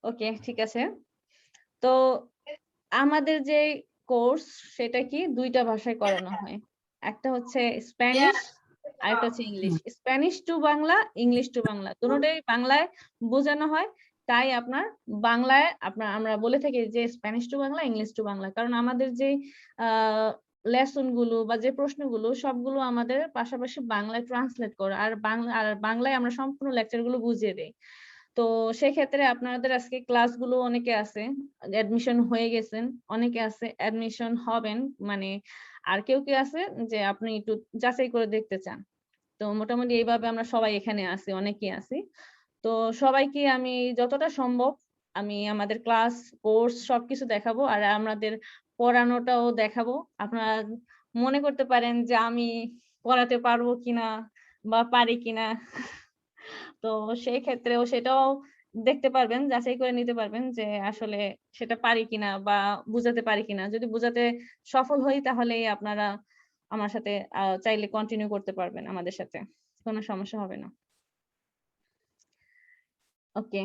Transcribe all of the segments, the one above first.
ওকে, ঠিক আছে। তো আমাদের যে কোর্স সেটা কি ২ টা ভাষায় করানো হয়। একটা হচ্ছে স্প্যানিশ, আরেকটা হচ্ছে English. Spanish to Bangla, English to Bangla. দোনোটাই বাংলায় বোঝানো হয়। তাই আপনার বাংলায় আমরা বলে থাকি যে Spanish to Bangla, English to Bangla. কারণ আমাদের যে আ লেসন গুলো বা যে প্রশ্নগুলো সবগুলো আমাদের পাশাপাশি বাংলায় ট্রান্সলেট করা। আর বাংলায় আমরা সম্পূর্ণ লেকচার গুলো বুঝিয়ে দেই। তো সেক্ষেত্রে আপনাদের আজকে ক্লাসগুলো অনেকে আছে, অ্যাডমিশন হয়ে গেছেন, অনেকে আছে অ্যাডমিশন হবেন। মানে আর কেউ আছে যে আপনি একটু যাচাই করে দেখতে চান। তো মোটামুটি এইভাবে আমরা সবাই এখানে আছি, অনেকেই আছি। তো সবাইকে আমি যতটা সম্ভব আমি আমাদের ক্লাস, কোর্স সবকিছু দেখাবো। আর আমাদের পড়ানোটাও দেখাবো। আপনারা মনে করতে পারেন যে আমি পড়াতে পারবো কিনা বা পারি কিনা। তো সেই ক্ষেত্রেও সেটাও দেখতে পারবেন, যাচাই করে নিতে পারবেন যে আসলে সেটা পারি কিনা বা বুঝাতে পারি কিনা। যদি বুঝাতে সফল হই তাহলেই আপনারা আমার সাথে চাইলে কন্টিনিউ করতে পারবেন আমাদের সাথে। কোনো সমস্যা হবে না। ওকে।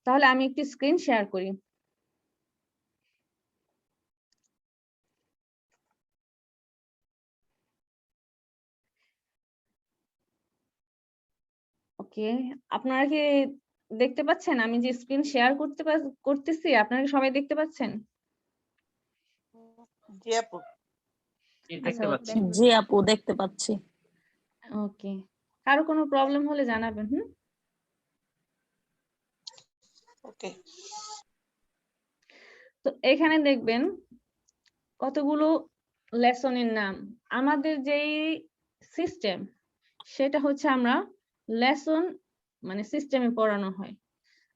তাহলে আমি একটু স্ক্রিন শেয়ার করি। ওকে। আপনারা কি দেখতে পাচ্ছেন? আমি যে স্ক্রিন শেয়ার করতেছি, আপনারা কি সবাই দেখতে পাচ্ছেন? জি আপু। আচ্ছা, ওকে। জি আপু, দেখতে পাচ্ছি। ওকে। কারো কোনো প্রবলেম হলে জানাবেন, হুম? ওকে। তো এখানে দেখবেন কতগুলো লেসনের নাম। আমাদের যেই সিস্টেম সেটা হচ্ছে আমরা লেসন মানে সিস্টেমে পড়ানো হয়।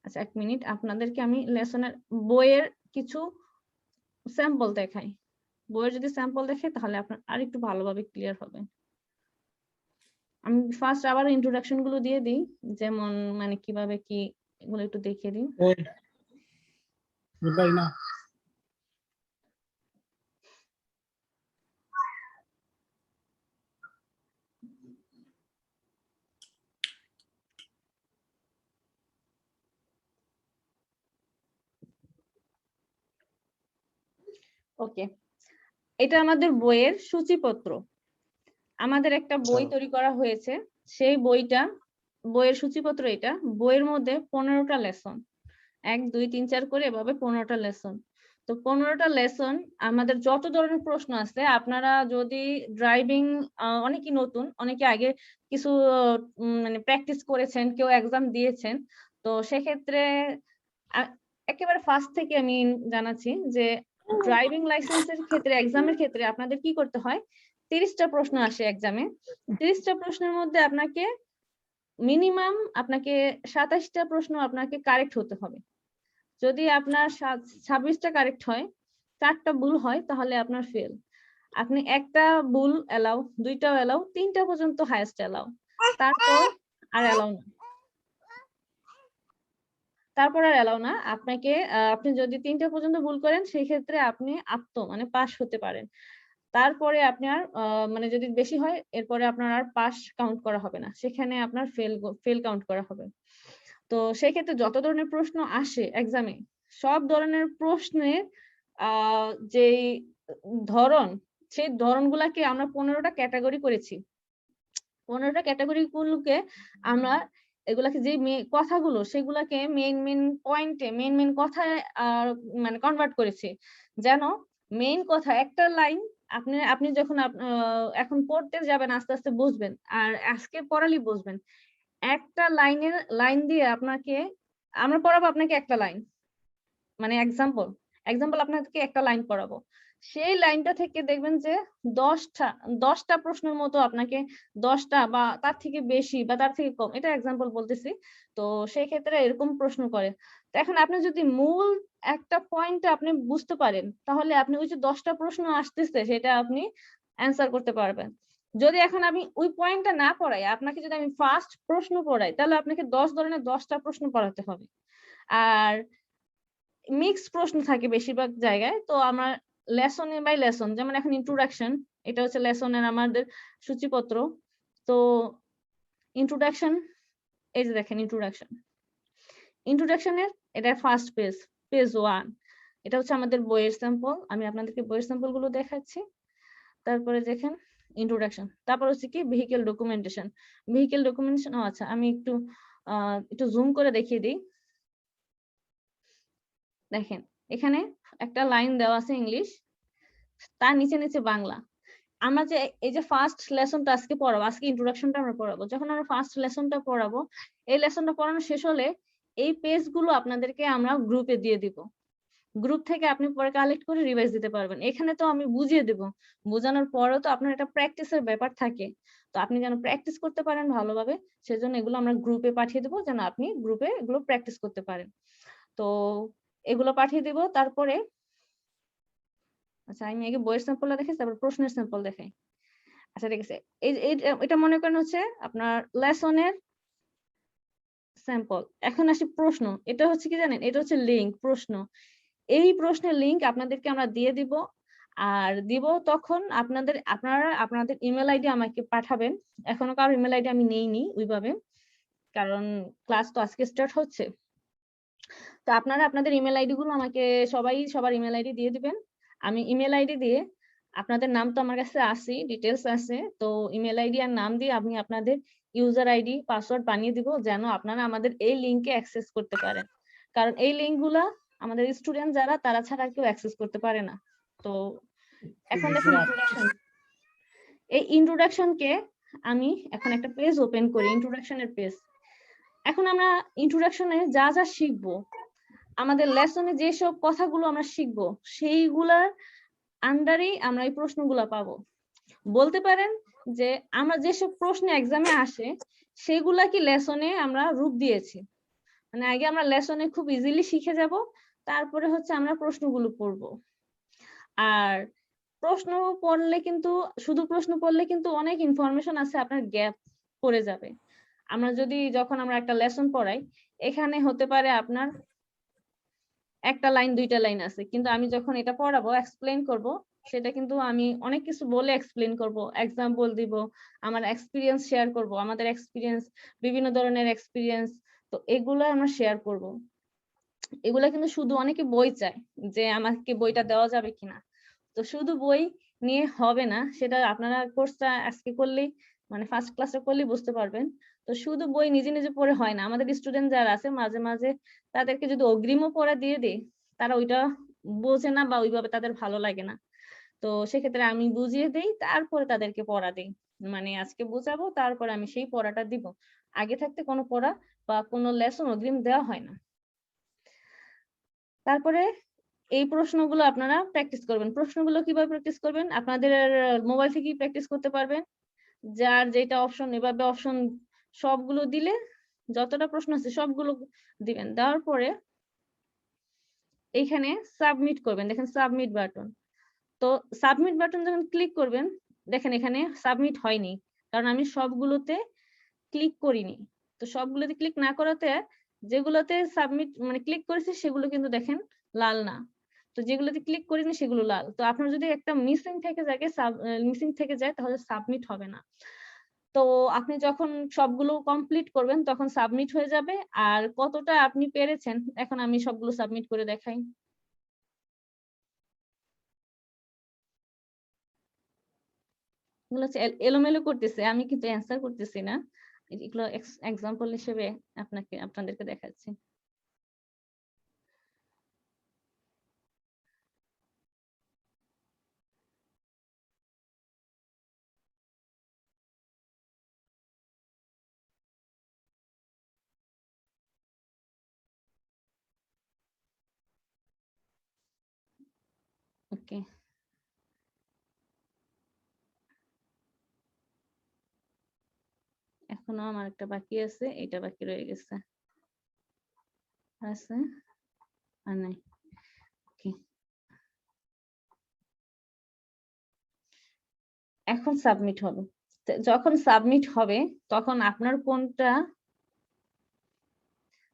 আচ্ছা, ১ মিনিট আপনাদেরকে আমি লেসনের বইয়ের কিছু স্যাম্পল দেখাই। বইয়ের যদি স্যাম্পল দেখাই তাহলে আপনার আরেকটু ভালোভাবে ক্লিয়ার হবে। আমি ফার্স্ট আবার ইন্ট্রোডাকশন গুলো দিয়ে দিই। যেমন মানে কিভাবে কি এগুলো একটু দেখিয়ে দিই। ওকে। এটা আমাদের বইয়ের সূচিপত্র। আমাদের একটা বই তৈরি করা হয়েছে। সেই বইয়ের সূচিপত্র এটা। বইয়ের মধ্যে ১৫ টা লেসন। ১, ২, ৩, ৪ করে এভাবে ১৫ টা লেসন। তো ১৫ টা লেসন আমাদের যত ধরনের প্রশ্ন আছে আপনারা যদি ড্রাইভিং অনেকেই নতুন, অনেকে আগে কিছু মানে প্র্যাকটিস করেছেন, কেউ এক্সাম দিয়েছেন। তো সেক্ষেত্রে আ একেবারে ফার্স্ট থেকে আমি জানাচ্ছি যে ড্রাইভিং লাইসেন্সের ক্ষেত্রে এক্সামের ক্ষেত্রে আপনাদের কি করতে হয়? ৩০ টা প্রশ্ন আসে এক্সামে। ৩০ টা প্রশ্নের মধ্যে মিনিমাম আপনাকে ২৭ টা প্রশ্ন আপনাকে কারেক্ট হতে হবে। যদি আপনার ২৬ টা কারেক্ট হয়, ৪ টা ভুল হয় তাহলে আপনার ফেল। আপনি ১ টা ভুল অ্যালাউ, ২ টাও অ্যালাউ, ৩ টা পর্যন্ত হাইয়েস্ট অ্যালাউ। তারপর আর অ্যালাউ না। তারপর আর অ্যালাউ না। আপনি যদি ৩ টা পর্যন্ত ভুল করেন সেই ক্ষেত্রে আপনি মানে পাস হতে পারেন। তারপরে আপনার মানে যদি বেশি হয় এরপরে আপনার আর পাস কাউন্ট করা হবে না। সেখানে আপনার ফেল কাউন্ট করা হবে। তো সেক্ষেত্রে যত ধরনের প্রশ্ন আসে এক্সামে, সব ধরনের প্রশ্নের আ যেই ধরন, সেই ধরনগুলাকে আমরা ১৫ টা ক্যাটেগরি করেছি। ১৫ টা ক্যাটেগরি গুলোকে আমরা এগুলাকে যে কথাগুলো সেগুলাকে মেইন পয়েন্টে মেইন কথায় মানে কনভার্ট করেছি। যেন মেইন কথা একটা লাইন আপনি যখন এখন পড়তে যাবেন আস্তে বুঝবেন। আর আজকে পড়ালেই বুঝবেন। একটা লাইন দিয়ে আমরা পড়াবো আপনাকে একটা লাইন। মানে এক্সাম্পল আপনাদেরকে একটা লাইন পড়াবো। সেই লাইনটা থেকে দেখবেন যে ১০ টা প্রশ্নের মতো আপনাকে ১০ টা বা তার থেকে বেশি বা তার থেকে কম, এটা এক্সাম্পল বলতেছি। তো সেই ক্ষেত্রে এরকম প্রশ্ন করে। তো এখন আপনি যদি মূল একটা পয়েন্ট আপনি বুঝতে পারেন, তাহলে আপনি ওই যে ১০ টা প্রশ্ন আসতেছে সেটা আপনি অ্যান্সার করতে পারবেন। যদি এখন আমি ওই পয়েন্টটা না পড়াই, আপনাকে যদি আমি ফার্স্ট প্রশ্ন পড়াই, তাহলে আপনাকে ১০ ধরনের ১০ টা প্রশ্ন পড়াতে হবে। আর মিক্সড প্রশ্ন থাকে বেশিরভাগ জায়গায়। তো আমার লেসন বাই লেসন, যেমন এখন ইন্ট্রোডাকশন, এটা হচ্ছে লেসনের আমাদের সূচিপত্র। তো ইন্ট্রোডাকশন, এই যে দেখেন ইন্ট্রোডাকশন। ইন্ট্রোডাকশনের এটা ফার্স্ট পেজ, পেজ 1। এটা হচ্ছে আমাদের বইয়ের স্যাম্পল। আমি আপনাদেরকে বইয়ের স্যাম্পল গুলো দেখাচ্ছি। তারপরে দেখেন ইন্ট্রোডাকশন, তারপর হচ্ছে কি ভেহিকেল ডকুমেন্টেশন। ভেহিকেল ডকুমেন্টেশন, আচ্ছা আমি একটু জুম করে দেখিয়ে দিই। দেখেন এখানে একটা লাইন দেওয়া আছে ইংলিশ, তার নিচে নিচে বাংলা। আমরা যে এই যে ফার্স্ট লেসনটা আজকে পড়াবো, আজকে ইন্ট্রোডাকশনটা আমরা পড়াবো, যখন আমরা ফার্স্ট লেসনটা পড়াবো, এই লেসনটা পড়ানো শেষ হলে এই পেজগুলো আপনাদেরকে আমরা গ্রুপে দিয়ে দিব। গ্রুপ থেকে আপনি পরে কালেক্ট করে রিভাইজ দিতে পারবেন। এখানে তো আমি বুঝিয়ে দেব, বোঝানোর পরেও তো আপনার একটা প্র্যাকটিসের ব্যাপার থাকে। তো আপনি যেন প্র্যাকটিস করতে পারেন ভালোভাবে, সেজন্য এগুলো আমরা গ্রুপে পাঠিয়ে দেবো, যেন আপনি গ্রুপে এগুলো প্র্যাকটিস করতে পারেন। তো এগুলো পাঠিয়ে দেব। তারপরে আচ্ছা আমি আগে বইয়ের স্যাম্পলটা দেখাই, তারপর প্রশ্নের স্যাম্পল দেখাই। আচ্ছা ঠিক আছে, এটা মনে করেন হচ্ছে আপনার লেসনের স্যাম্পল। এখন আসি প্রশ্ন। এটা হচ্ছে কি জানেন, এটা হচ্ছে লিংক, প্রশ্ন। এই প্রশ্নের লিংক আপনাদেরকে আমরা দিয়ে দিব। আর দিব তখন আপনারা আপনাদের ইমেল আইডি আমাকে পাঠাবেন। এখনো কারো ইমেল আইডি আমি নেইনি ওইভাবে, কারণ ক্লাস তো আজকে স্টার্ট হচ্ছে। তো আপনারা আপনাদের ইমেল আইডি গুলো আমাকে সবার ইমেল আইডি দিয়ে দিবেন। আমি ইমেল আইডি দিয়ে, আপনাদের নাম তো আমার কাছে আছে, ডিটেলস আছে, তো ইমেল আইডি আর নাম দিয়ে আমি আপনাদের ইউজার আইডি পাসওয়ার্ড বানিয়ে দিব, যেন আপনারা আমাদের এই লিংকে অ্যাক্সেস করতে পারেন। কারণ এই লিংক গুলা আমাদের স্টুডেন্ট যারা, তারা ছাড়া কেউ অ্যাক্সেস করতে পারে না। তো এখন দেখুন ইন্ট্রোডাকশন। এই ইন্ট্রোডাকশনকে আমি এখন একটা পেজ ওপেন করি, ইন্ট্রোডাকশনের পেজ। এখন আমরা ইন্ট্রোডাকশনে যা যা শিখবো, আমাদের লেসনে যেসব কথাগুলো আমরা শিখবো, সেইগুলার আন্ডারেই আমরা এই প্রশ্নগুলো পাবো। বলতে পারেন যে আমরা যেসব প্রশ্ন এক্সামে আসে, সেগুলা কি লেসনে আমরা রূপ দিয়েছি। মানে আগে আমরা লেসনে খুব ইজিলি শিখে যাব, তারপরে হচ্ছে আমরা প্রশ্নগুলো পড়বো। আর প্রশ্ন পড়লে কিন্তু, শুধু প্রশ্ন পড়লে কিন্তু অনেক ইনফরমেশন আছে, আপনার গ্যাপ পড়ে যাবে। যখন আমরা একটা লেসন পড়াই, এখানে হতে পারে আপনার একটা লাইন, দুইটা লাইন আছে, কিন্তু আমি যখন এটা পড়াবো, এক্সপ্লেইন করব, সেটা কিন্তু আমি অনেক কিছু বলে এক্সপ্লেইন করব, এক্সাম্পল দিব, আমার এক্সপিরিয়েন্স শেয়ার করব, আমাদের এক্সপিরিয়েন্স, বিভিন্ন ধরনের এক্সপিরিয়েন্স, তো এগুলো আমরা শেয়ার করব। এগুলা কিন্তু শুধু অনেকে বই চায় যে আমাকে বইটা দেওয়া যাবে কিনা, তো শুধু বই নিয়ে হবে না, সেটা আপনারা কোর্সটা আজকে করলেই, মানে ফার্স্ট ক্লাসে করলেই বুঝতে পারবেন। তো শুধু বই নিজে নিজে পড়ে হয় না, আমাদের স্টুডেন্ট যারা আছে মাঝে মাঝে তাদেরকে যদি অগ্রিমও পড়া দিয়ে দেই, তারা ওইটা বোঝে না বা ওইভাবে তাদের ভালো লাগে না। তো সেক্ষেত্রে আমি বুঝিয়ে দেই, তারপরে তাদেরকে পড়া দেই। মানে আজকে বোঝাবো, তারপরে আমি সেই পড়াটা দিব। আগে থাকতে কোনো পড়া বা কোনো লেসন অগ্রিম দেওয়া হয় না। তারপরে এই প্রশ্নগুলো আপনারা প্র্যাকটিস করবেন। প্রশ্নগুলো কিভাবে প্র্যাকটিস করবেন, আপনাদের মোবাইল থেকেই প্র্যাকটিস করতে পারবেন। যার যেটা অপশন, এভাবে অপশন সবগুলো দিলে, যতটা প্রশ্ন আছে সবগুলো দিবেন। দেওয়ার পরে এইখানে সাবমিট করবেন, দেখেন সাবমিট বাটন। তো সাবমিট বাটন যখন ক্লিক করবেন, দেখেন এখানে সাবমিট হয়নি, কারণ আমি সবগুলোতে ক্লিক করিনি। তো সবগুলোতে ক্লিক না করাতে, যেগুলোতে সাবমিট মানে ক্লিক করেছি সেগুলো কিন্তু দেখেন লাল না, তো যেগুলোতে ক্লিক করিনি সেগুলো লাল। তো আপনার যদি একটা মিসিং থেকে যায় তাহলে সাবমিট হবে না। তো আপনি যখন সবগুলো কমপ্লিট করবেন তখন সাবমিট হয়ে যাবে। আর কতটা আপনি পেরেছেন, এখন আমি সবগুলো সাবমিট করে দেখাই। এগুলো হচ্ছে এলোমেলো করতেছে, আমি কিন্তু অ্যান্সার করতেছি না, এগুলো এক্সাম্পল হিসেবে আপনাদেরকে দেখাচ্ছি। ওকে, এখনো আমার একটা বাকি আছে, এটা বাকি রয়ে গেছে, আছে আর নাই। ওকে, এখন সাবমিট হবে। যখন সাবমিট হবে তখন আপনার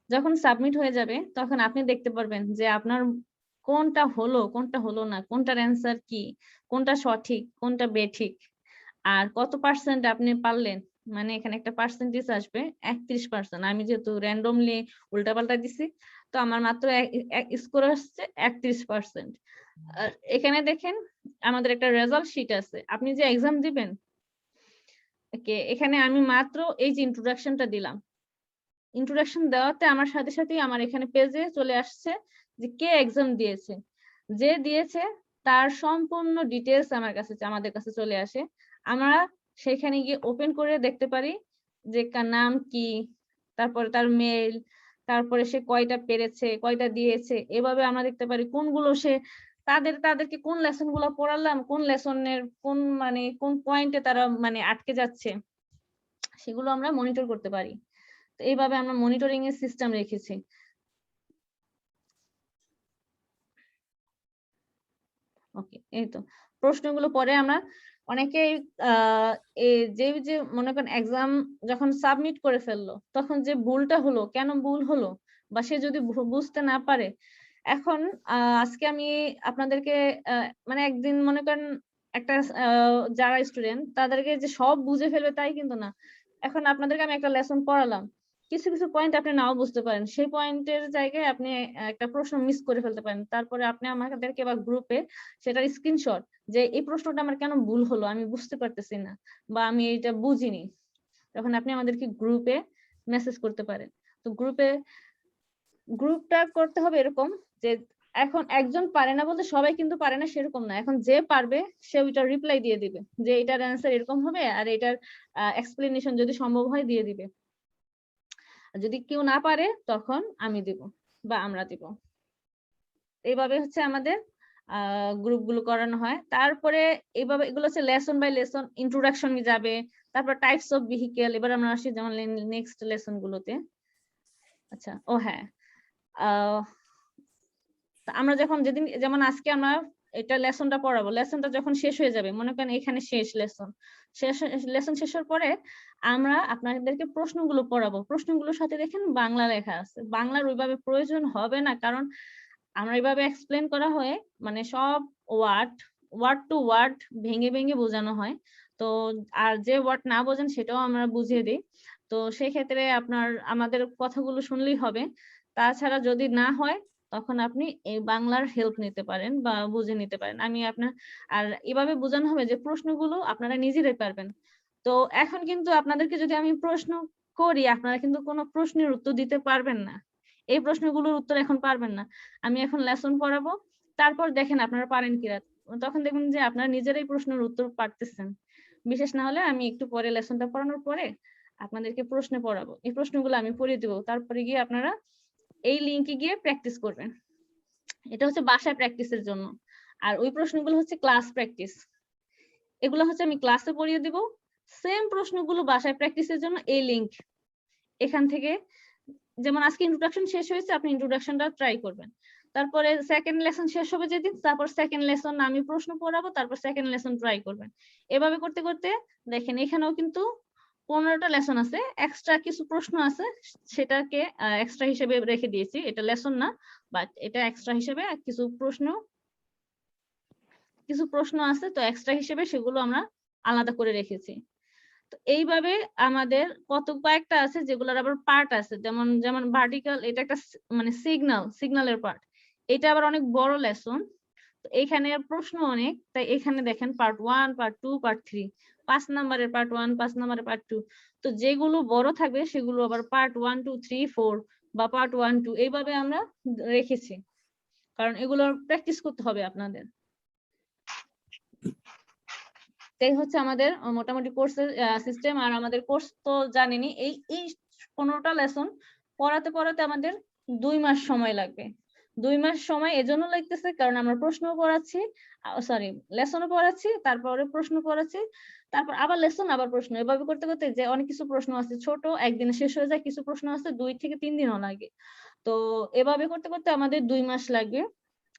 যখন সাবমিট হয়ে যাবে তখন আপনি দেখতে পারবেন যে আপনার কোনটা হলো, কোনটা হলো না, কোনটার অ্যান্সার কি, কোনটা সঠিক, কোনটা বেঠিক, আর কত পার্সেন্ট আপনি পারলেন, মানে এখানে একটা পার্সেন্টেজ আসবে 31%। আমি যেহেতু র্যান্ডমলি উল্টাপাল্টা দিছি, তো আমার মাত্র স্কোর আসছে 31%। আর এখানে দেখেন আমাদের একটা রেজাল্ট শিট আছে। আপনি যে এক্সাম দিবেন, এখানে আমি মাত্র এই যে ইন্ট্রোডাকশনটা দিলাম, ইন্ট্রোডাকশন দেওয়াতে আমার সাথে সাথেই আমার এখানে পেজে চলে আসছে যে কে এক্সাম দিয়েছে। যে দিয়েছে তার সম্পূর্ণ ডিটেলস আমাদের কাছে চলে আসে। আমরা সেখানে গিয়ে ওপেন করে দেখতে পারি যে কার নাম কি, তারপরে তার মেল, তারপরে সে কয়টা পেরেছে, কয়টা দিয়েছে। এভাবে আমরা দেখতে পারি কোনগুলো সে তাদেরকে কোন লেসন গুলো পড়ালাম, কোন লেসনের কোন পয়েন্টে তারা আটকে যাচ্ছে, সেগুলো আমরা মনিটর করতে পারি। তো এইভাবে আমরা মনিটরিং এর সিস্টেম রেখেছি। ওকে, এই তো প্রশ্নগুলো পরে আমরা অনেকেই যে মনে করেন এক্সাম যখন সাবমিট করে ফেললো, তখন যে ভুলটা হলো, কেন ভুল হলো, বা সে যদি বুঝতে না পারে। এখন আজকে আমি আপনাদেরকে একদিন মনে করেন একটা যারা স্টুডেন্ট তাদেরকে যে সব বুঝে ফেলবে তাই কিন্তু না। এখন আপনাদেরকে আমি একটা লেসন পড়ালাম, কিছু কিছু পয়েন্ট আপনি নাও বুঝতে পারেন, সেই পয়েন্টের জায়গায় আপনি একটা প্রশ্ন মিস করে ফেলতে পারেন। তারপরে আপনি আমাদেরকে বা গ্রুপে সেটার স্ক্রিনশট, যে এই প্রশ্নটা আমার কেন ভুল হলো, আমি বুঝতে পারতেছি না বা আমি এটা বুঝিনি, তখন আপনি আমাদেরকে গ্রুপে মেসেজ করতে পারেন। তো গ্রুপটা করতে হবে এরকম যে এখন একজন পারে না বলতে সবাই কিন্তু পারে না সেরকম না। এখন যে পারবে সে ওইটা রিপ্লাই দিয়ে দিবে যে এটার অ্যান্সার এরকম হবে, আর এটার এক্সপ্লেনেশন যদি সম্ভব হয় দিয়ে দিবে। যদি কেউ না পারে তখন আমি দিব বা আমরা দিব। এইভাবে হচ্ছে আমাদের গ্রুপগুলো করানো হয়। তারপরে এইভাবে এগুলো হচ্ছে লেসন বাই লেসন, ইন্ট্রোডাকশন যাবে, তারপর টাইপস অফ ভেহিকেল। এবার আমরা আসি যেমন নেক্সট লেসন গুলোতে। আচ্ছা, ও হ্যাঁ, আমরা যেমন আজকে আমরা এটা লেসনটা পড়াবো, লেসনটা যখন শেষ হয়ে যাবে, মনে করেন এখানে শেষ লেসন, লেসন শেষ হওয়ার পরে আমরা আপনাদেরকে প্রশ্নগুলো পড়াবো। প্রশ্নগুলোর সাথে দেখেন বাংলা লেখা আছে। বাংলার ওইভাবে প্রয়োজন হবে না, কারণ আমরা এইভাবে এক্সপ্লেন করা হয়, সব ওয়ার্ড টু ওয়ার্ড ভেঙে ভেঙে বোঝানো হয়। তো আর যে ওয়ার্ড না বোঝেন সেটাও আমরা বুঝিয়ে দিই। তো সেক্ষেত্রে আমাদের কথাগুলো শুনলেই হবে। তাছাড়া যদি না হয় তখন আপনি এই বাংলার হেল্প নিতে পারেন বা বুঝে নিতে পারেন। আর এভাবে বোঝানো হবে যে প্রশ্নগুলো আপনারা নিজেরাই পারবেন। তো এখন কিন্তু আপনাদেরকে যদি আমি প্রশ্ন করি, আপনারা কিন্তু কোনো প্রশ্নের উত্তর দিতে পারবেন না। এই প্রশ্নগুলোর উত্তর এখন পারবেন না। আমি এখন লেসন পড়াবো, তারপর দেখেন আপনারা পারেন কিনা। তখন দেখবেন যে আপনারা নিজেরাই প্রশ্নের উত্তর পারতেছেন। বিশেষ না হলে আমি একটু পরে লেসনটা পড়ানোর পরে আপনাদেরকে প্রশ্ন পড়াবো। এই প্রশ্নগুলো আমি পড়িয়ে দিব, তারপরে গিয়ে আপনারা এই লিঙ্কে গিয়ে প্র্যাকটিস করবেন। এটা হচ্ছে বাসায় প্র্যাকটিসের জন্য। আর ওই প্রশ্নগুলো হচ্ছে ক্লাস প্র্যাকটিস। এগুলো হচ্ছে আমি ক্লাসে পড়িয়ে দিব। সেম প্রশ্নগুলো বাসায় প্র্যাকটিসের জন্য এই লিঙ্ক, এখান থেকে যেমন আজকে ইন্ট্রোডাকশন শেষ হয়েছে, আপনি ইন্ট্রোডাকশনটা ট্রাই করবেন। তারপরে সেকেন্ড লেসন শেষ হবে যেদিন, তারপর সেকেন্ড লেসন আমি প্রশ্ন পড়াবো, তারপর সেকেন্ড লেসন ট্রাই করবেন। এভাবে করতে করতে দেখেন এখানেও কিন্তু 15টা লেসন আছে, এক্সট্রা কিছু প্রশ্ন আছে, সেটাকে এক্সট্রা হিসেবে রেখে দিয়েছি। এটা লেসন না, বাট এটা এক্সট্রা হিসেবে কিছু প্রশ্ন আছে, তো এক্সট্রা হিসেবে সেগুলো আমরা আলাদা করে রেখেছি। তো এইভাবে আমাদের কয়েকটা আছে যেগুলোর আবার পার্ট আছে, যেমন যেমন ভার্টিক্যাল, এটা একটা সিগন্যালের পার্ট। এটা আবার অনেক বড় লেসন। তো এইখানে প্রশ্ন অনেক, তাই এখানে দেখেন পার্ট 1, পার্ট 2, পার্ট 3, 5 নম্বরের পার্ট 1, 5 নম্বরের পার্ট 2। তো যেগুলো বড় থাকবে সেগুলো আবার পার্ট 1, 2, 3, 4 বা পার্ট 1, 2 এইভাবে আমরা রেখেছি, কারণ এগুলো প্র্যাকটিস করতে হবে আপনাদের। এই হচ্ছে আমাদের মোটামুটি কোর্সের সিস্টেম। আর আমাদের কোর্স তো জানেনই, এই 15টা লেসন পড়াতে পড়াতে আমাদের 2 মাস সময় লাগবে। 2 মাস সময় এজন্য লাগতেছে কারণ আমরা প্রশ্ন পড়াচ্ছি, লেসনও পড়াচ্ছি, তারপরে প্রশ্ন পড়াচ্ছি, তারপর আবার লেসন আবার প্রশ্ন। এভাবে করতে করতে যে অনেক কিছু প্রশ্ন আছে ছোট, একদিনে শেষ হয়ে যায়, কিছু প্রশ্ন আছে 2 থেকে 3 দিনও লাগে। তো এভাবে করতে করতে আমাদের 2 মাস লাগবে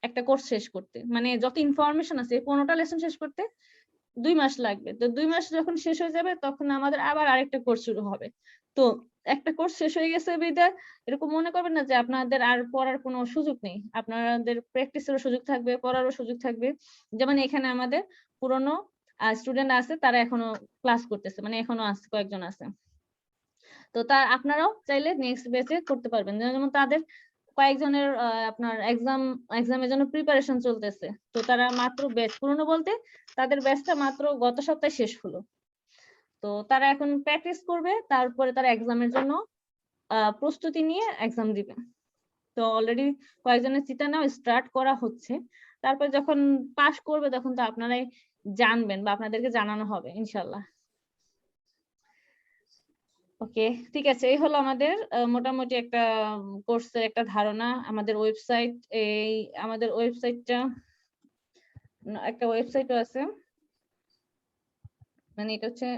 একটা কোর্স শেষ করতে। যত ইনফরমেশন আছে 15টা লেসন শেষ করতে 2 মাস লাগবে। তো 2 মাস যখন শেষ হয়ে যাবে তখন আমাদের আবার আরেকটা কোর্স শুরু হবে। তো একটা কোর্স শেষ হয়ে গেছে বিদায় এরকম মনে করবেন না যে আপনাদের আর পড়ার কোনো সুযোগ নেই। আপনাদের প্র্যাকটিসেরও সুযোগ থাকবে, পড়ারও সুযোগ থাকবে। যেমন এখানে আমাদের পুরনো স্টুডেন্ট আছে তারা এখনো ক্লাস করতেছে, মানে এখনো আছে, কয়েকজন আছে। তো আপনারাও চাইলে নেক্সট ব্যাচে করতে পারবেন। যেমন তাদের কয়েকজনের আপনার এক্সামের জন্য প্রিপারেশন চলতেছে, তো তারা মাত্র ব্যাচ পুরনো বলতে তাদের ব্যাচটা মাত্র গত সপ্তাহে শেষ হলো। তো তারা এখন প্র্যাকটিস করবে, তারপরে তারা এক্সামের জন্য প্রস্তুতি নিয়ে এক্সাম দিবে। তো অলরেডি কয়েকজনের চিন্তা নাও স্টার্ট করা হচ্ছে। তারপর যখন পাস করবে তখন তো আপনারাই জানবেন বা আপনাদেরকে জানানো হবে ইনশাল্লাহ। ওকে, ঠিক আছে। এই হলো আমাদের মোটামুটি একটা কোর্সের একটা ধারণা। আমাদের ওয়েবসাইটটা একটা ওয়েবসাইটও আছে, মানে এটা হচ্ছে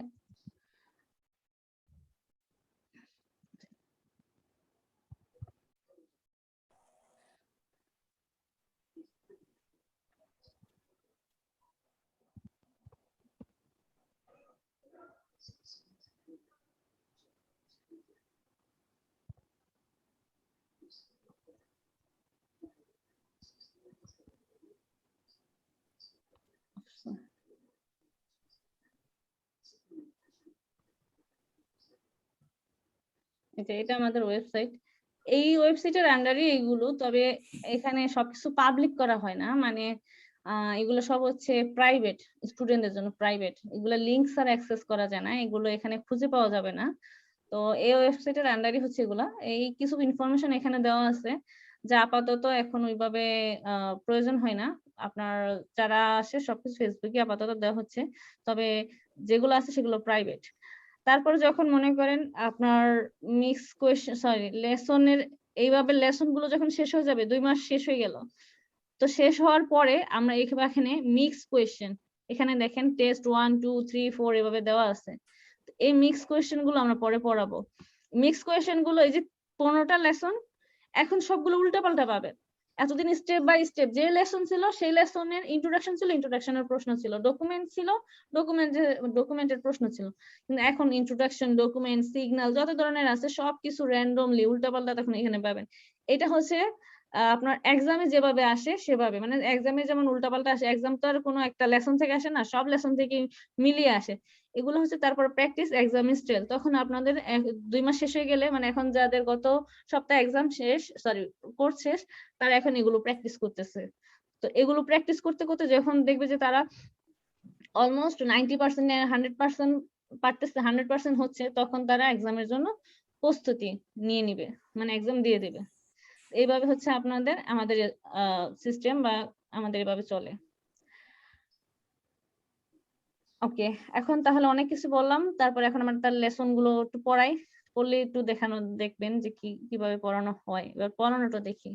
এটা আমাদের ওয়েবসাইট। এই ওয়েবসাইটের আন্ডারে এইগুলো, তবে এখানে সবকিছু পাবলিক করা হয় না, মানে এগুলো সব হচ্ছে প্রাইভেট, স্টুডেন্টদের জন্য প্রাইভেট। এগুলো লিংক ছাড়া অ্যাক্সেস করা যায় না, এগুলো এখানে খুঁজে পাওয়া যাবে না। তো এই ওয়েবসাইটের আন্ডারই হচ্ছে এগুলা। এই কিছু ইনফরমেশন এখানে দেওয়া আছে যা আপাতত এখন ওইভাবে প্রয়োজন হয় না। আপনার যারা আসে সবকিছু ফেসবুকে আপাতত দেওয়া হচ্ছে, তবে যেগুলো আছে সেগুলো প্রাইভেট। তারপরে যখন মনে করেন আপনার মিক্স কোয়েশ্চেন, সরি, লেসনের এইভাবে লেসন গুলো যখন শেষ হয়ে যাবে, 2 মাস শেষ হয়ে গেল, তো শেষ হওয়ার পরে আমরা এখানে মিক্স কোয়েশ্চেন, এখানে দেখেন টেস্ট 1 2 3 4 এভাবে দেওয়া আছে। এই মিক্স কোয়েশ্চেন গুলো আমরা পরে পড়াবো। মিক্স কোয়েশ্চেন গুলো এই যে 15টা লেসন, এখন সবগুলো উল্টাপাল্টা পাবেন। এতদিন স্টেপ বাই স্টেপ যে লেসন ছিল, সেই লেসনের ইন্ট্রোডাকশন ছিল, ইন্ট্রোডাকশনের প্রশ্ন ছিল, ডকুমেন্ট ছিল, ডকুমেন্টের প্রশ্ন ছিল। কিন্তু এখন ইন্ট্রোডাকশন, ডকুমেন্ট, সিগন্যাল যত ধরনের আছে সবকিছু র্যান্ডমলি উল্টাপাল্টা তখন এখানে পাবেন। এটা হচ্ছে আপনার এক্সামে যেভাবে আসে সেভাবে, মানে এক্সামে যেমন উল্টাপাল্টা আসে, এক্সাম তো আর কোনো একটা লেসন থেকে আসে না, সব লেসন থেকে মিলিয়ে আসে। এগুলো হচ্ছে তারপর প্র্যাকটিস এক্সাম স্টাইল। তখন আপনাদের 2 মাস শেষ হয়ে গেলে, মানে এখন যাদের গত সপ্তাহে এক্সাম শেষ, সরি কোর্স শেষ, তারা এখন এগুলো প্র্যাকটিস করতেছে। তো এগুলো প্র্যাকটিস করতে করতে যখন দেখবে যে তারা অলমোস্ট 90% 100% পারতেছে, 100% হচ্ছে, তখন তারা এক্সামের জন্য প্রস্তুতি নিয়ে নিবে, মানে এক্সাম দিয়ে দিবে। এইভাবে হচ্ছে আমাদের সিস্টেম বা আমাদের এভাবে চলে। ওকে, এখন তাহলে অনেক কিছু বললাম, তারপর এখন আমরা তার লেসন গুলো একটু পড়াই, পড়লে একটু দেখবেন যে কিভাবে পড়ানো হয়। এবার পড়ানোটা দেখি।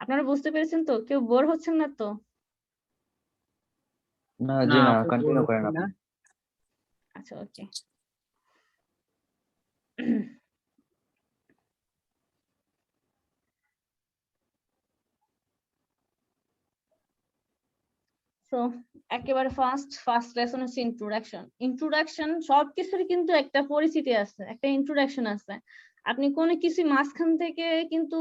আপনারা বুঝতে পেরেছেন তো? কেউ বোর হচ্ছেন না তো? না না জি না, আপু, বড় কন্টিনিউ করেন হচ্ছে না। আপনি। আচ্ছা, ওকে। তো একেবারে ফার্স্ট লেসন হচ্ছে ইন্ট্রোডাকশন। ইন্ট্রোডাকশন সবকিছুরই কিন্তু একটা পরিচিতি আছে, একটা ইন্ট্রোডাকশন আছে। আপনি কোনো কিছু মাঝখান থেকে কিন্তু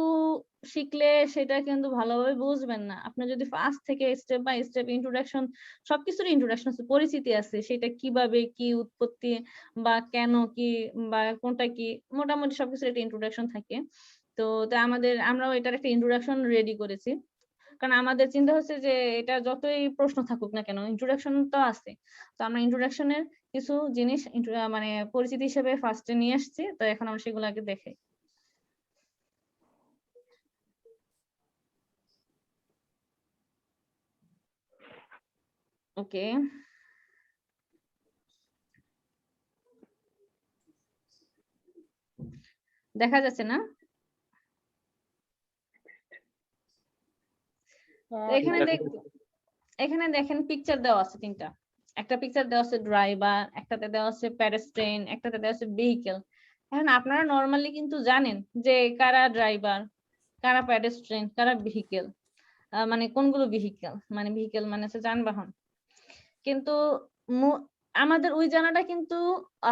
শিখলে সেটা কিন্তু ভালোভাবে বুঝবেন না। আপনি যদি ফার্স্ট থেকে স্টেপ বাই স্টেপ ইন্ট্রোডাকশন, সবকিছুর ইন্ট্রোডাকশন আছে, পরিচিতি আছে, সেটা কিভাবে, কি উৎপত্তি, বা কেন কি, বা কোনটা কি, মোটামুটি সবকিছুর একটা ইন্ট্রোডাকশন থাকে। তো আমরাও এটার একটা ইন্ট্রোডাকশন রেডি করেছি, কারণ আমাদের চিন্তা হচ্ছে যে এটা যতই প্রশ্ন থাকুক না কেন, ইন্ট্রোডাকশন তো আছে। তো আমরা ইন্ট্রোডাকশনের কিছু জিনিস মানে পরিচিতি হিসেবে ফার্স্টে নিয়ে আসছি, তো এখন আমরা সেগুলো আগে দেখাই। ওকে, দেখা যাচ্ছে না? তো এখানে দেখেন পিকচার দেওয়া আছে 3টা। একটা পিকচার দেওয়া আছে ড্রাইভার, একটাতে দেওয়া আছে প্যাডেস্ট্রিয়ান, একটাতে দেওয়া আছে ভেহিকেল। এখন আপনারা নরমালি কিন্তু জানেন যে কারা ড্রাইভার, কারা প্যাডেস্ট্রিয়ান, কারা ভেহিকেল, মানে কোনগুলো ভেহিকেল, মানে ভেহিকেল মানে হচ্ছে যানবাহন। কিন্তু আমাদের ওই জানাটা কিন্তু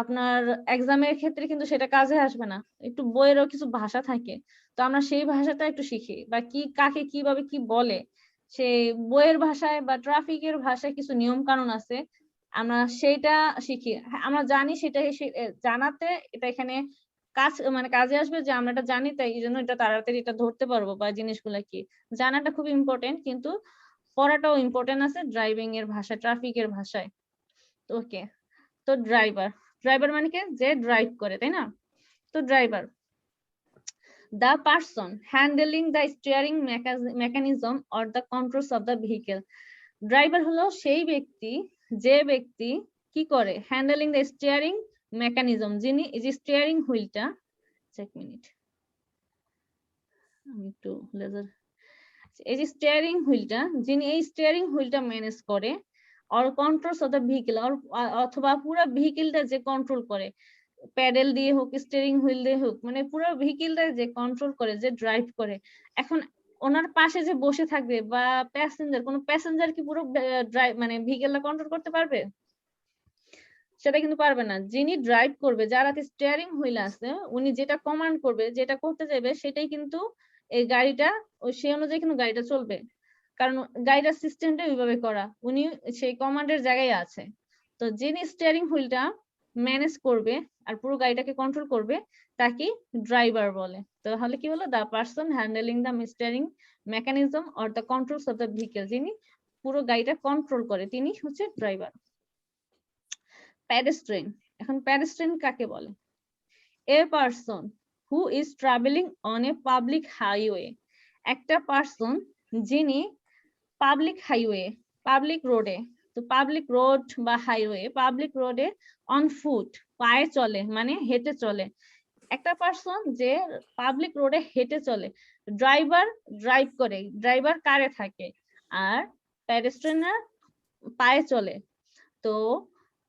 আপনার এক্সামের ক্ষেত্রে কিন্তু সেটা কাজে আসবে না। একটু বইয়েরও কিছু ভাষা থাকে, তো আমরা সেই ভাষাটা একটু শিখি, বা কি কাকে কিভাবে কি বলে সে বইয়ের ভাষায় বা ট্রাফিকের ভাষায় কিছু নিয়ম কানুন আছে, আমরা সেইটা শিখি। আমরা জানি সেটা জানাতে এটা এখানে মানে কাজে আসবে যে আমরা এটা জানি, তাই এই জন্য এটা তাড়াতাড়ি এটা ধরতে পারবো বা জিনিসগুলা কি। জানাটা খুব ইম্পর্টেন্ট, কিন্তু পড়াটাও ইম্পর্টেন্ট আছে ড্রাইভিং এর ভাষায়, ট্রাফিকের ভাষায়। ওকে, তো ড্রাইভার মানে কি, যে ড্রাইভ করে, তাই না? তো driver, the person handling the steering mechanism or the controls of the vehicle. Driver হলো সেই ব্যক্তি, যে ব্যক্তি কি করে, হ্যান্ডেলিং দ্য স্টিয়ারিং মেকানিজম, যিনি এই যে স্টিয়ারিং হুইলটা, এক মিনিট আমি একটু লেজার, এই যে স্টিয়ারিং হুইলটা, যিনি এই স্টিয়ারিং হুইলটা ম্যানেজ করে, or controls of the vehicle, অথবা পুরো ভেহিকেলটা যে কন্ট্রোল করে, প্যাডেল দিয়ে হোক, স্টিয়ারিং হুইল দিয়ে হোক, মানে পুরো ভেহিকেলটা যে কন্ট্রোল করে, যে ড্রাইভ করে। এখন ওনার পাশে যে বসে থাকবে বা প্যাসেঞ্জার, কোন প্যাসেঞ্জার কি পুরো ড্রাইভ মানে ভেহিকেলটা কন্ট্রোল করতে পারবে? সেটা কিন্তু পারবে না। যিনি ড্রাইভ করবে, যার হাতে স্টিয়ারিং হুইল আছে, উনি যেটা কমান্ড করবে, যেটা করতে যাবে, সেটাই কিন্তু এই গাড়িটা, সেই অনুযায়ী কিন্তু গাড়িটা চলবে। কারণ গাড়িটার সিস্টেমটা ওইভাবে করা, উনি সেই কমান্ডের জায়গায় আছে। তো যিনি স্টিয়ারিং হুইলটা ম্যানেজ করবে আর পুরো গাড়িটাকে কন্ট্রোল করবে, তাকে ড্রাইভার বলে। তাহলে কি হলো, the person handling the steering mechanism or the controls of the vehicle, যিনি পুরো গাড়িটা কন্ট্রোল করে, তিনি হচ্ছে ড্রাইভার। প্যাডেস্ট্রিয়ান, এখন প্যাডেস্ট্রিয়ান কাকে বলে? এ person who is travelling on a public highway, একটা পারসন যিনি পাবলিক হাইওয়ে, পাবলিক রোডে, তো পাবলিক রোড বা হাইওয়ে, পাবলিক রোডে অন ফুট, পায়ে চলে, মানে হেঁটে চলে। একটা পারসন যে পাবলিক রোডে হেঁটে চলে। ড্রাইভার ড্রাইভ করে, ড্রাইভার কারে থাকে, আর প্যাডেস্ট্রিয়ানরা পায়ে চলে। তো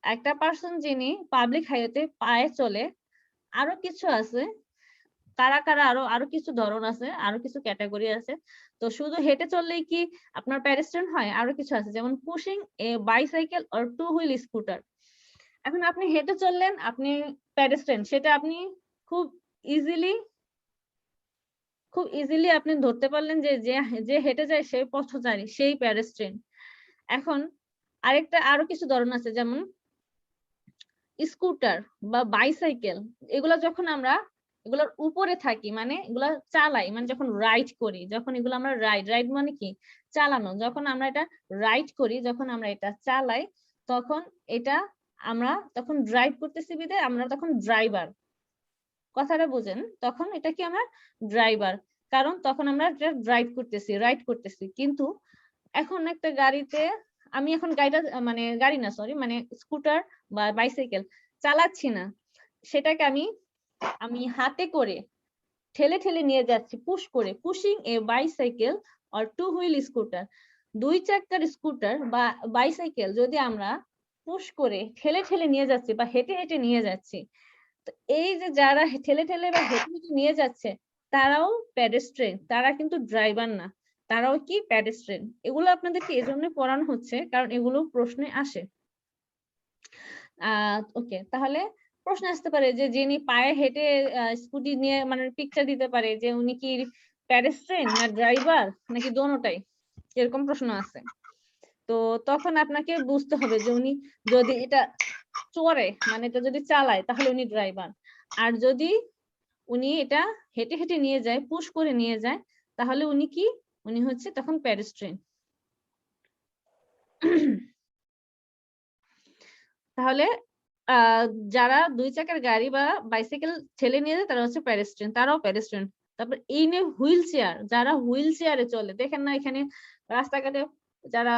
একটা পারসন যিনি পাবলিক হাইওয়েতে পায়ে চলে, আরো কিছু আছে, কারা কারা, আরো আরো কিছু ধরন আছে, আরো কিছু ক্যাটাগরি আছে। তো শুধু হেঁটে চললেই কি আপনার প্যাডেস্ট্রিয়ান হয়? আরো কিছু আছে, যেমন pushing a bicycle or two wheel scooter. এখন আপনি হেঁটে চললেন, আপনি প্যাডেস্ট্রিয়ান, সেটা আপনি খুব ইজিলি আপনি ধরতে পারলেন যে যে হেঁটে যায় সেই পথচারী, সেই প্যাডেস্ট্রিয়ান। এখন আরো কিছু ধরন আছে, যেমন স্কুটার বা বাইসাইকেল। এগুলা যখন আমরা এগুলোর উপরে থাকি, মানে এগুলা চালাই, মানে যখন রাইড করি, যখন এগুলো আমরা রাইড মানে কি, চালানো, যখন আমরা এটা রাইড করি, যখন আমরা এটা চালাই, তখন এটা আমরা তখন ড্রাইভ করতেছি বিধায় আমরা তখন ড্রাইভার। কথাটা বুঝেন, তখন এটা কি আমরা ড্রাইভার, কারণ তখন আমরা এটা ড্রাইভ করতেছি, রাইড করতেছি। কিন্তু এখন একটা গাড়িতে, আমি এখন গাড়িটা মানে গাড়ি না, সরি, মানে স্কুটার বা বাইসাইকেল চালাচ্ছি না, সেটাকে আমি হাতে করে ঠেলে ঠেলে নিয়ে যাচ্ছি, পুশ করে, pushing a bicycle or two wheel scooter. দুই চাকার স্কুটার বা বাইসাইকেল যদি আমরা পুশ করে ঠেলে ঠেলে নিয়ে যাচ্ছি বা হেঁটে হেঁটে নিয়ে যাচ্ছি, তো এই যে যারা ঠেলে ঠেলে বা হেঁটে হেঁটে নিয়ে যাচ্ছে, তারাও প্যাডেস্ট্রিয়ান, তারা কিন্তু ড্রাইভার না, তারাও কি প্যাডেস্ট্রিয়ান। এগুলো আপনাদেরকে এজন্য পড়ানো হচ্ছে কারণ এগুলো প্রশ্নে আসে। ওকে, তাহলে প্রশ্ন আসতে পারে যে যিনি পায়ে হেঁটে স্কুটি নিয়ে মানে পিকচার দিতে পারে, যে উনি কি প্যাডেস্ট্রিয়ান না ড্রাইভার নাকি দোনোটাই, এরকম প্রশ্ন আছে। তো তখন আপনাকে বুঝতে হবে যে উনি যদি এটা চড়ে, মানে এটা যদি চালায়, তাহলে উনি ড্রাইভার। আর যদি উনি এটা হেঁটে হেঁটে নিয়ে যায়, পুশ করে নিয়ে যায়, তাহলে উনি কি, উনি হচ্ছে তখন প্যাডেস্ট্রিয়ান। তাহলে যারা দুই চাকার গাড়ি বা বাইসাইকেল ঠেলে নিয়ে যায়, তারা হচ্ছে প্যাডেস্ট্রিয়ান, তারাও প্যাডেস্ট্রিয়ান। তারপর এই নিয়ে হুইল চেয়ার, যারা হুইল চেয়ারে চলে, দেখেন না এখানে রাস্তাঘাটে যারা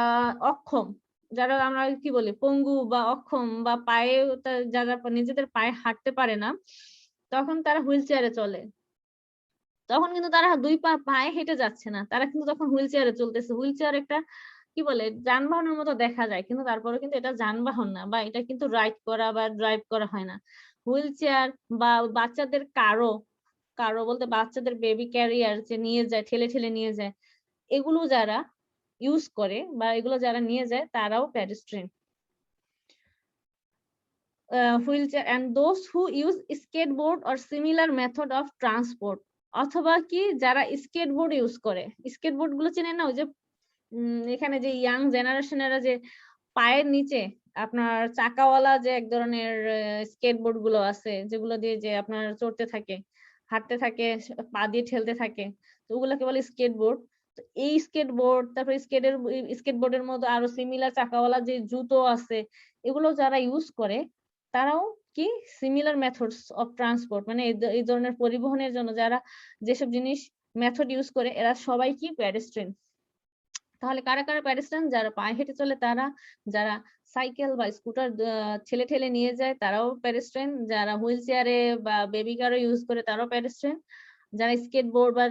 অক্ষম, যারা আমরা কি বলি পঙ্গু বা অক্ষম, বা পায়ে যারা নিজেদের পায়ে হাঁটতে পারে না, তখন তারা হুইল চেয়ারে চলে। তখন কিন্তু তারা দুই পায়ে হেঁটে যাচ্ছে না, তারা কিন্তু তখন হুইল চেয়ারে চলতেছে। হুইল চেয়ার একটা কি বলে যানবাহনের মতো দেখা যায়, কিন্তু তারপরে কিন্তু এটা যানবাহন না, বা এটা কিন্তু রাইড করা বা ড্রাইভ করা হয় না। হুইল চেয়ার বা বাচ্চাদের কারো, কারো বলতে বাচ্চাদের বেবি ক্যারিয়ার যে নিয়ে যায়, ঠেলে ঠেলে নিয়ে যায়, এগুলো যারা ইউজ করে বা এগুলো যারা নিয়ে যায়, তারাও pedestrian. Wheelchair and those who use skateboard or similar method of transport, অথবা কি যারা স্কেটবোর্ড ইউজ করে, স্কেটবোর্ড গুলো চেনেন না, ওই যে এখানে যে ইয়াং জেনারেশনেরা যে পায়ের নিচে আপনার চাকাওয়ালা যে এক ধরনের স্কেটবোর্ড গুলো আছে, যেগুলো দিয়ে যে আপনার চড়তে থাকে, হাঁটতে থাকে, পা দিয়ে ঠেলতে থাকে, তো ওগুলোকে বলে স্কেটবোর্ড। তো এই স্কেটবোর্ড, তারপরে স্কেটবোর্ডের মতো আরো সিমিলার চাকাওয়ালা যে জুতো আছে, এগুলো যারা ইউজ করে তারাও কি সিমিলার মেথডস অফ ট্রান্সপোর্ট, মানে এই ধরনের পরিবহনের জন্য যারা যেসব জিনিস মেথড ইউজ করে এরা সবাই কি প্যাডেস্ট্রিয়ান। তাহলে কারা কারা প্যাডেস্ট্রিয়ান? যারা পায়ে হেঁটে চলে তারা, যারা সাইকেল বা স্কুটার ঠেলে ঠেলে নিয়ে যায় তারাও প্যাডেস্ট্রিয়ান, যারা হুইল চেয়ারে বা বেবি কারও ইউজ করে তারাও প্যাডেস্ট্রিয়ান, যারা স্কেটবোর্ড বা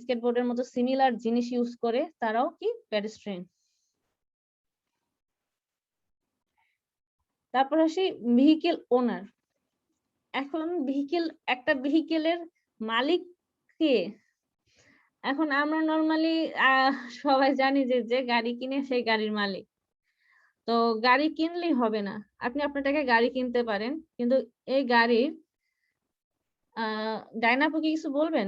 স্কেটবোর্ডের মতো সিমিলার জিনিস ইউজ করে তারাও কি প্যাডেস্ট্রিয়ান। তারপর আসি ভেহিকেল ওনার। এখন একটা ভেহিকেলের মালিক কে? এখন আমরা নরমালি সবাই জানি যে যে গাড়ি কিনে সেই গাড়ির মালিক। তো গাড়ি কিনলেই হবে না। আপনি আপনার টাকায় গাড়ি কিনতে পারেন। কিন্তু এই গাড়ির আ ডায়না আপু কি কিছু বলবেন?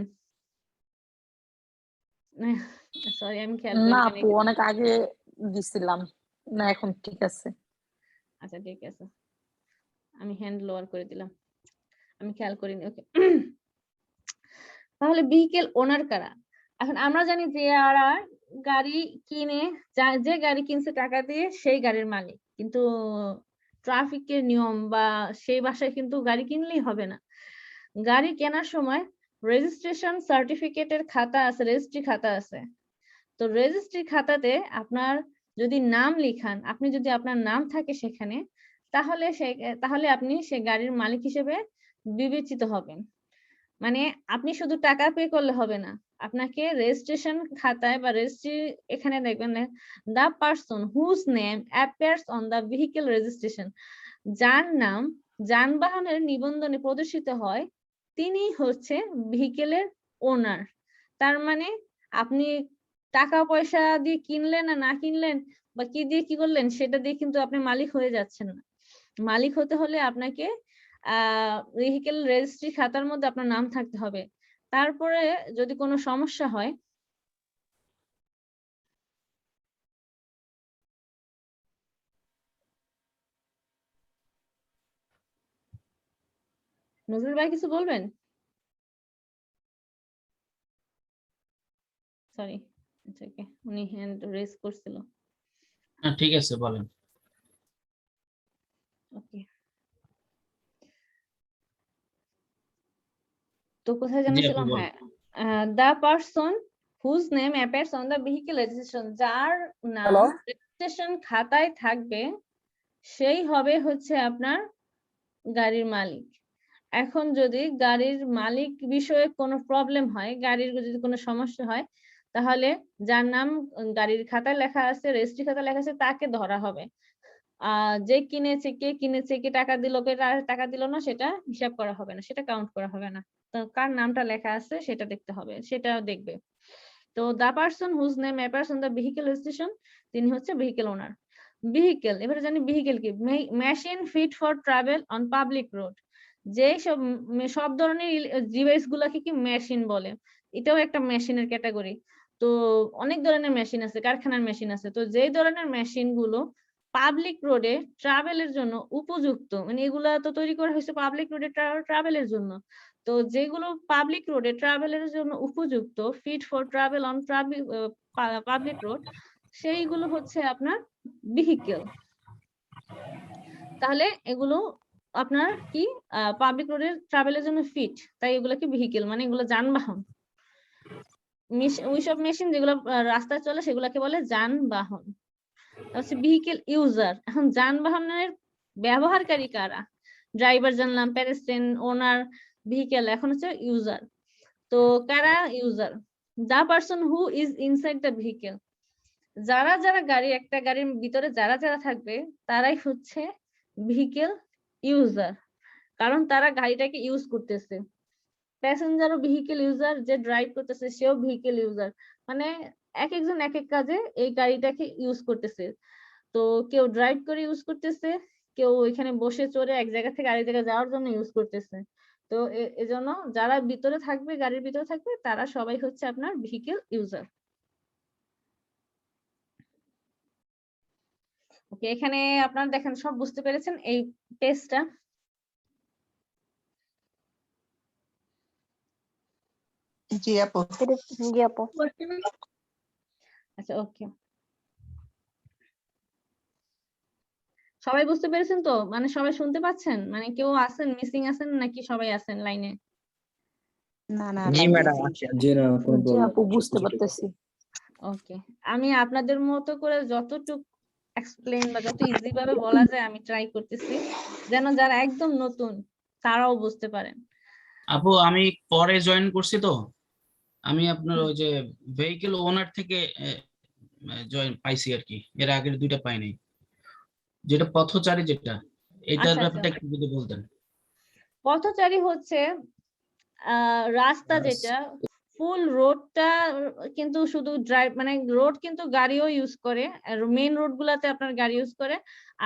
সরি আমি খেয়াল না করি নাই। আপু, অনেক আগে দিছিলাম। না এখন ঠিক আছে। আচ্ছা ঠিক আছে। আমি হ্যান্ড লোয়ার করে দিলাম। আমি খেয়াল করিনি। ওকে। তাহলে ভেহিকেল ওনার কারা? এখন আমরা জানি যে যারা গাড়ি কিনে, যে গাড়ি কিনছে টাকা দিয়ে সেই গাড়ির মালিক। কিন্তু ট্রাফিকের নিয়ম বা সেই বাসায় কিন্তু গাড়ি কিনলেই হবে না। গাড়ি কেনার সময় রেজিস্ট্রেশন সার্টিফিকেটের খাতা আছে, রেজিস্ট্রি খাতা আছে। তো রেজিস্ট্রি খাতাতে আপনার যদি নাম লিখান, আপনি যদি আপনার নাম থাকে সেখানে, তাহলে আপনি সে গাড়ির মালিক হিসেবে বিবেচিত হবেন। মানে আপনি শুধু টাকা পে করলে হবে না। আপনাকে রেজিস্ট্রেশন খাতায় বা রেজিস্ট্রি এখানে দেখবেন the person whose name appears on the vehicle registration, যার নাম যানবাহনের নিবন্ধনে প্রদর্শিত হয় তিনি হচ্ছে ভেহিকেলের ওনার। তার মানে আপনি টাকা পয়সা দিয়ে কিনলেন আর না কিনলেন বা কি দিয়ে কি করলেন সেটা দিয়ে কিন্তু আপনি মালিক হয়ে যাচ্ছেন না। মালিক হতে হলে আপনাকে ভেহিকেল রেজিস্ট্রি খাতার মধ্যে আপনার নাম থাকতে হবে। তারপরে যদি কোনো সমস্যা হয়, নজরুল ভাই কিছু বলবেন? সরি, আচ্ছা ওকে, উনি হ্যান্ড রেজ করছিল। না ঠিক আছে, বলেন। ওকে, তো কোথায় যেন জি আপু ছিলাম? বলেন। হ্যাঁ, the person whose name appears on the vehicle registration, যার নাম হ্যালো। রেজিস্ট্রেশন খাতায় থাকবে সেই হবে হচ্ছে আপনার গাড়ির মালিক। এখন যদি গাড়ির মালিক বিষয়ে কোনো প্রবলেম হয়, গাড়ির যদি কোনো সমস্যা হয়, তাহলে যার নাম গাড়ির খাতায় লেখা আছে, রেজিস্ট্রি খাতায় লেখা আছে তাকে ধরা হবে। যে কিনেছে, কে কিনেছে, কে টাকা দিল, কে টাকা দিল না সেটা হিসাব করা হবে না, সেটা কাউন্ট করা হবে না। তো কার নামটা লেখা আছে সেটা দেখতে হবে, সেটাও দেখবে। তো the person whose name appears on the vehicle registration, তিনি হচ্ছে ভেহিকেল ওনার। ভেহিকেল, এবারে জানি ভেহিকেল কি? Machine fit for travel on public road. যে সব ধরনের ডিভাইস গুলাকে কি মেশিন বলে। এটাও একটা মেশিনের ক্যাটাগরি। তো অনেক ধরনের মেশিন আছে, কারখানার মেশিন আছে। তো যে ধরনের মেশিন গুলো পাবলিক রোডে ট্রাভেলের জন্য উপযুক্ত, মানে এগুলা তো তৈরি করা হয়েছে পাবলিক রোডে ট্রাভেলের জন্য। তো যেগুলো পাবলিক রোডে ট্রাভেলের জন্য উপযুক্ত, fit for travel on public road, সেইগুলো হচ্ছে আপনার ভেহিকেল। তাহলে এগুলো আপনার কি পাবলিক রোডের ট্রাভেলের জন্য ফিট, তাই এগুলোকে ভেহিকেল, মানে এগুলো যানবাহন। ওইসব মেশিন যেগুলো রাস্তায় চলে সেগুলোকে বলে যানবাহন। হচ্ছে ভেহিকেল ইউজার। এখন যানবাহনের ব্যবহারকারী কারা? ড্রাইভার জানলাম, প্যাডেস্ট্রিয়ান, ওনার, ভেহিকেল। এখন হচ্ছে ইউজার। তো কারা user? The person who is inside the vehicle, যারা যারা একটা গাড়ির ভিতরে যারা যারা থাকবে তারাই হচ্ছে ভেহিকেল ইউজার, কারণ তারা গাড়িটাকে ইউজ করতেছে। প্যাসেঞ্জারও ভেহিকেল ইউজার, যে ড্রাইভ করতেছে সেও ভেহিকেল ইউজার। মানে এক একজন এক এক কাজে এই গাড়িটাকে ইউজ করতেছে। তো কেউ ড্রাইভ করে ইউজ করতেছে, কেউ এখানে বসে চড়ে এক জায়গা থেকে আরেক জায়গায় যাওয়ার জন্য ইউজ করতেছে। তো এজন্য যারা ভিতরে থাকবে, গাড়ির ভিতরে থাকবে, তারা সবাই হচ্ছে আপনার ভেহিকেল ইউজার। ওকে, এখানে আপনারা দেখেন সব বুঝতে পেরেছেন এই পেজটা? জি আপু। জি আপু। আচ্ছা, ওকে। সবাই বুঝতে পেরেছেন তো? মানে সবাই শুনতে পাচ্ছেন? মানে কেউ আছেন, মিসিং আছেন নাকি সবাই আছেন লাইনে? না না জি আপু। ম্যাডাম, জি না, কোনো জি প্রবলেম আপু নেই, বুঝতে সবকিছু ঠিক আছে। পারতেছি। ওকে, আমি আপনাদের মতো করে যতটুক এক্সপ্লেইন বা যত ইজি ভাবে বলা যায় আমি ট্রাই করতেছি, যেন যারা একদম নতুন তারাও বুঝতে পারেন। আপু আমি পরে জয়েন করছি তো, আমি আপনার হুম। ওই যে ভেহিকেল ওনার থেকে জয়েন পাইছি আর কি, এর আগের দুইটা পাই নাই। যেটা পথচারী যেটা, এটার আচ্ছা, আচ্ছা। ব্যাপারটা একটু যদি বলতেন। পথচারী হচ্ছে রাস্তা যেটা ফুল রোডটা, কিন্তু শুধু ড্রাইভ মানে রোড কিন্তু গাড়িও ইউজ করে, মেইন রোড গুলাতে আপনার গাড়ি ইউজ করে,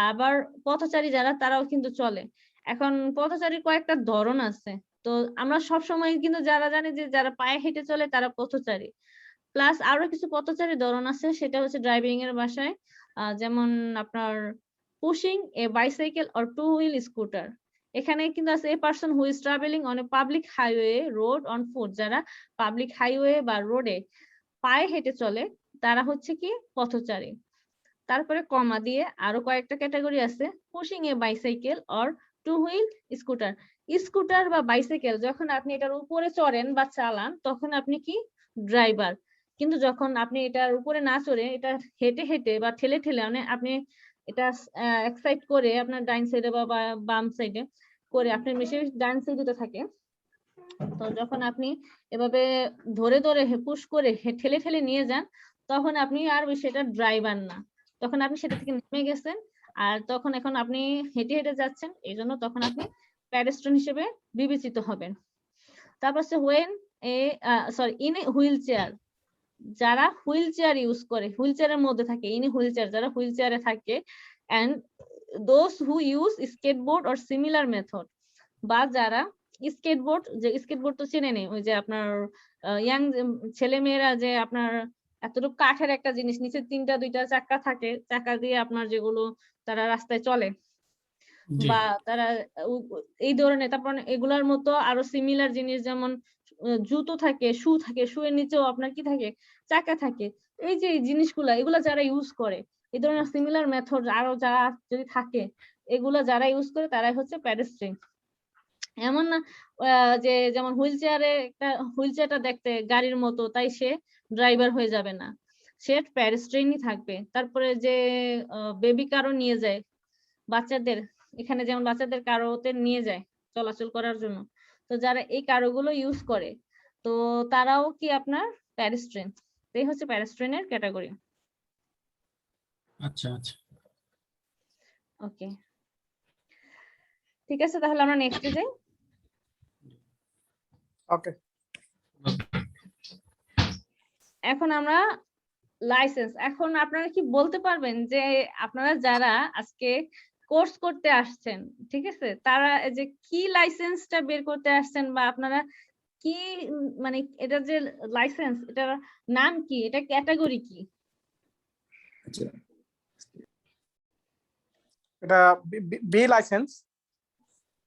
আবার পথচারী যারা তারাও কিন্তু চলে। এখন পথচারীর কয়েকটা ধরন আছে। তো আমরা সব সময় কিন্তু যারা জানি যে যারা পায়ে হেঁটে চলে তারা পথচারী। প্লাস আরো কিছু পথচারী ধরন আছে, সেটা হচ্ছে ড্রাইভিং এর ভাষায় যেমন আপনার pushing a bicycle or two wheel scooter. এখানে কিন্তু আছে a person who is travelling on a public highway road on foot. যারা পাবলিক হাইওয়ে বা রোডে পায়ে হেঁটে চলে তারা হচ্ছে কি পথচারী। তারপরে কমা দিয়ে আরো কয়েকটা ক্যাটাগরি আছে, pushing a bicycle or two wheel scooter. Scooter বা বাইসাইকেল যখন আপনি এটার উপরে চড়েন বা চালান তখন আপনি কি ড্রাইভার, কিন্তু যখন আপনি এটার উপরে না চড়ে এটা হেঁটে হেঁটে বা ঠেলে ঠেলে মানে আপনি এটা এক সাইড করে আপনার ডাইন সাইডে বা বাম সাইডে করে আপনার মেশিন ডাইন সাইডে থাকে, তো যখন আপনি এভাবে ধরে ধরে পুশ করে ঠেলে ঠেলে নিয়ে যান তখন আপনি আর সেটা ড্রাইভার না, তখন আপনি সেটা থেকে নেমে গেছেন। আর তখন এখন আপনি হেঁটে হেঁটে যাচ্ছেন, এই জন্য তখন আপনি প্যাডেস্ট্রিয়ান হিসেবে বিবেচিত হবেন। তারপর হচ্ছে when a sorry in a wheel chair. যারা হুইল চেয়ার ইউজ করে, হুইল চেয়ারের মধ্যে থাকে, ইনি হুইল চেয়ার যারা হুইল চেয়ারে থাকে, and those who use skateboard or similar method. বা যারা স্কেটবোর্ড, যে স্কেটবোর্ড তো চেনে নেই, ওই যে আপনার ইয়াং ছেলে মেয়েরা যে আপনার এতটুকু কাঠের একটা জিনিস, নিচে তিনটা দুইটা চাকা থাকে, চাকা দিয়ে আপনার যেগুলো তারা রাস্তায় চলে, জি বা তারা এই ধরনের, তারপর এগুলার মতো আরো সিমিলার জিনিস যেমন জুতো থাকে, শু থাকে, শু এর নিচেও আপনার কি থাকে, চাকা থাকে। এই যে এই জিনিসগুলা এগুলা যারা ইউজ করে, এই ধরনের সিমিলার মেথড আরো যারা যদি থাকে, এগুলা যারা ইউজ করে তারাই হচ্ছে প্যাডেস্ট্রিয়ান। এমন না যে যেমন হুইল চেয়ারে একটা হুইল চেয়ারটা দেখতে গাড়ির মতো তাই সে ড্রাইভার হয়ে যাবে না, সে প্যাডেস্ট্রিয়ানই থাকবে। তারপরে যে বেবি কারও নিয়ে যায় বাচ্চাদের, এখানে যেমন বাচ্চাদের কারোতে নিয়ে যায় চলাচল করার জন্য, তো যারা এই কারোগুলো ইউজ করে তো তারাও কি আপনার প্যাডেস্ট্রিয়ান। এই হচ্ছে প্যাডেস্ট্রিয়ানের ক্যাটাগরি। আচ্ছা আচ্ছা। ওকে, ঠিক আছে, তাহলে আমরা নেক্সটে যাই। ওকে। এখন আমরা লাইসেন্স, এখন আপনারা কি বলতে পারবেন যে আপনারা যারা আজকে কোর্স করতে আসছেন, ঠিক আছে, তারা যে কি লাইসেন্সটা বের করতে আসছেন, বা আপনারা কি মানে এটা যে লাইসেন্স এটার নাম কি, এটা ক্যাটাগরি কি? আচ্ছা, এটা বি লাইসেন্স।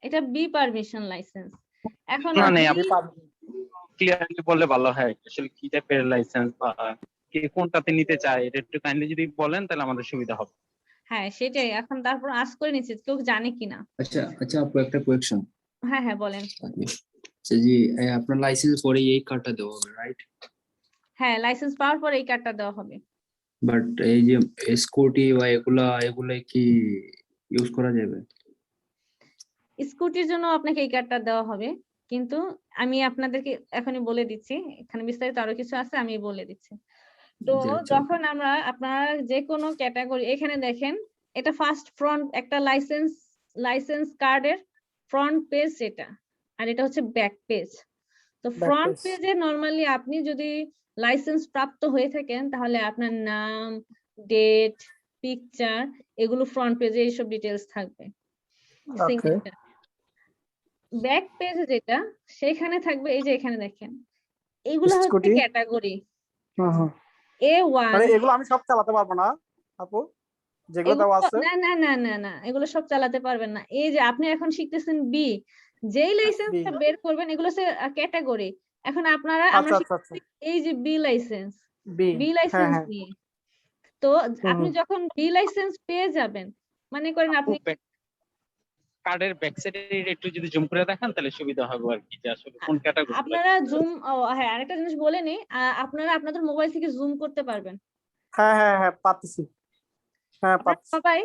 এটা বি পারমিশন লাইসেন্স। এখন না B, নেই, আপনি ক্লিয়ারলি বললে ভালো হয়, আসলে কি টাইপের লাইসেন্স বা কে কোনটাতে নিতে চায় এটা একটু কাইন্ডলি যদি বলেন তাহলে আমাদের সুবিধা হবে। হ্যাঁ সেটাই, এখন তারপর আজ করে নিচ্ছি কেউ জানে কিনা। আচ্ছা আচ্ছা আপু, একটা কোয়েশ্চন। হ্যাঁ হ্যাঁ বলেন। আচ্ছা জি, আপনার লাইসেন্স পরে এই কার্ডটা দেওয়া হবে, রাইট? হ্যাঁ লাইসেন্স পাওয়ার পর এই কার্ডটা দেওয়া হবে। বাট এই যে স্কুটি বা এগুলা কি ইউজ করা যাবে? স্কুটির জন্য আপনাকে এই কার্ডটা দেওয়া হবে, কিন্তু আমি আপনাদেরকে এখনই বলে দিচ্ছি, এখানে বিস্তারিত আরো কিছু আছে আমি বলে দিচ্ছি। তো জি, আচ্ছা। যখন আমরা আপনারা যে কোনো ক্যাটাগরি, এখানে দেখেন এটা ফার্স্ট ফ্রন্ট একটা লাইসেন্স কার্ডের ফ্রন্ট পেজ এটা, আর এটা হচ্ছে ব্যাক পেজ। তো Back ফ্রন্ট page। পেজে নরমালি আপনি যদি লাইসেন্স প্রাপ্ত হয়ে থাকেন তাহলে আপনার নাম, ডেট, পিকচার, এগুলো ফ্রন্ট পেজে এইসব ডিটেলস থাকবে ওকে। সিগনেচার। ব্যাক পেজে যেটা সেখানে থাকবে এই যে এখানে দেখেন এগুলো হচ্ছে স্কুটি। ক্যাটাগরি হুম হুম। A1। মানে এগুলো আমি সব চালাতে পারবো না আপু? যেগুলো দেওয়া আছে না না না না না, এগুলো সব চালাতে পারবেন না। এই যে আপনি এখন শিখতেছেন বি, যেই লাইসেন্সটা B, বের করবেন এগুলো হচ্ছে ক্যাটাগরি। এখন আমরা আচ্ছা আচ্ছা আচ্ছা শিখতেছি এই যে বি লাইসেন্স, বি, বি হ্যাঁ লাইসেন্স হ্যাঁ নিয়ে। তো আপনি যখন বি লাইসেন্স পেয়ে যাবেন, মনে করেন আপনি কার্ডের ব্যাক সাইডে একটু যদি জুম করে দেখান তাহলে সুবিধা হবে আর কি, যে আসলে কোন ক্যাটাগরি। আপনারা জুম, হ্যাঁ আরেকটা জিনিস বলে নেই, আপনারা আপনাদের মোবাইল থেকে জুম করতে পারবেন। হ্যাঁ হ্যাঁ হ্যাঁ পাচ্ছি, হ্যাঁ আপনারা পাচ্ছি। সবাই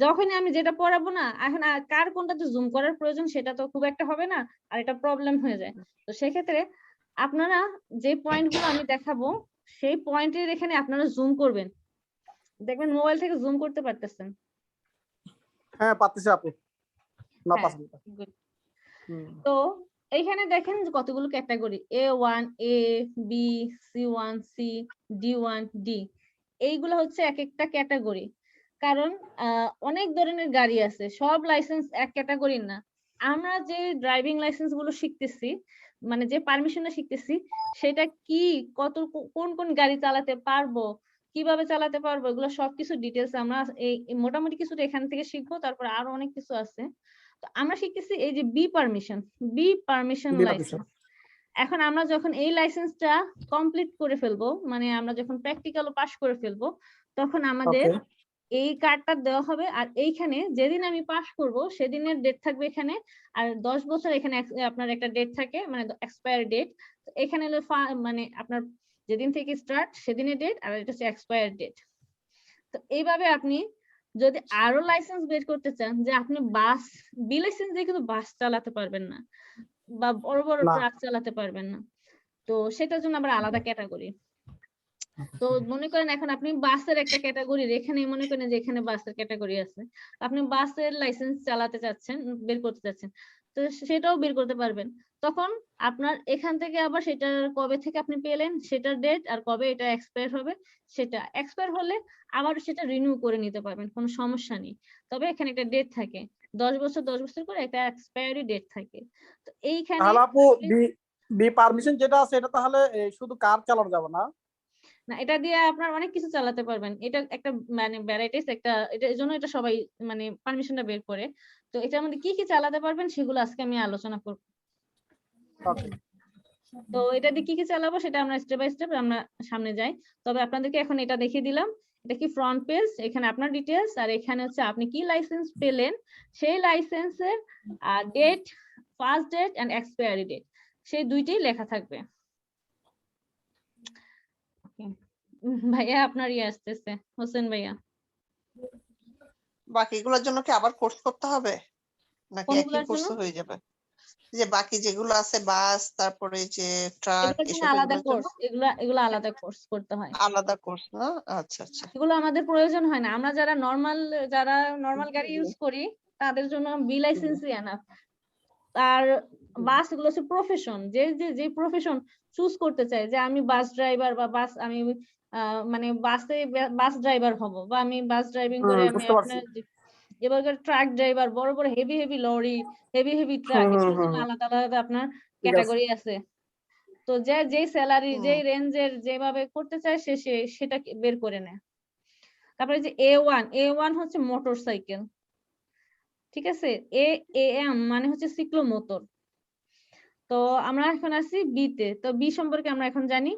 যখনই আমি যেটা পড়াবো না, এখন কার কোনটাতে জুম করার প্রয়োজন সেটা তো খুব একটা হবে না, আর এটা প্রবলেম হয়ে যায়। তো সেক্ষেত্রে আপনারা যে পয়েন্টগুলো আমি দেখাবো সেই পয়েন্টের এখানে আপনারা জুম করবেন, দেখবেন মোবাইল থেকে জুম করতে পারতেছেন। হ্যাঁ পাচ্ছি আপু, না হ্যাঁ, পাচ্ছি। good. তো এইখানে দেখেন যে কতগুলো category, A1, A, B, C1, C, D1, D, এইগুলো হচ্ছে এক একটা ক্যাটাগরি। কারণ অনেক ধরনের গাড়ি আছে, সব লাইসেন্স এক ক্যাটাগরির না। আমরা যে ড্রাইভিং লাইসেন্স গুলো শিখতেছি, মানে যে পারমিশনে শিখতেছি, সেটা কি, কত কোন কোন গাড়ি চালাতে পারবো, কিভাবে চালাতে পারবো, এগুলো সবকিছু ডিটেলস আমরা এই মোটামুটি কিছুটা এখান থেকে শিখবো। তারপর আরো অনেক কিছু আছে। তো আমরা শিখতেছি এই যে বি পারমিশন লাইসেন্স। এখন আমরা যখন এই লাইসেন্সটা কমপ্লিট করে ফেলবো, মানে আমরা যখন প্র্যাকটিক্যালও পাস করে ফেলবো, তখন আমাদের এই কার্ডটা দেওয়া হবে। আর এইখানে যেদিন আমি পাস করব সেদিনের ডেট থাকবে এখানে, আর 10 বছর এখানে আপনার একটা ডেট থাকে, মানে এক্সপায়ার ডেট। এখানে হলো মানে আপনার যেদিন থেকে স্টার্ট সেদিনের ডেট, আর এটা হচ্ছে এক্সপায়ার ডেট। তো এইভাবে আপনি যদি আরো লাইসেন্স বের করতে চান, যে আপনি বাস, বি লাইসেন্স দিয়ে কিন্তু বাস চালাতে পারবেন না, বা বড় বড় ট্রাক চালাতে পারবেন না। তো সেটার জন্য আবার আলাদা ক্যাটাগরি। তো মনে করেন এখন আপনি বাসের একটা ক্যাটাগরি, এখানে মনে করেন যে এখানে বাসের ক্যাটাগরি আছে, আপনি বাসের লাইসেন্স চালাতে চাচ্ছেন, বের করতে চাচ্ছেন, তো সেটাও বের করতে পারবেন। তখন আপনার এখান থেকে আবার সেটার কবে থেকে আপনি পেলেন সেটার ডেট, আর কবে এটা এক্সপায়ার হবে, সেটা এক্সপায়ার হলে আবার সেটা রিনিউ করে নিতে পারবেন, কোনো সমস্যা নেই। তবে এখানে একটা ডেট থাকে, 10 বছর 10 বছর করে একটা এক্সপায়ারি ডেট থাকে। তো এইখানে তাহলে আপু বি পারমিশন যেটা আছে এটা তাহলে শুধু কার চালানো যাবে না? না, এটা দিয়ে আপনার অনেক কিছু চালাতে পারবেন। এটা একটা মানে ভ্যারাইটিস একটা, এটা এজন্য এটা সবাই মানে পারমিশনটা বের করে। তো এটার মধ্যে কি কি চালাতে পারবেন সেগুলো আজকে আমি আলোচনা করব। তো এটা দিয়ে কি কি চালাবো সেটা আমরা স্টেপ বাই স্টেপ আমরা সামনে যাই। তবে আপনাদেরকে এখন এটা দেখিয়ে দিলাম, এটা কি ফ্রন্ট পেজ, এখানে আপনার ডিটেইলস, আর এখানে হচ্ছে আপনি কি লাইসেন্স পেলেন সেই লাইসেন্সের date, first date and expiry date, সেই দুইটাই লেখা থাকবে। ভাইয়া আপনার আসতেছে, হোসেন ভাইয়া। বাকিগুলোর জন্য কি আবার কোর্স করতে হবে নাকি একই কোনগুলোর কোর্স জন্য? হয়ে যাবে? যে বাকি যেগুলো আছে বাস, তারপরে যে ট্রাক, এগুলোর জন্য এসব আলাদা এগুলোর জন্য কোর্স, এগুলো আলাদা কোর্স করতে হয়। আলাদা কোর্স না? আচ্ছা আচ্ছা। এগুলো আমাদের প্রয়োজন হয় না, আমরা যারা নরমাল গাড়ি ইউজ করি তাদের জন্য বি লাইসেন্সই এনাফ। আর বাস এগুলো হচ্ছে প্রফেশন, যে প্রফেশন চুজ করতে চায় যে আমি বাস ড্রাইভার, বা বাস আমি মানে বাস ড্রাইভার হব, বা আমি বাস ড্রাইভিং করে আমি আপনার এবার ট্রাক ড্রাইভার, বড় বড় হেভি লরি, হেভি ট্রাক, এগুলোর জন্য আলাদা আলাদা আপনার ক্যাটাগরি আছে। তো যে স্যালারি, যে রেঞ্জের যেভাবে করতে চায় সেটা বের করে নেয়। তারপরে যে A1 হচ্ছে মোটরসাইকেল, ঠিক আছে। AM মানে হচ্ছে সিক্লোমোটর। তো আমরা এখন আছি বি তে। তো বি সম্পর্কে আমরা এখন জানি,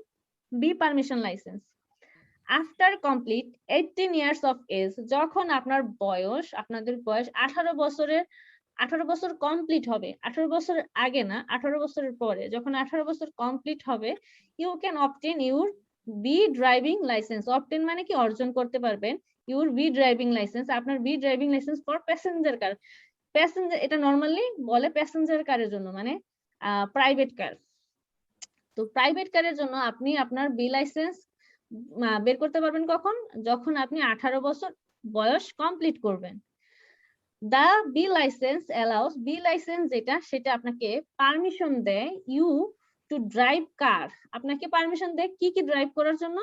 B permission licence. After complete 18 years of age, যখন আপনাদের বয়স 18 বছর কমপ্লিট হবে, 18 বছর আগে না, 18 বছরের পরে, যখন 18 বছর কমপ্লিট হবে, you can obtain your B driving licence. Obtain মানে কি, অর্জন করতে পারবেন ইউর বি ড্রাইভিং লাইসেন্স, আপনার B driving licence for passenger car. Passenger এটা নরমালি বলে প্যাসেঞ্জার কারের জন্য, মানে প্রাইভেট কার। তো প্রাইভেট কারের জন্য আপনি আপনার বি লাইসেন্স বের করতে পারবেন কখন, যখন আপনি 18 বছর বয়স কমপ্লিট করবেন। The B license allows, B license যেটা সেটা আপনাকে পারমিশন দেয় ইউ টু ড্রাইভ কার, আপনাকে পারমিশন দেয় কি কি ড্রাইভ করার জন্য,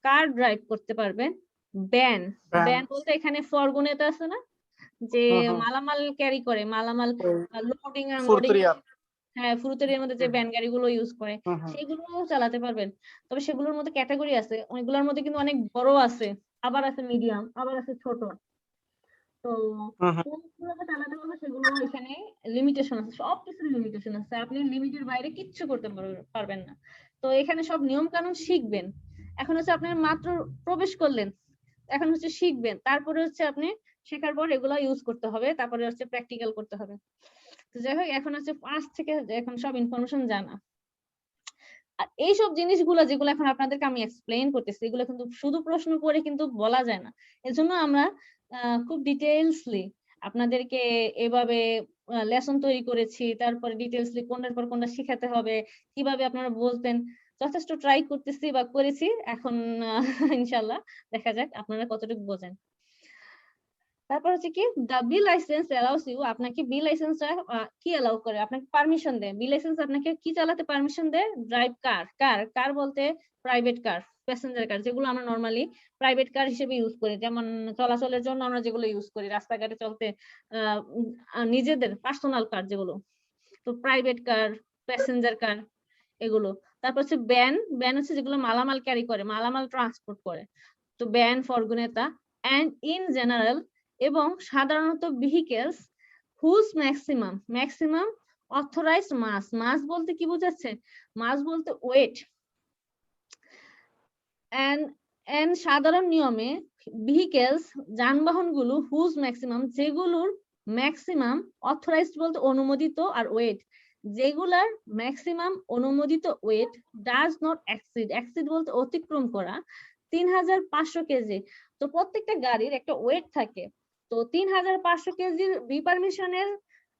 কার ড্রাইভ করতে পারবেন, ব্যান বলতে এখানে ফরগুনেট আছে না, যে মালামাল ক্যারি করে, মালামাল লোডিং আনলোডিং, হ্যাঁ ফুরুতের মধ্যে যে ভ্যান গাড়িগুলো ইউজ করে সেগুলো চালাতে পারবেন। তবে সেগুলোর মধ্যে ক্যাটাগরি আছে, অনেকগুলোর মধ্যে কিন্তু অনেক বড় আছে, আবার আছে মিডিয়াম, আবার আছে ছোট। তো হুম হুম। কোনগুলোকে চালাতে পারবে সেগুলো এখানে লিমিটেশন আছে, সব কিছুর লিমিটেশন আছে, আপনি লিমিটের বাইরে কিচ্ছু করতে পারবেন না। তো এখানে সব নিয়ম কানুন শিখবেন। এখন হচ্ছে আপনি মাত্র প্রবেশ করলেন, এখন হচ্ছে শিখবেন, তারপরে হচ্ছে আপনি শেখার পর এগুলো ইউজ করতে হবে, তারপরে হচ্ছে প্র্যাকটিক্যাল করতে হবে। তো যাই হোক, এখন হচ্ছে ফার্স্ট থেকে এখন সব ইনফরমেশন জানা। আর এইসব জিনিসগুলো যেগুলো এখন আপনাদেরকে আমি এক্সপ্লেইন করতেছি, এগুলো কিন্তু শুধু প্রশ্ন করে কিন্তু বলা যায় না। এজন্য আমরা খুব ডিটেইলসলি আপনাদেরকে এভাবে লেসন তৈরি করেছি, তারপরে ডিটেইলসলি কোনটার পর কোনটা শিখাতে হবে, কিভাবে আপনারা বলতেন, যথেষ্ট ট্রাই করতেছি বা করেছি। এখন ইনশাল্লাহ দেখা যাক আপনারা কতটুকু বোঝেন। তারপর হচ্ছে কি, দা বি লাইসেন্স অ্যালাউস ইউ, আপনাকে বি লাইসেন্সটা কি অ্যালাউ করে, আপনাকে পারমিশন দেয়। বি লাইসেন্স আপনাকে কি চালাতে পারমিশন দেয়? ড্রাইভ কার। কার বলতে প্রাইভেট কার, প্যাসেঞ্জার কার, যেগুলো আমরা নরমালি প্রাইভেট কার হিসেবে ইউজ করি, যেমন চলাচলের জন্য আমরা যেগুলো ইউজ করি, রাস্তাঘাটে চলতে নিজেদের পার্সোনাল কার যেগুলো, তো প্রাইভেট কার, প্যাসেঞ্জার কার এগুলো। তারপর হচ্ছে ব্যান হচ্ছে যেগুলো মালামাল ক্যারি করে, মালামাল ট্রান্সপোর্ট করে, তো ব্যান ফরগুনেতা। অ্যান্ড ইন জেনারেল, এবং সাধারণত ভেহিকেলস হুজ ম্যাক্সিমাম অথরাইজড মাস বলতে কি বোঝাচ্ছে? মাস বলতে ওয়েট। এন্ড সাধারণ নিয়মে ভেহিকেলস যানবাহনগুলো হুজ ম্যাক্সিমাম, যেগুলোর ম্যাক্সিমাম, অথরাইজড বলতে অনুমোদিত, আর ওয়েট যেগুলার ম্যাক্সিমাম অনুমোদিত ওয়েট ডাজ নট এক্সিড বলতে অতিক্রম করা 3500 কেজি। তো প্রত্যেকটা গাড়ির একটা ওয়েট থাকে, তো 3500 কেজির বি পারমিশনের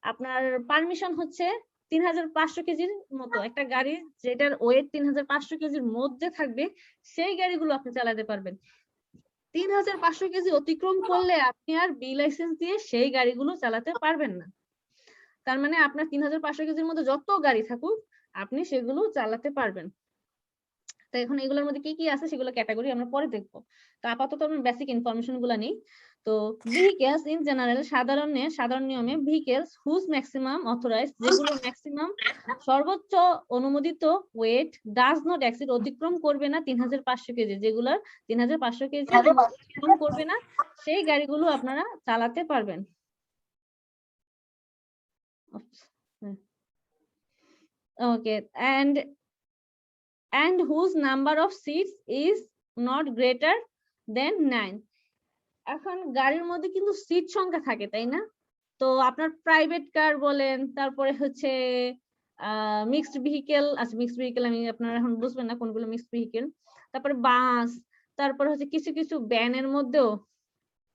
আপনার পারমিশন হচ্ছে 3500 কেজির মতো একটা গাড়ি, যেটার ওয়েট 3500 কেজির মধ্যে থাকবে, সেই গাড়িগুলো আপনি চালাতে পারবেন। 3500 কেজি অতিক্রম করলে আপনি আর বি লাইসেন্স দিয়ে সেই গাড়িগুলো চালাতে পারবেন না। তার মানে আপনার 3500 কেজির মধ্যে যত গাড়ি থাকুক আপনি সেগুলো চালাতে পারবেন। তো এখন এগুলোর মধ্যে কি কি আছে সেগুলো ক্যাটাগরি আমরা পরে দেখবো। তো আপাতত আমরা বেসিক ইনফরমেশন গুলা নিই। তো ভেহিকেলস ইন জেনারেল, সাধারণ নিয়মে ভেহিকেলস হুজ ম্যাক্সিমাম অথরাইজ, যেগুলো ম্যাক্সিমাম সর্বোচ্চ অনুমোদিত ওয়েট ডাজ নট এক্সিড অতিক্রম করবে না 3500 কেজি, যেগুলোর 3500 কেজি অতিক্রম করবে না সেই গাড়িগুলো আপনারা চালাতে পারবেন। ওকে, and whose number of seats is not greater than 9. এখন গাড়ির মধ্যে কিন্তু সিট সংখ্যা থাকে, তাই না? তো আপনার প্রাইভেট কার বলেন, তারপরে হচ্ছে মিক্সড ভেহিকেল আছে, মিক্সড ভেহিকেল আমি আপনারা এখন বুঝবেন না কোনগুলো মিক্সড ভেহিকেল, তারপরে বাস, তারপরে হচ্ছে কিছু কিছু ভ্যানের মধ্যেও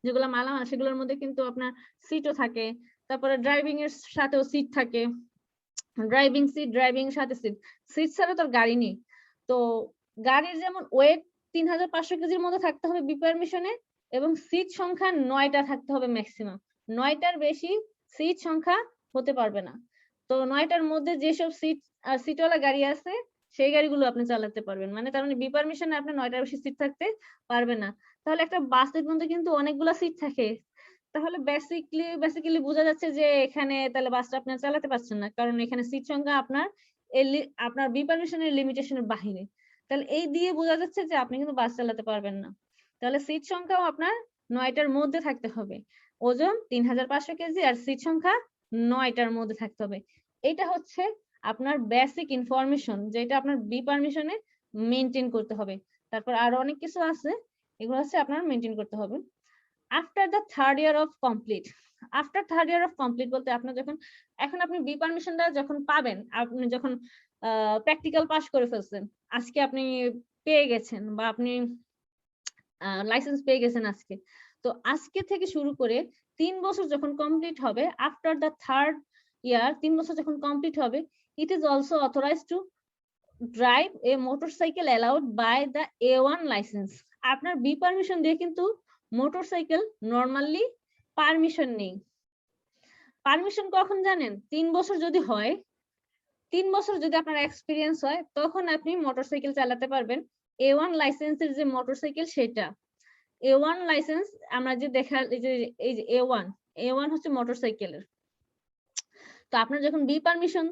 যেগুলো মালামাল সেগুলোর মধ্যে কিন্তু আপনার সিটও থাকে, তারপরে ড্রাইভিং এর সাথেও সিট থাকে, ড্রাইভিং সাথে সিট ছাড়া তো গাড়ি নেই। তো গাড়ির যেমন ওয়েট 3500 কেজির মধ্যে থাকতে হবে বি পারমিশনে, এবং সিট সংখ্যা 9টা থাকতে হবে ম্যাক্সিমাম, 9টার বেশি সিট সংখ্যা হতে পারবে না। তো 9টার মধ্যে যেসব সিটওয়ালা গাড়ি আছে সেই গাড়িগুলো আপনি চালাতে পারবেন, মানে তার মানে বি পারমিশনে আপনি 9টার বেশি সিট থাকতে পারবে না। তাহলে একটা বাসের মধ্যে কিন্তু অনেকগুলো সিট থাকে, তাহলে বেসিক্যালি বোঝা যাচ্ছে যে এখানে তাহলে বাসটা আপনি চালাতে পারছেন না, কারণ এখানে সিট সংখ্যা আপনার বি পারমিশনের লিমিটেশনের বাহিরে। তাহলে এই দিয়ে বোঝা যাচ্ছে যে আপনি কিন্তু বাস চালাতে পারবেন না। তাহলে সিট সংখ্যাও আপনার 9টার মধ্যে থাকতে হবে, ওজন 3500 কেজি আর সিট সংখ্যা 9টার মধ্যে থাকতে হবে। এটা হচ্ছে আপনার বেসিক ইনফরমেশন, যেটা আপনার বি পারমিশনে মেনটেন করতে হবে। তারপর আরো অনেক কিছু আছে, এগুলো হচ্ছে আপনার মেনটেন করতে হবে। After the third year of complete বলতে আপনার যখন, এখন আপনি বি পারমিশনটা যখন পাবেন, আপনি যখন প্র্যাকটিক্যাল পাস করে ফেলছেন, আজকে আপনি পেয়ে গেছেন বা আপনি লাইসেন্স পেয়ে গেছেন আজকে, তো আজকে থেকে শুরু করে 3 বছর যখন কমপ্লিট হবে, আফটার দ্য থার্ড ইয়ার 3 বছর যখন কমপ্লিট হবে, it is also authorised to drive a motorcycle allowed by the A1 licence. আপনার বি পারমিশন দিয়ে কিন্তু মোটরসাইকেল নরমালি পারমিশন নেই। পারমিশন কখন জানেন? 3 বছর যদি হয়, 3 বছর যদি আপনার এক্সপিরিয়েন্স হয়, তখন আপনি মোটরসাইকেল চালাতে পারবেন। A1 লাইসেন্সের যে মোটরসাইকেল সেটা, A1 লাইসেন্স আমরা যে এই যে A1 হচ্ছে মোটরসাইকেলের। তো আপনার যখন বি পারমিশন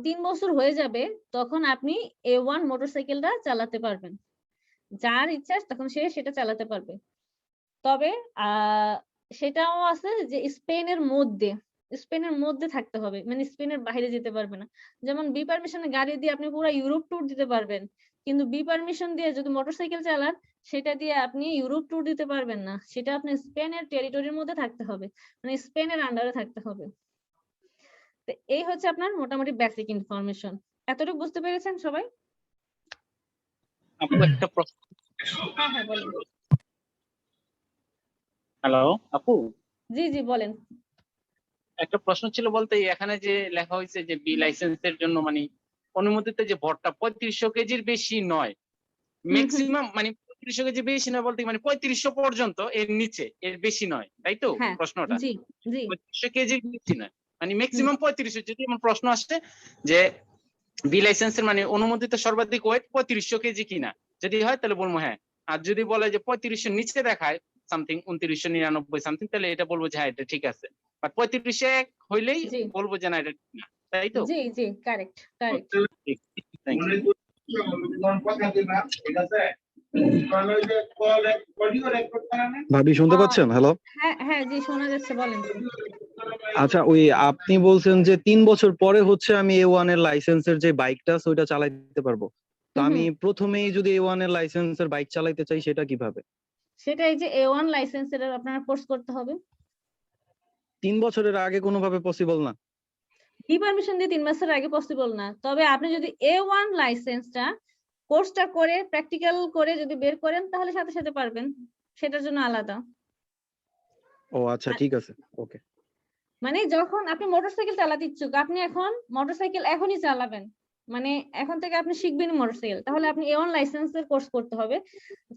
3 বছর হয়ে যাবে, তখন আপনি A1 মোটরসাইকেলটা চালাতে পারবেন, যার ইচ্ছা তখন সে সেটা চালাতে পারবে। তবে সেটাও আছে যে স্পেনের মধ্যে থাকতে হবে, মানে স্পেনের বাইরে যেতে পারবে না। যেমন বি পারমিশনে গাড়ি দিয়ে আপনি পুরো ইউরোপ ট্যুর দিতে পারবেন, কিন্তু বি পারমিশন দিয়ে যদি মোটরসাইকেল চালান সেটা দিয়ে আপনি ইউরোপ ট্যুর দিতে পারবেন না, সেটা আপনি স্পেনের টেরিটরির মধ্যে থাকতে হবে, মানে স্পেনের আন্ডারে থাকতে হবে। তো এই হচ্ছে আপনার মোটামুটি বেসিক ইনফরমেশন। এতটুকু বুঝতে পেরেছেন সবাই? আপু একটা প্রশ্ন। হ্যাঁ হ্যাঁ বলেন। হ্যালো আপু, জি জি বলেন। একটা প্রশ্ন ছিল বলতে এখানে যে লেখা হয়েছে যে বি লাইসেন্সের জন্য মানে অনুমোদিত যে ভরটা 3500 কেজির বেশি নয়, হুম। ম্যাক্সিমাম মানে 3500 কেজি বেশি নয় বলতে মানে 3500 পর্যন্ত, এর নিচে এর বেশি নয়, তাই তো হ্যাঁ প্রশ্নটা? জি জি 3500 কেজির বেশি নয় মানে ম্যাক্সিমাম 3500। যদি এমন প্রশ্ন আসে যে বি লাইসেন্সের মানে অনুমোদিত সর্বাধিক ওয়েট 3500 কেজি কিনা, যদি হয় তাহলে বলবো হ্যাঁ। আর যদি বলে যে 3500 নিচে দেখায় সামথিং 2999 সামথিং, তাহলে এটা বলবো যে হ্যাঁ এটা ঠিক আছে। বাট 3501 হইলেই জি বলবো যে না এটা ঠিক না, তাই তো? জি জি কারেক্ট কারেক্ট। Thank you. ভাবি শুনতে পাচ্ছেন? হ্যালো। হ্যাঁ হ্যাঁ জি শোনা যাচ্ছে, বলেন। আচ্ছা, ওই আপনি বলছেন যে 3 বছর পরে হচ্ছে আমি A1 এর লাইসেন্সের যে বাইকটা আছে ওইটা চালাইতে পারবো। তো হুম, আমি প্রথমেই যদি A1 এর লাইসেন্সের বাইক চালাইতে চাই সেটা কিভাবে? সেটা এই যে A1 লাইসেন্সের আপনার কোর্স করতে হবে। 3 বছরের আগে কোনোভাবে পসিবল না? বি পারমিশন দিয়ে 3 বছর আগে পসিবল না, তবে আপনি যদি A1 লাইসেন্সটা কোর্সটা করে প্র্যাকটিক্যাল করে যদি বের করেন তাহলে সাথে সাথে পারবেন, সেটার জন্য আলাদা। ও আচ্ছা, ঠিক আছে, ওকে। মানে যখন আপনি মোটরসাইকেল চালাতে ইচ্ছুক, আপনি এখন মোটরসাইকেল এখনই চালাবেন, মানে এখন থেকে আপনি শিখবেন মোটরসাইকেল, তাহলে আপনি A1 লাইসেন্সের কোর্স করতে হবে।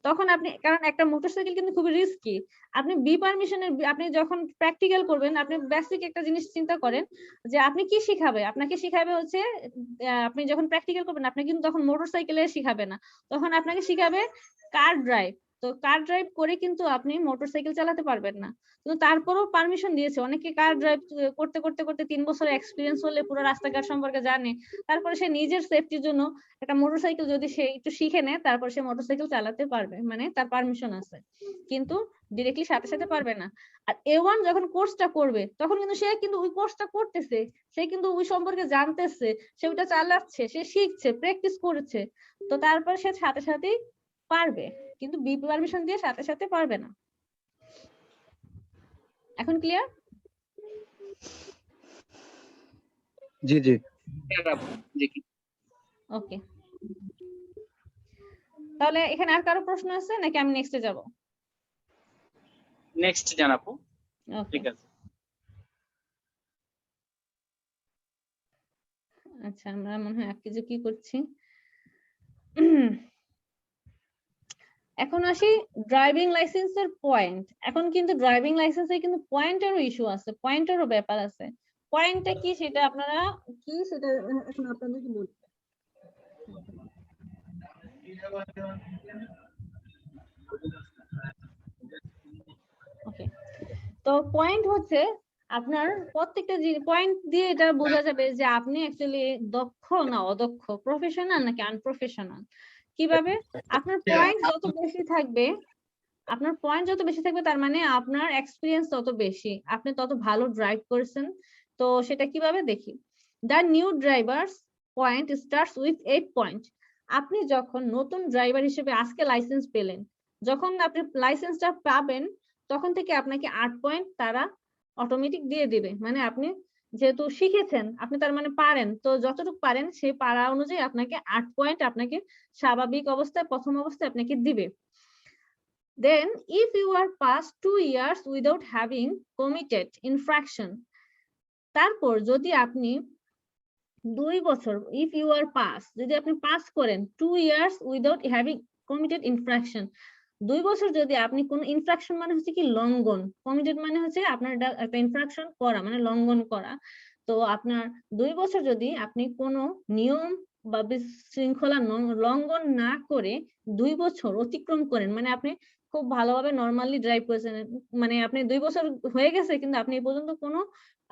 তখন আপনি, কারণ একটা মোটরসাইকেল কিন্তু খুবই রিস্কি, আপনি বি পারমিশনের আপনি যখন প্র্যাকটিক্যাল করবেন আপনি বেসিক একটা জিনিস চিন্তা করেন যে আপনি কি শিখাবে, আপনাকে শিখাবে হচ্ছে আপনি যখন প্র্যাকটিক্যাল করবেন আপনি কিন্তু তখন মোটরসাইকেলে শিখাবে না, তখন আপনাকে শিখাবে কার ড্রাইভ। তো কার ড্রাইভ করে কিন্তু আপনি মোটরসাইকেল চালাতে পারবেন না, কিন্তু তারপরেও পারমিশন দিয়েছে। অনেকে কার ড্রাইভ করতে করতে করতে 3 বছরের এক্সপিরিয়েন্স হলে পুরো রাস্তাঘাট সম্পর্কে জানে, তারপরে সে নিজের সেফটির জন্য একটা মোটরসাইকেল যদি সে একটু শিখে নেয় তারপর সে মোটরসাইকেল চালাতে পারবে, মানে তার পারমিশন আছে, কিন্তু ডিরেক্টলি সাথে সাথে পারবে না। আর A1 যখন কোর্সটা করবে তখন কিন্তু সে কিন্তু ওই কোর্সটা করতেছে, সে কিন্তু ওই সম্পর্কে জানতেছে, সে ওইটা চালাচ্ছে, সে শিখছে, প্র্যাকটিস করেছে, তো তারপর সে সাথে সাথেই পারবে, কিন্তু বি পারমিশন দিয়ে সাথে সাথে পারবে না। এখন ক্লিয়ার? জি জি। ওকে, তাহলে এখানে আর কারো প্রশ্ন আছে নাকি আমি নেক্সটে যাব? নেক্সট জানাবো, ওকে ঠিক আছে। আচ্ছা, আমরা মনে হয় কিছু কি করছি। এখন আসি ড্রাইভিং লাইসেন্সের পয়েন্ট। এখন কিন্তু ড্রাইভিং লাইসেন্সে কিন্তু পয়েন্টেরও ইস্যু আছে, পয়েন্টেরও ব্যাপার আছে। পয়েন্টটা কি সেটা আপনারা কি সেটা এখন আপনাদেরকে বলছি। ওকে, তো পয়েন্ট হচ্ছে আপনার প্রত্যেকটা পয়েন্ট দিয়ে এটা বোঝা যাবে যে আপনি অ্যাকচুয়ালি দক্ষ না অদক্ষ, প্রফেশনাল নাকি আনপ্রফেশনাল। কিভাবে? আপনার পয়েন্ট যত বেশি থাকবে, আপনার পয়েন্ট যত বেশি থাকবে তার মানে আপনার এক্সপিরিয়েন্স তত বেশি, আপনি তত ভালো ড্রাইভ করেছেন। তো সেটা কিভাবে দেখি, the new drivers point starts with 8 point. আপনি যখন নতুন ড্রাইভার হিসেবে আজকে লাইসেন্স পেলেন, যখন আপনি লাইসেন্সটা পাবেন তখন থেকে আপনাকে 8 পয়েন্ট তারা অটোমেটিক দিয়ে দিবে, মানে আপনি যেহেতু শিখেছেন আপনি তার মানে পারেন, তো যতটুকু পারেন সেই পারা অনুযায়ী আপনাকে 8 পয়েন্ট আপনাকে স্বাভাবিক অবস্থায় প্রথম অবস্থায় আপনাকে দিবে। Then if you are past 2 years without having committed infraction, তারপর যদি আপনি 2 বছর, if you are pass, যদি আপনি পাস করেন 2 years without having committed infraction, 2 বছর যদি আপনি কোন ইনফ্রাকশন মানে হচ্ছে কি লঙ্ঘন, কমিটেড মানে হচ্ছে আপনার একটা ইনফ্রাকশন করা মানে লঙ্ঘন করা, তো আপনার 2 বছর যদি আপনি কোনো নিয়ম বা শৃঙ্খলা লঙ্ঘন না করে 2 বছর অতিক্রম করেন, মানে আপনি খুব ভালোভাবে নরমালি ড্রাইভ করেছেন, মানে আপনি 2 বছর হয়ে গেছে কিন্তু আপনি এই পর্যন্ত কোনো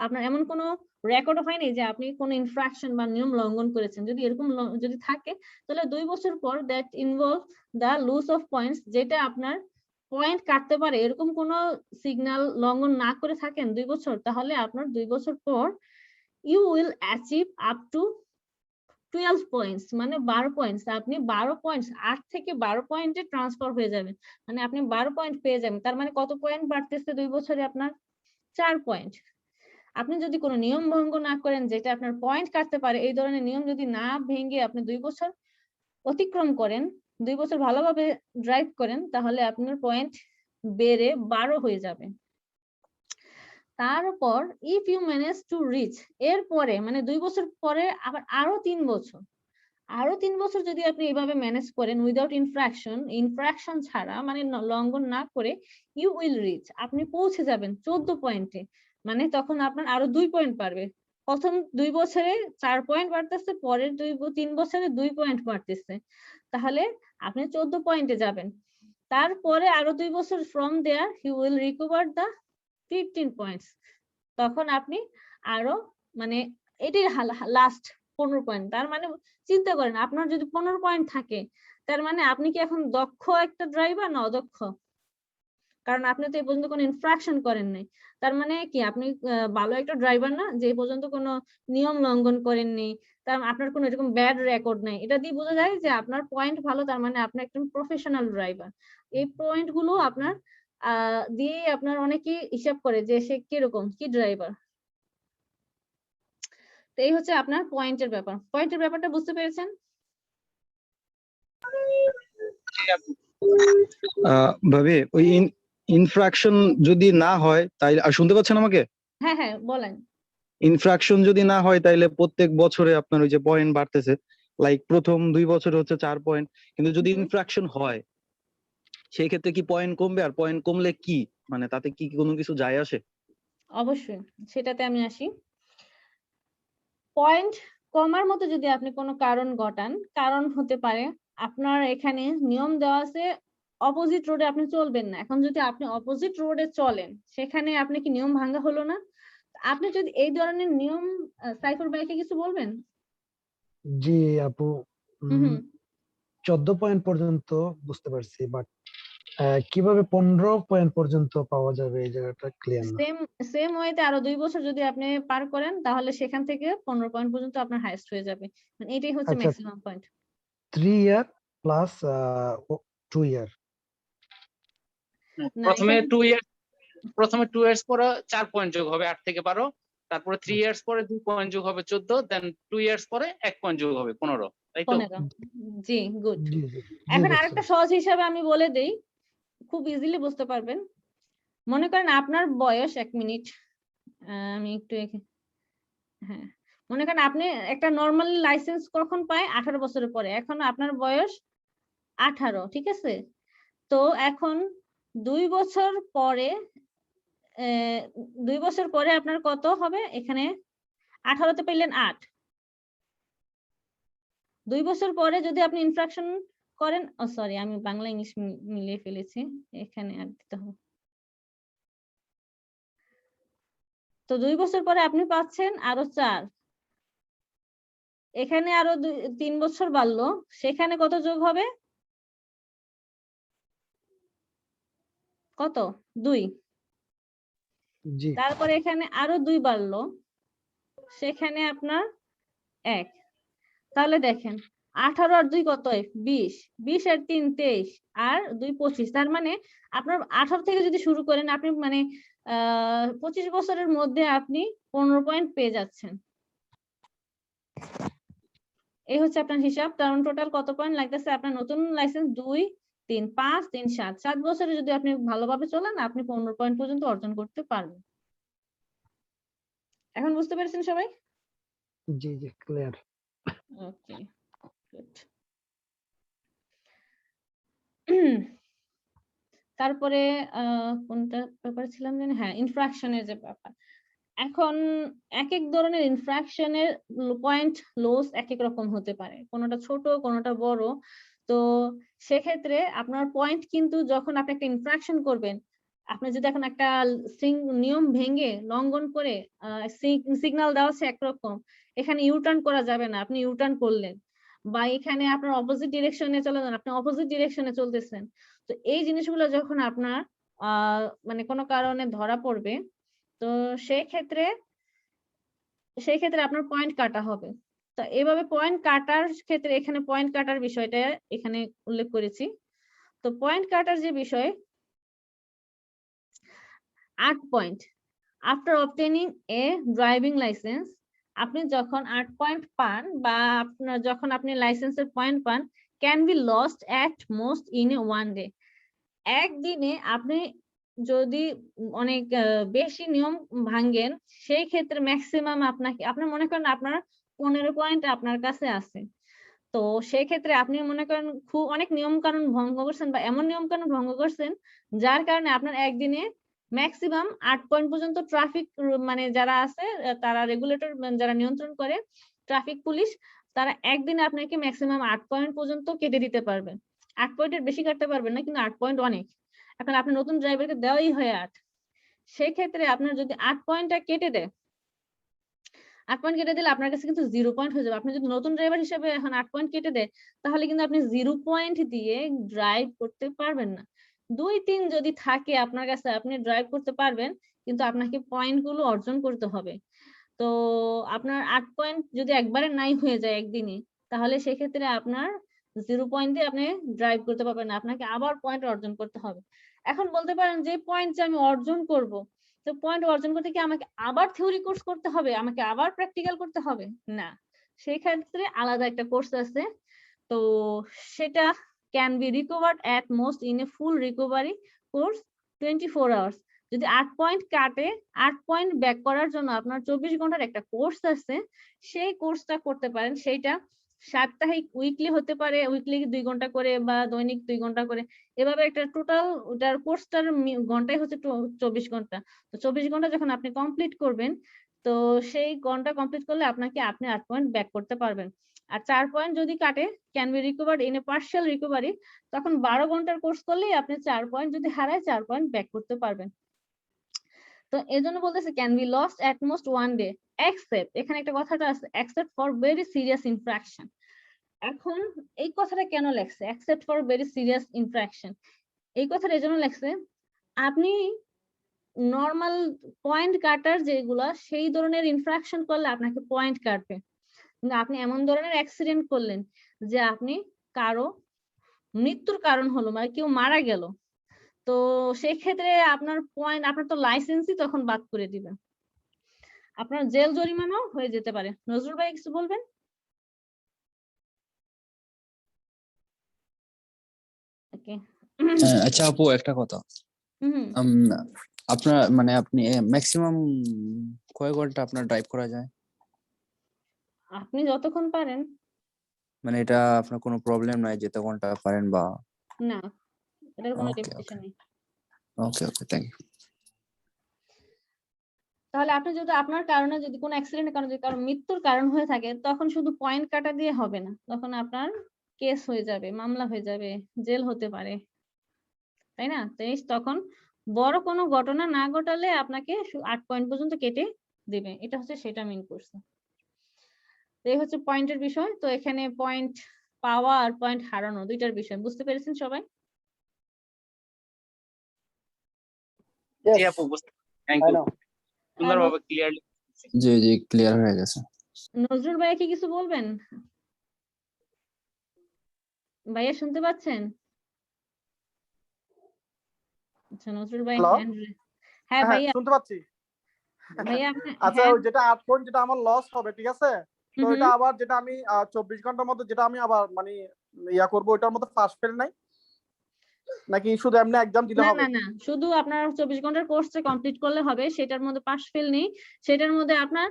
আপনার এমন কোনো রেকর্ড হয়নি যে আপনি কোনো ইনফ্রাকশন বা নিয়ম লঙ্ঘন করেছেন, যদি এরকম যদি থাকে তাহলে 2 বছর পর that involve the lose of points, যেটা আপনার পয়েন্ট কাটতে পারে এরকম কোনো সিগন্যাল লঙ্ঘন না করে থাকেন 2 বছর, তাহলে আপনার 2 বছর পর you will achieve up to 12 points, মানে 12 পয়েন্টস। আপনি 12 পয়েন্টস 8 থেকে 12 পয়েন্টে ট্রান্সফার হয়ে যাবেন, মানে আপনি 12 পয়েন্ট পেয়ে যাবেন। তার মানে কত পয়েন্ট বাড়তেছে 2 বছরে আপনার? 4 পয়েন্ট। আপনি যদি কোনো নিয়ম ভঙ্গ না করেন যেটা আপনার পয়েন্ট কাটতে পারে, এই ধরনের নিয়ম যদি না ভেঙে আপনি 2 বছর অতিক্রম করেন, 2 বছর ভালোভাবে ড্রাইভ করেন, তাহলে আপনার পয়েন্ট বেড়ে 12 হয়ে যাবে। তারপর if you manage to reach, এরপরে মানে 2 বছর পরে আবার আরো 3 বছর, আরো 3 বছর যদি আপনি এইভাবে ম্যানেজ করেন উইদাউট ইনফ্রাকশন ছাড়া, মানে লঙ্ঘন না করে, ইউ উইল রিচ, আপনি পৌঁছে যাবেন 14 পয়েন্টে। মানে তখন আপনার আরো 2 পয়েন্ট বাড়বে। প্রথম 2 বছরে 4 পয়েন্ট বাড়তেছে, পরের 3 বছরে 2 পয়েন্ট বাড়তেছে, তাহলে আপনি 14 পয়েন্টে যাবেন। তারপরে আরো 2 বছর from there he will recover the 15 points, তখন আপনি আরো মানে এটাই লাস্ট 15 পয়েন্ট। তার মানে চিন্তা করেন আপনার যদি 15 পয়েন্ট থাকে, তার মানে আপনি কি এখন দক্ষ একটা ড্রাইভার না অদক্ষ? কারণ আপনি তো এই পর্যন্ত কোনো ইনফ্রাকশন করেন নাই। তার মানে কি আপনি ভালো একটা ড্রাইভার না, যে এই পর্যন্ত কোনো নিয়ম লঙ্ঘন করেননি, তার আপনার কোনো এরকম ব্যাড রেকর্ড নাই। এটা দিয়ে বোঝা যায় যে আপনার পয়েন্ট ভালো, তার মানে আপনি একজন প্রফেশনাল ড্রাইভার। এই পয়েন্ট গুলো আপনার দিয়ে আপনার অনেকেই হিসাব করে যে সে কিরকম কি ড্রাইভার। তো এই হচ্ছে আপনার পয়েন্টের ব্যাপার। পয়েন্টের ব্যাপারটা বুঝতে পেরেছেন? ভাবি ওই ইনফ্রাকশন যদি না হয় তাইলে, আর শুনতে পাচ্ছেন আমাকে? হ্যাঁ হ্যাঁ বলেন। ইনফ্রাকশন যদি না হয় তাইলে প্রত্যেক বছরে আপনার ওই যে পয়েন্ট বাড়তেছে, লাইক প্রথম 2 বছরে হচ্ছে 4 পয়েন্ট, কিন্তু যদি ইনফ্রাকশন হয় সেই ক্ষেত্রে কি পয়েন্ট কমবে? আর পয়েন্ট কমলে কি মানে তাতে কি কোনো কিছু যায় আসে? অবশ্যই, সেটাতে আমি আসি। পয়েন্ট কমার মতো যদি আপনি কোনো কারণ ঘটান, কারণ হতে পারে আপনার এখানে নিয়ম দেওয়া আছে অপোজিট রোডে আপনি চলবেন না। এখন যদি আপনি অপোজিট রোডে চলেন, সেখানে আপনি কি নিয়ম ভাঙা হলো না? আপনি যদি এই ধরনের নিয়ম, সাইফুর ভাইকে কিছু বলবেন? জি আপু, হুম 14 পয়েন্ট পর্যন্ত বুঝতে পারছি, বাট কিভাবে 15 পয়েন্ট পর্যন্ত পাওয়া যাবে এই জায়গাটা ক্লিয়ার না। সেম ওয়েতে আরো 2 বছর যদি আপনি পার করেন, তাহলে সেখান থেকে 15 পয়েন্ট পর্যন্ত আপনার হাইয়েস্ট হয়ে যাবে। মানে এটাই হচ্ছে আচ্ছা, ম্যাক্সিমাম পয়েন্ট। 3 ইয়ার প্লাস 2 ইয়ার। না, প্রথমে এখানে 2 ইয়ার্স, প্রথমে 2 ইয়ার্স পরে 4 পয়েন্ট যোগ হবে 8 থেকে 12, তারপরে 3 ইয়ার্স পরে 2 পয়েন্ট যোগ হবে 14, দেন 2 ইয়ার্স পরে 1 পয়েন্ট যোগ হবে 15, তাই তো? 15। জি গুড। জি জি জি এখন বুঝতে আরেকটা পারছি। সহজ হিসাবে আমি বলে দেই, খুব ইজিলি বুঝতে পারবেন। মনে করেন আপনার বয়স, 1 মিনিট, আমি একটু হ্যাঁ, মনে করেন আপনি একটা নরমাল লাইসেন্স কখন পায়? 18 বছরের পরে। এখন আপনার বয়স 18, ঠিক আছে? তো এখন 2 বছর পরে 2 বছর পরে আপনার কত হবে? এখানে 18তে পেলেন 8। 2 বছর পরে যদি আপনি ইনফ্রাকশন করেন, সরি আমি বাংলা ইংলিশ মিলিয়ে ফেলেছি, এখানে আর দিতে হবে। তো 2 বছর পরে আপনি পাচ্ছেন আরো 4, এখানে আরো 3 বছর বাড়লো, সেখানে কত যোগ হবে? কত? 2। জি তারপরে এখানে আরো 2 বাড়লো, সেখানে আপনার 1। তাহলে দেখেন 18 আর 2 কত হয়? 20, 20 আর 3 23, আর 2 25। তার মানে আপনার 18 থেকে যদি শুরু করেন, আপনি মানে 25 বছরের মধ্যে আপনি 15 পয়েন্ট পেয়ে যাচ্ছেন। এই হচ্ছে আপনার হিসাব। কারণ টোটাল কত পয়েন্ট লাগতেছে? আপনার নতুন লাইসেন্স 2 3 5 3 7, 7 বছরে যদি আপনি ভালোভাবে চলেন, আপনি 15 পয়েন্ট পর্যন্ত অর্জন করতে পারবেন। এখন বুঝতে পেরেছেন সবাই? জি জি ক্লিয়ার। Okay good. তারপরে কোনটা ব্যাপার ছিলাম জানি, হ্যাঁ ইনফ্রাকশনের যে ব্যাপার। এখন এক এক ধরনের ইনফ্রাকশনের পয়েন্ট লস এক এক রকম হতে পারে, কোনোটা ছোট কোনোটা বড়। তো সেক্ষেত্রে আপনার পয়েন্ট কিন্তু যখন আপনি একটা ইনফ্রাকশন করবেন, আপনি যদি এখন একটা নিয়ম ভেঙে লঙ্ঘন করে, সিগন্যাল দেওয়া আছে একরকম, এখানে ইউটার্ন করা যাবে না। আপনি ইউটার্ন করলেন, বা এখানে আপনার অপোজিট ডিরেকশনে চলে যান, আপনি অপোজিট ডিরেকশনে চলতেছেন। তো এই জিনিসগুলো যখন আপনার মানে কোনো কারণে ধরা পড়বে, তো সেই ক্ষেত্রে আপনার পয়েন্ট কাটা হবে। তো এভাবে পয়েন্ট কাটার ক্ষেত্রে এখানে পয়েন্ট কাটার বিষয়টা এখানে উল্লেখ করেছি। তো পয়েন্ট কাটার যে বিষয়, 8 পয়েন্ট আফটার অবটেনিং এ ড্রাইভিং লাইসেন্স, আপনি যখন 8 পয়েন্ট পান বা আপনার যখন আপনি লাইসেন্সের পয়েন্ট পান, can be lost at most in a one day. একদিনে আপনি যদি অনেক বেশি নিয়ম ভাঙেন, সেই ক্ষেত্রে ম্যাক্সিমাম আপনাকে, আপনি মনে করেন আপনার 15 পয়েন্ট আপনার কাছে আছে, তো সেই ক্ষেত্রে আপনি মনে করেন খুব অনেক নিয়ম কানুন ভঙ্গ করছেন বা এমন নিয়ম কানুন ভঙ্গ করছেন যার কারণে আপনার একদিনে ম্যাক্সিমাম 8 পয়েন্ট পর্যন্ত ট্রাফিক মানে যারা আছে তারা রেগুলেটর যারা নিয়ন্ত্রণ করে ট্রাফিক পুলিশ, তারা একদিনে আপনাকে ম্যাক্সিমাম 8 পয়েন্ট পর্যন্ত কেটে দিতে পারবে। 8 পয়েন্টের বেশি কাটতে পারবেন না, কিন্তু 8 পয়েন্ট অনেক। এখন আপনি নতুন ড্রাইভারকে দেওয়াই হয় 8, সেই ক্ষেত্রে আপনার যদি 8 পয়েন্টটা কেটে দেয়, 8 পয়েন্ট কেটে দিলে আপনার কাছে কিন্তু 0 পয়েন্ট হয়ে যাবে। আপনি যদি নতুন ড্রাইভার হিসেবে এখন 8 পয়েন্ট কেটে দেয়, তাহলে কিন্তু আপনি 0 পয়েন্ট দিয়ে ড্রাইভ করতে পারবেন না। 2-3 যদি থাকে আপনার কাছে, আপনি ড্রাইভ করতে পারবেন, কিন্তু আপনাকে পয়েন্ট গুলো অর্জন করতে হবে। তো আপনার 8 পয়েন্ট যদি একবারে নাই হয়ে যায় একদিনে, তাহলে সেক্ষেত্রে আপনার 0 পয়েন্ট দিয়ে আপনি ড্রাইভ করতে পারবেন না, আপনাকে আবার পয়েন্ট অর্জন করতে হবে। এখন বলতে পারেন যে পয়েন্ট যে আমি অর্জন করব, তো পয়েন্ট অর্জন করতে কি আমাকে আবার থিওরি কোর্স করতে হবে, আমাকে আবার প্র্যাকটিক্যাল করতে হবে? না, সেই ক্ষেত্রে আলাদা একটা কোর্স আছে। তো সেটা can be recovered at most in a full recovery course 24 hours. যদি 8 পয়েন্ট কাটে, 8 পয়েন্ট ব্যাক করার জন্য আপনার 24 ঘন্টার একটা কোর্স আছে, সেই কোর্সটা করতে পারেন। সেইটা সাপ্তাহিক, উইকলি হতে পারে, উইকলি 2 ঘন্টা করে বা দৈনিক 2 ঘন্টা করে, এভাবে একটা টোটাল ওটার কোর্সটার ঘন্টাই হচ্ছে 24 ঘন্টা। তো 24 ঘন্টা যখন আপনি কমপ্লিট করবেন, তো সেই ঘন্টা কমপ্লিট করলে আপনাকে আপনি 8 পয়েন্ট ব্যাক করতে পারবেন। আর 4 পয়েন্ট যদি কাটে, can be recovered in a partial recovery, তখন 12 ঘন্টার কোর্স করলেই আপনি 4 পয়েন্ট যদি হারায় 4 পয়েন্ট ব্যাক করতে পারবেন। তো এজন্য বলতেছে can be lost at most one day except, এখানে একটা কথাটা আছে, except for very serious infraction. এখন এই কথাটা কেন লেখছে except for very serious infraction? এই কথাটা এজন্য লেখছে, আপনি নর্মাল পয়েন্ট কাটার যেগুলা, সেই ধরনের ইনফ্রাকশন করলে আপনাকে পয়েন্ট কাটবে। কিন্তু আপনি এমন ধরনের অ্যাক্সিডেন্ট করলেন যে আপনি কারো মৃত্যুর কারণ হলো, মানে কেউ মারা গেল, তো সেই ক্ষেত্রে আপনার পয়েন্ট, আপনার তো লাইসেন্সই তখন বাদ করে দিবে, আপনার জেল জরিমানাও হয়ে যেতে পারে। নজরুল ভাই কিছু বলবেন? ওকে, আচ্ছা আপু, একটা কথা। হুম, আপনার মানে আপনি ম্যাক্সিমাম কয় ঘন্টা আপনার ড্রাইভ করা যায়? আপনি যতক্ষণ পারেন। মানে এটা আপনার কোনো প্রবলেম নাই যেতে ঘন্টা পারেন বা? না, এটার কোনো ওকে লিমিটেশন নেই। Okay thank you. তাহলে আপনি যদি আপনার কারণে যদি কোনো অ্যাক্সিডেন্টের কারণে যদি কারো মৃত্যুর কারণ হয়ে থাকে, তখন শুধু পয়েন্ট কাটা দিয়ে হবে না, তখন আপনার কেস হয়ে যাবে, মামলা হয়ে যাবে, জেল হতে পারে, তাই না? তো তখন বড় কোনো ঘটনা না ঘটালে আপনাকে 8 পয়েন্ট পর্যন্ত কেটে দিবে, এটা হচ্ছে সেটা মিন করছে। তো এই হচ্ছে পয়েন্টের বিষয়। তো এখানে পয়েন্ট পাওয়া আর পয়েন্ট হারানো দুইটার বিষয় বুঝতে পেরেছেন সবাই? জি আপু, থ্যাংক ইউ, সুন্দরভাবে ক্লিয়ারলি। জি জি, ক্লিয়ার হয়ে গেছে। নজরুল ভাইয়া কি কিছু বলবেন? ভাইয়া শুনতে পাচ্ছেন? আচ্ছা, নজরুল ভাই Hello? হ্যাঁ হ্যাঁ ভাইয়া, শুনতে পাচ্ছি। ভাইয়া আপনি আচ্ছা, হ্যাঁ, ওই যেটা 8 পয়েন্ট যেটা আমার লস হবে, ঠিক আছে, তো হুম, এটা আবার যেটা আমি 24 ঘন্টার মধ্যে যেটা আমি আবার মানে ইয়া করবো, ওটার মধ্যে পাস ফেল নাই নাকি শুধু এমনি এক্সাম দিলে না হবে? না না, শুধু আপনার 24 ঘন্টার কোর্সটা কমপ্লিট করলে হবে, সেটার মধ্যে পাস ফেল নেই। সেটার মধ্যে আপনার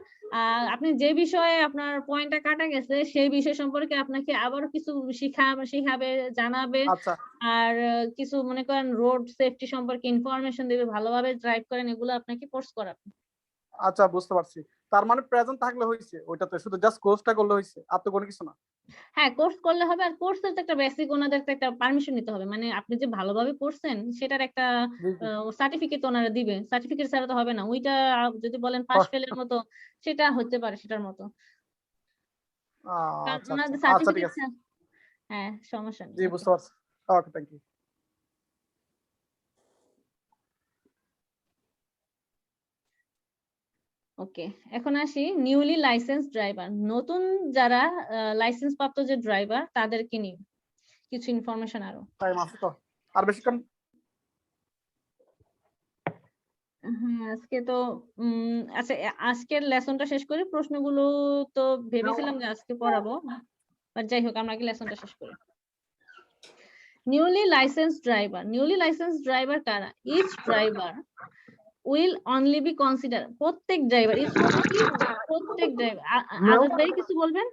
আপনি যে বিষয়ে আপনার পয়েন্টটা কাটা গেছে, সেই বিষয় সম্পর্কে আপনাকে আবারও কিছু শিখাবে, জানাবে। আচ্ছা আর কিছু মনে করেন রোড সেফটি সম্পর্কে ইনফরমেশন দেবে, ভালোভাবে ড্রাইভ করেন, এগুলো আপনাকে কোর্স করাবে। আচ্ছা, বুঝতে পারছি। তার মানে প্রেজেন্ট থাকলে হইছে, ওইটাতে শুধু জাস্ট কোর্সটা করলে হইছে, আর তো কোনো কিছু না। হ্যাঁ, কোর্স করলে হবে। আর কোর্সের তো একটা বেসিক, ওনাদের তো একটা পারমিশন নিতে হবে, মানে আপনি যে ভালোভাবে করছেন সেটার একটা জি জি। সার্টিফিকেট ওনারা দিবে, সার্টিফিকেট ছাড়া তো হবে না। ওইটা যদি বলেন পাস ফেলের মতো, সেটা হতে পারে সেটার মতো। কারণ আচ্ছা ওনাদের আচ্ছা আচ্ছা ঠিক সার্টিফিকেট আছে হ্যাঁ সমস্যা নেই জি বুঝতে পারছি ওকে থ্যাংক ইউ ওকে এখন আসি নিউলি লাইসেন্স ড্রাইভার নতুন যারা লাইসেন্স প্রাপ্ত যে ড্রাইভার তাদেরকে নিয়ে কিছু ইনফরমেশন আরো টাইম আছে তো আর বেশিক্ষণ হ্যাঁ আজকে তো আচ্ছা আজকের লেসনটা শেষ করি প্রশ্নগুলো তো ভেবেছিলাম যে আজকে পড়াবো বাট যাই হোক আমরা কি লেসনটা শেষ করি নিউলি লাইসেন্স ড্রাইভার কারা each driver will only be consider প্রত্যেক ড্রাইভার প্রত্যেক ড্রাইভার আজাদ ভাই কিছু বলবেন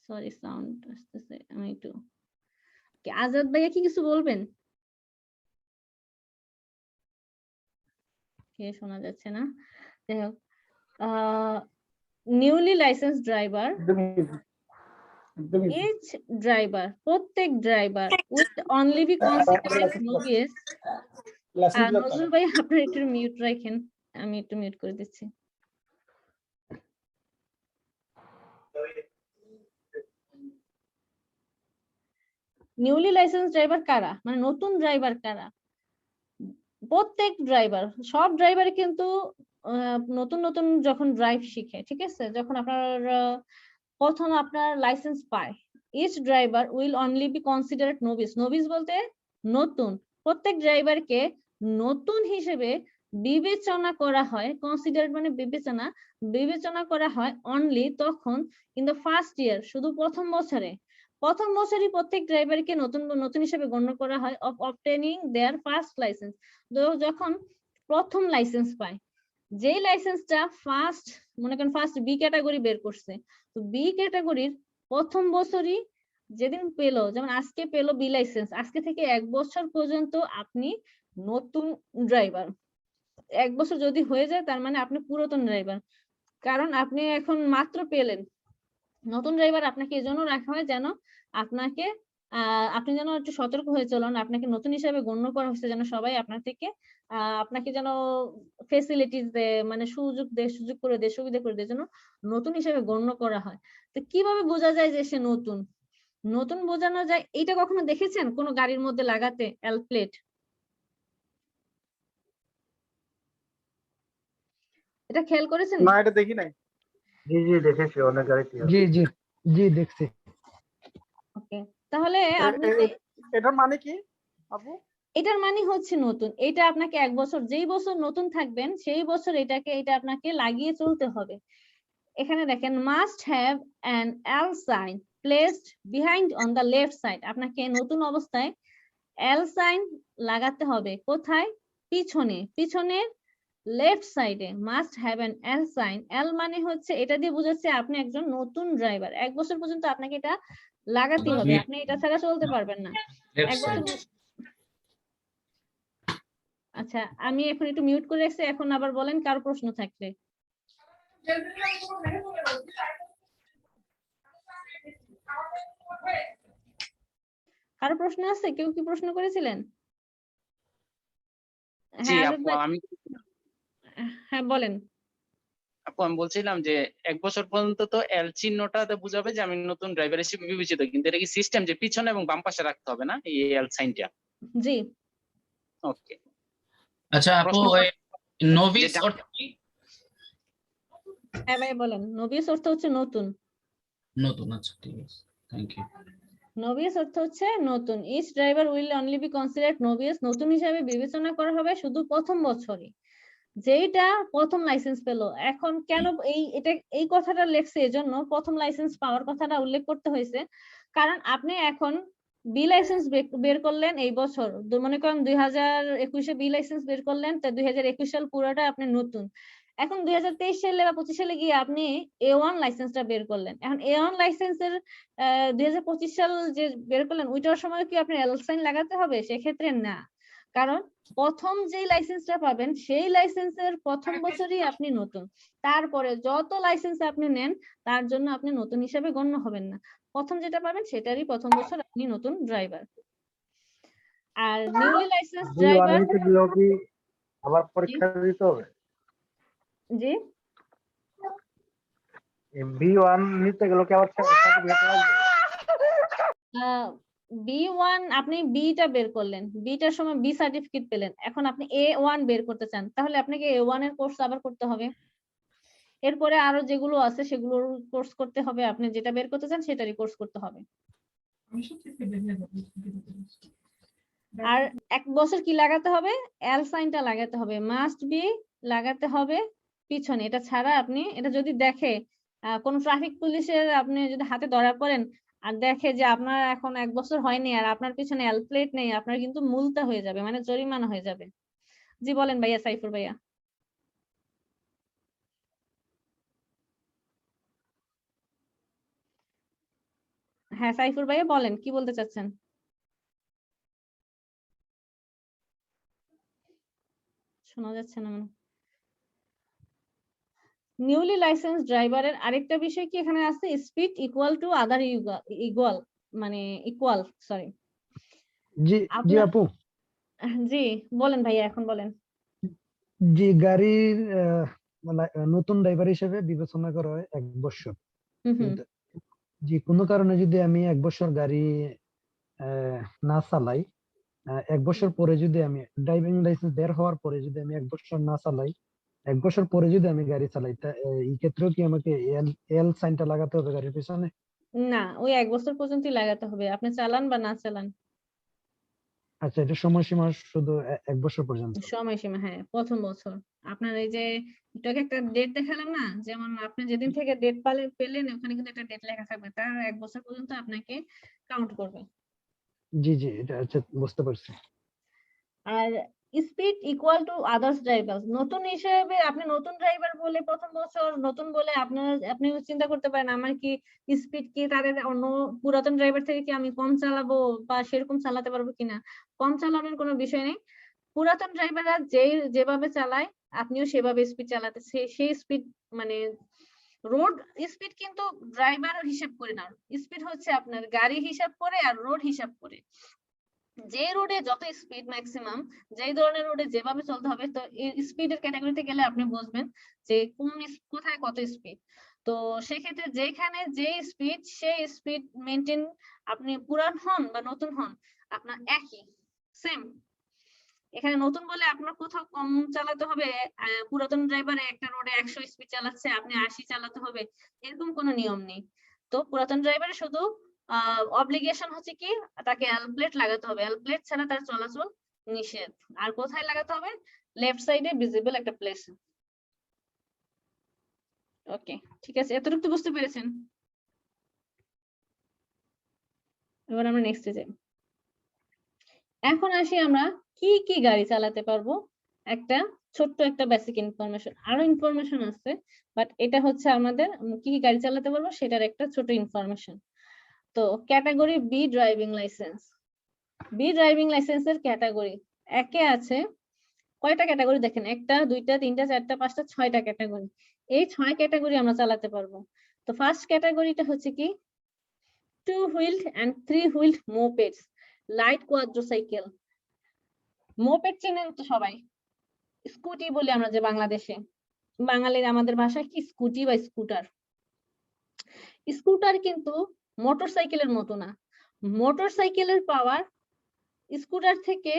সরি সাউন্ড আসতেছে আমি একটু আজাদ ভাইয়া কি কিছু বলবেন কে শোনা যাচ্ছে না যাই হোক newly licence driver each driver প্রত্যেক driver will only be considered novices Nazrul ভাই আপনারা একটু মিউট রাখেন আমি একটু মিউট করে দিচ্ছি নিউলি লাইসেন্স ড্রাইভার কারা মানে নতুন ড্রাইভার কারা প্রত্যেক ড্রাইভার সব ড্রাইভার কিন্তু নতুন নতুন যখন ড্রাইভ শিখে ঠিক আছে যখন আপনার প্রথম আপনার লাইসেন্স পায় each driver will only be considered novice বলতে নতুন প্রত্যেক ড্রাইভারকে নতুন হিসেবে বিবেচনা করা হয় কনসিডারেড মানে বিবেচনা করা হয় অনলি তখন ইন দ্য ফার্স্ট ইয়ার শুধু প্রথম বছরই প্রত্যেক ড্রাইভারকে নতুন হিসেবে গণ্য করা হয় of obtaining their first licence যখন প্রথম লাইসেন্স পায় যেই লাইসেন্সটা মনে করেন ফার্স্ট বি ক্যাটাগরি বের করছে তো বি ক্যাটাগরির প্রথম বছরই যেদিন পেলো যেমন আজকে পেলো বি লাইসেন্স আজকে থেকে 1 বছর পর্যন্ত আপনি নতুন ড্রাইভার 1 বছর যদি হয়ে যায় তার মানে আপনি পুরাতন ড্রাইভার কারণ আপনি এখন মাত্র পেলেন নতুন ড্রাইভার আপনাকে এজন্য রাখা হয় যেন আপনাকে আপনি যেন একটু সতর্ক হয়ে চলুন আপনাকে নতুন হিসেবে গণ্য করা হচ্ছে যেন সবাই আপনার থেকে আপনাকে যেন ফেসিলিটিস দেয় মানে সুযোগ করে দেয় সুবিধা করে দেয় যেন নতুন হিসেবে গণ্য করা হয় তো কিভাবে বোঝা যায় যে সে নতুন বোঝানো যায় এইটা কখনো দেখেছেন কোন গাড়ির মধ্যে লাগাতে এল প্লেট এটা খেয়াল করেছেন না এটা দেখি নাই জি জি দেখেছি অনেক গাড়িতে জি জি জি দেখছি ওকে তাহলে আপনি এটার মানে কি আপু এটার মানে হচ্ছে নতুন এটা আপনাকে 1 বছর যেই বছর নতুন থাকবেন সেই বছর এটা আপনাকে লাগিয়ে চলতে হবে এখানে দেখেন must have an L sign placed behind on the left side আপনাকে নতুন অবস্থায় এল সাইন লাগাতে হবে কোথায় পিছনের লেফট সাইডে must have an L sign এল মানে হচ্ছে এটা দিয়ে বোঝাচ্ছে আপনি একজন নতুন ড্রাইভার 1 বছর পর্যন্ত আপনাকে এটা লাগাতে হবে আপনি এটা ছাড়া চলতে পারবেন না 1 বছর আচ্ছা আমি এখন একটু মিউট করে রাখছি এখন আবার বলেন কার প্রশ্ন থাকলে কারো প্রশ্ন আছে কেউ কি প্রশ্ন করেছিলেন জি আপু আমি হ্যাঁ বলেন আপু আমি বলছিলাম যে 1 বছর পর্যন্ত তো এল চিহ্নটাতে বোঝাবে যে আমি নতুন ড্রাইভার হিসেবে বিবেচিত কিন্তু এটা কি সিস্টেম যে পিছনে এবং বাম পাশে রাখতে হবে না এই এল সাইনটা জি ওকে আচ্ছা আপু নোভিস অর্থ কি হ্যাঁ ভাই বলেন নোভিস অর্থ হচ্ছে নতুন আচ্ছা ঠিক আছে থ্যাংক ইউ নোভিস অর্থ হচ্ছে নতুন each driver will only be considered novice নতুন হিসাবে বিবেচনা করা হবে শুধু প্রথম বছরই যেটা প্রথম লাইসেন্স পেলো এখন কেন এই কথাটা লেখছে এজন্য প্রথম লাইসেন্স পাওয়ার কথাটা উল্লেখ করতে হয়েছে কারণ আপনি এখন বি লাইসেন্স বের করলেন এই বছর মনে করেন 2021 বি লাইসেন্স বের করলেন তো 2021 সাল পুরোটা আপনি নতুন এখন 2023 সালে বা 25 সালে গিয়ে আপনি A1 লাইসেন্সটা বের করলেন এখন A1 লাইসেন্সের 2025 সাল যে বের করলেন ওইটার সময় কি আপনি এল সাইন লাগাতে হবে সেক্ষেত্রে না কারণ প্রথম যেই লাইসেন্সটা পাবেন সেই লাইসেন্সের প্রথম বছরই আপনি নতুন তারপরে যত লাইসেন্স আপনি নেন তার জন্য আপনি নতুন হিসেবে গণ্য হবেন না প্রথম যেটা পাবেন সেটারই প্রথম বছর আপনি নতুন ড্রাইভার আর নিউলি লাইসেন্স ড্রাইভার আবার পরীক্ষা দিতে হবে? জি B1 নিতে গেলে কি আবার সার্টিফিকেট লাগবে? B1 আপনি বিটা বের করলেন, বিটার সময় বি সার্টিফিকেট পেলেন, এখন আপনি A1 বের করতে চান, তাহলে আপনাকে A1 এর কোর্স আবার করতে হবে। এরপরে আরো যেগুলো আছে সেগুলোর কোর্স করতে হবে, আপনি যেটা বের করতে চান সেটারই কোর্স করতে হবে। আর 1 বছর কি লাগাতে হবে, এল সাইনটা লাগাতে হবে, মাস্ট বি লাগাতে হবে পিছনে। এটা ছাড়া আপনি, এটা যদি দেখে কোন ট্রাফিক পুলিশের, আপনি যদি হাতে ধরা পড়েন আর দেখে যে আপনার এখন 1 বছর হয়নি আর আপনার পিছনে এল প্লেট নেই, আপনার কিন্তু মুলতা হয়ে যাবে, মানে জরিমানা হয়ে যাবে। জি বলেন ভাইয়া, সাইফুর ভাইয়া। হ্যাঁ সাইফুর ভাইয়া বলেন, কি বলতে চাচ্ছেন? শোনা যাচ্ছে না মনে। নিউলি লাইসেন্স ড্রাইভারের আরেকটা বিষয় কি এখানে আছে, speed equal to other equal, মানে ইকুয়াল, সরি। জি জি আপু, জি বলেন ভাইয়া, এখন বলেন। জি গাড়ির নতুন ড্রাইভার হিসেবে বিবেচনা করা হয় 1 বছর। হুম হুম কিন্তু যে কোনো কারণে যদি আমি 1 বছর গাড়ি না চালাই, 1 বছর পরে যদি আমি ড্রাইভিং লাইসেন্স বের হওয়ার পরে যদি আমি 1 বছর না চালাই, 1 বছর পরে যদি আমি গাড়ি চালাই, তা এই ক্ষেত্রেও কি আমাকে এল সাইনটা লাগাতে হবে গাড়ির পিছনে? না, ওই 1 বছর পর্যন্তই লাগাতে হবে, আপনি চালান বা না চালান। আচ্ছা, এটা সময়সীমা শুধু 1 বছর পর্যন্ত? সময়সীমা হ্যাঁ, প্রথম বছর। আপনার এই যে একটু আগে একটা ডেট দেখালাম না, যেমন আপনি যেদিন থেকে ডেট পেলেন ওখানে কিন্তু একটা ডেট লেখা থাকবে, তার 1 বছর পর্যন্ত আপনাকে কাউন্ট করবে। জি জি, এটা আচ্ছা বুঝতে পারছি। আর speed equal to others driver, নতুন হিসেবে আপনি নতুন ড্রাইভার বলে প্রথম বছর নতুন বলে আপনি চিন্তা করতে পারেন আমার কি স্পিড কি তাদের অন্য পুরাতন ড্রাইভার থেকে কি আমি কম চালাবো বা সেরকম চালাতে পারবো কিনা। কম চালানোর কোনো বিষয় নেই, পুরাতন ড্রাইভাররা যেভাবে চালায় আপনিও সেভাবে স্পিড চালাতে, সেই স্পিড মানে রোড স্পিড কিন্তু ড্রাইভার হিসাব করে না, স্পিড হচ্ছে আপনার গাড়ি হিসাব করে আর রোড হিসাব করে। যে রোডে যত স্পিড ম্যাক্সিমাম, যেই ধরনের রোডে যেভাবে চলতে হবে, তো এই স্পিডের ক্যাটাগরিতে গেলে আপনি বুঝবেন যে কোথায় কত স্পিড। তো সেক্ষেত্রে যেখানে যে স্পিড, সেই স্পিড মেনটেন, আপনি পুরান হন বা নতুন হন আপনার একই সেম। এখানে নতুন বলে আপনার কোথাও কম চালাতে হবে, পুরাতন ড্রাইভার একটা রোডে 100 স্পিড চালাচ্ছে আপনি 80 চালাতে হবে, এরকম কোনো নিয়ম নেই। তো পুরাতন ড্রাইভারের শুধু অব্লিগেশন হচ্ছে কি তাকে এল প্লেট লাগাতে হবে, এল প্লেট ছাড়া তার চলাচল নিষেধ। আর কোথায় লাগাতে হবে, লেফট সাইডে ভিজিবল একটা প্লেস। ওকে ঠিক আছে, এতটুকু বুঝতে পেরেছেন? এবার আমরা নেক্সটে যাই। এখন আসি আমরা কি কি গাড়ি চালাতে পারবো, একটা ছোট্ট একটা বেসিক ইনফরমেশন, আরো ইনফরমেশন আছে বাট এটা হচ্ছে আমাদের কি কি গাড়ি চালাতে পারবো সেটার একটা ছোট ইনফরমেশন। তো category B driving licence, be driving লাইসেন্সের ক্যাটাগরি একে আছে কয়টা ক্যাটাগরি দেখেন, 1টা 2টা 3টা 4টা 5টা 6টা ক্যাটাগরি। এই 6 ক্যাটাগরি আমরা চালাতে পারবো। তো ফার্স্ট ক্যাটাগরিটা হচ্ছে কি 2 হুইলড এন্ড 3 হুইলড মোপেডস, লাইট কোয়াড্রোসাইকেল। মোপেড চেনেন তো সবাই, স্কুটি বলি আমরা যে বাংলাদেশে, বাঙালির আমাদের ভাষায় কি স্কুটি বা স্কুটার। স্কুটার কিন্তু মোটরসাইকেলের মতো না, মোটরসাইকেলের পাওয়ার স্কুটার থেকে